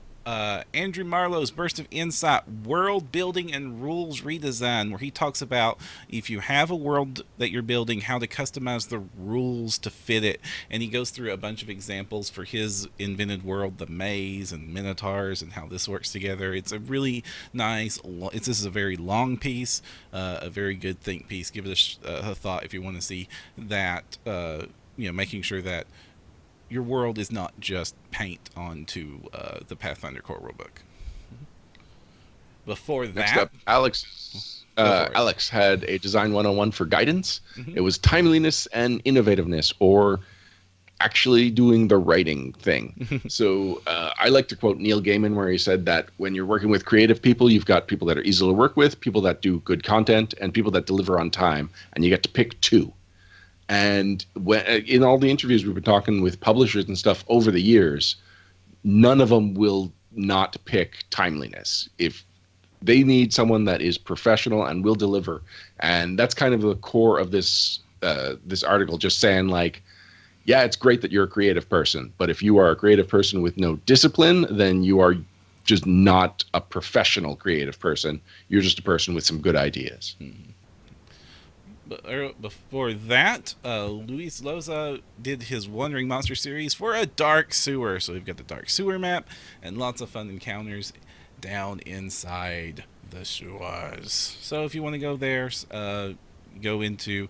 Andrew Marlowe's Burst of Insight, World Building and Rules Redesign, where he talks about if you have a world that you're building, how to customize the rules to fit it. And he goes through a bunch of examples for his invented world, the maze and minotaurs, and how this works together. It's a really nice, this is a very long piece, a very good think piece. Give it a thought if you want to see that, making sure that your world is not just paint onto the Pathfinder core rulebook. Before that, next up, Alex had a Design 101 for guidance. It was timeliness and innovativeness, or actually doing the writing thing. So I like to quote Neil Gaiman, where he said that when you're working with creative people, you've got people that are easy to work with, people that do good content, and people that deliver on time, and you get to pick 2. And in all the interviews we've been talking with publishers and stuff over the years, none of them will not pick timeliness. If they need someone that is professional and will deliver, and that's kind of the core of this article, just saying, like, yeah, it's great that you're a creative person, but if you are a creative person with no discipline, then you are just not a professional creative person. You're just a person with some good ideas. But before that, Luis Loza did his Wandering Monster series for a dark sewer. So we've got the dark sewer map and lots of fun encounters down inside the sewers. So if you want to go there, go into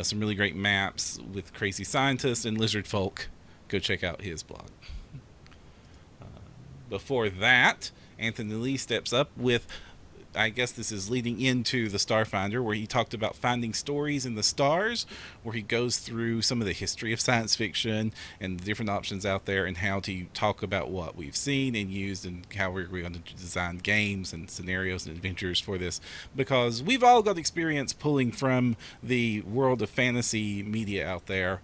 some really great maps with crazy scientists and lizard folk, go check out his blog. Before that, Anthony Lee steps up with, I guess this is leading into the Starfinder, where he talked about finding stories in the stars, where he goes through some of the history of science fiction and the different options out there and how to talk about what we've seen and used and how we're going to design games and scenarios and adventures for this. Because we've all got experience pulling from the world of fantasy media out there.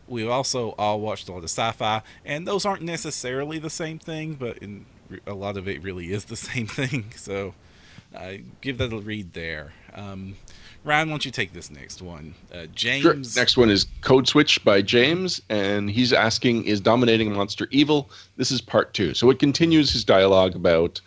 We've also all watched a lot of sci-fi, and those aren't necessarily the same thing, but a lot of it really is the same thing. So give that a read there. Ryan, why don't you take this next one? James. Sure. Next one is Code Switch by James, and he's asking, is dominating a monster evil? This is part 2. So it continues his dialogue about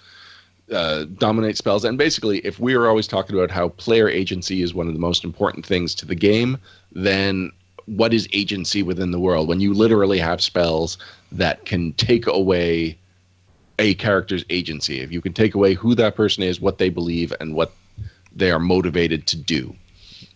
dominate spells. And basically, if we are always talking about how player agency is one of the most important things to the game, then what is agency within the world? When you literally have spells that can take away a character's agency, if you can take away who that person is, what they believe, and what they are motivated to do,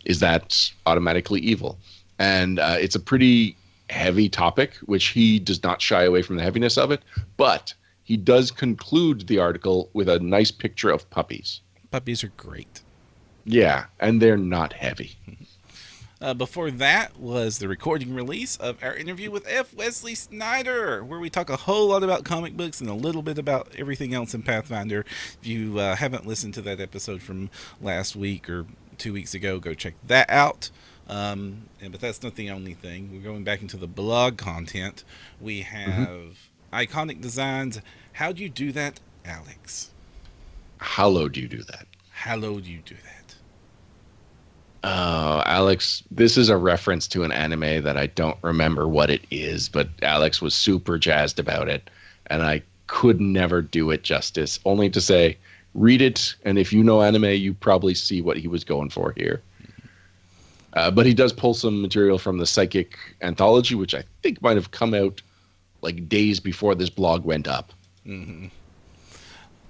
is that automatically evil? And it's a pretty heavy topic, which he does not shy away from the heaviness of it, but he does conclude the article with a nice picture of puppies. Puppies are great. Yeah, and they're not heavy. Before that was the recording release of our interview with F. Wesley Snyder, where we talk a whole lot about comic books and a little bit about everything else in Pathfinder. If you haven't listened to that episode from last week or 2 weeks ago, go check that out. But that's not the only thing. We're going back into the blog content. We have iconic designs. How do you do that, Alex? How do you do that? How do you do that? Alex, this is a reference to an anime that I don't remember what it is, but Alex was super jazzed about it, and I could never do it justice. Only to say, read it, and if you know anime, you probably see what he was going for here. But he does pull some material from the Psychic Anthology, which I think might have come out like days before this blog went up. Mm-hmm.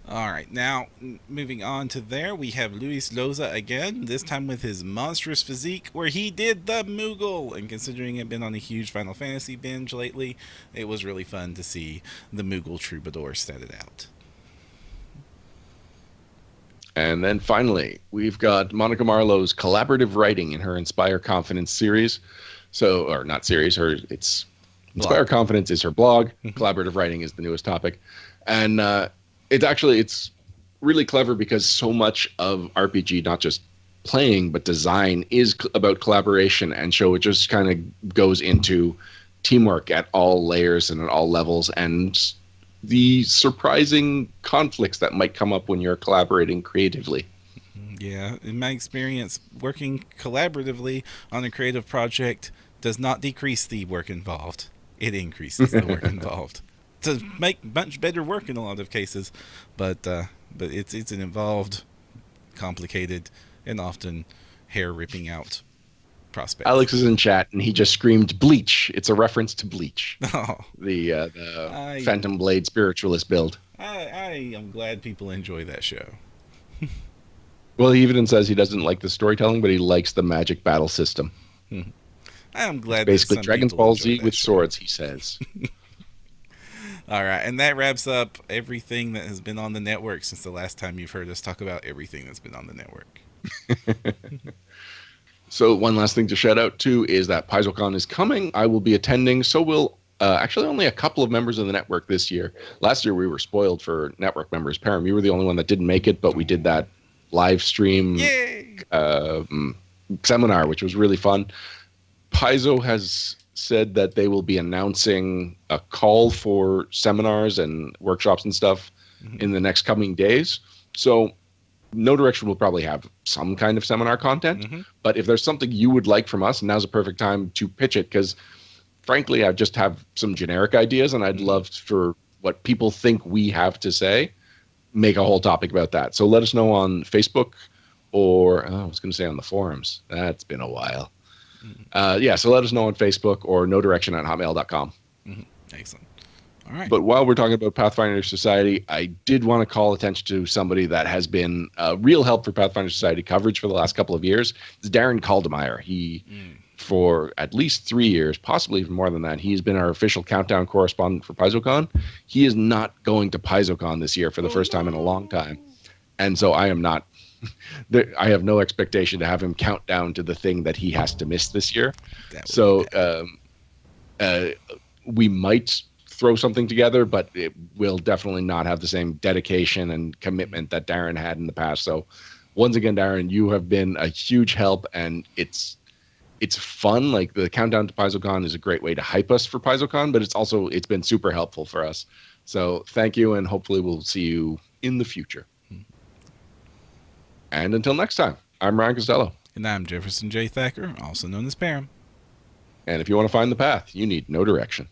All right, now moving on to there, we have Luis Loza again, this time with his monstrous physique, where he did the Moogle. And considering I've been on a huge Final Fantasy binge lately, it was really fun to see the Moogle Troubadour statted out. And then finally, we've got Monica Marlowe's collaborative writing in her Inspire Confidence series. So, or not series, it's Inspire Confidence is her blog. Collaborative writing is the newest topic. And it's really clever because so much of RPG, not just playing, but design, is about collaboration. And so it just kind of goes into teamwork at all layers and at all levels, and the surprising conflicts that might come up when you're collaborating creatively. Yeah, in my experience, working collaboratively on a creative project does not decrease the work involved. It increases the work involved. To make much better work in a lot of cases, but it's an involved, complicated, and often hair ripping out prospect. Alex is in chat and he just screamed Bleach. It's a reference to Bleach. Oh, the Phantom Blade spiritualist build. I am glad people enjoy that show. Well, he even says he doesn't like the storytelling, but he likes the magic battle system. I'm glad. Basically, Dragon Ball Z with swords, he says. All right, and that wraps up everything that has been on the network since the last time you've heard us talk about everything that's been on the network. So one last thing to shout out to is that PaizoCon is coming. I will be attending. So will actually only a couple of members of the network this year. Last year we were spoiled for network members. Param, you were the only one that didn't make it, but we did that live stream seminar, which was really fun. Paizo has said that they will be announcing a call for seminars and workshops and stuff in the next coming days. So No Direction will probably have some kind of seminar content, but if there's something you would like from us, now's a perfect time to pitch it, because frankly, I just have some generic ideas, and I'd love for what people think we have to say, make a whole topic about that. So let us know on Facebook, or I was going to say on the forums. That's been a while. So let us know on Facebook or nodirection@hotmail.com. Excellent. All right. But while we're talking about Pathfinder Society, I did want to call attention to somebody that has been a real help for Pathfinder Society coverage for the last couple of years. It's Darren Caldemeyer. He, for at least 3 years, possibly even more than that, he's been our official countdown correspondent for PaizoCon. He is not going to PaizoCon this year for the first time in a long time. And so I am not... I have no expectation to have him count down to the thing that he has to miss this year. So we might throw something together, but it will definitely not have the same dedication and commitment that Darren had in the past. So once again, Darren, you have been a huge help, and it's fun. Like, the countdown to PaizoCon is a great way to hype us for PaizoCon, but it's been super helpful for us. So thank you, and hopefully we'll see you in the future. And until next time, I'm Ryan Costello. And I'm Jefferson J. Thacker, also known as Param. And if you want to find the path, you need no direction.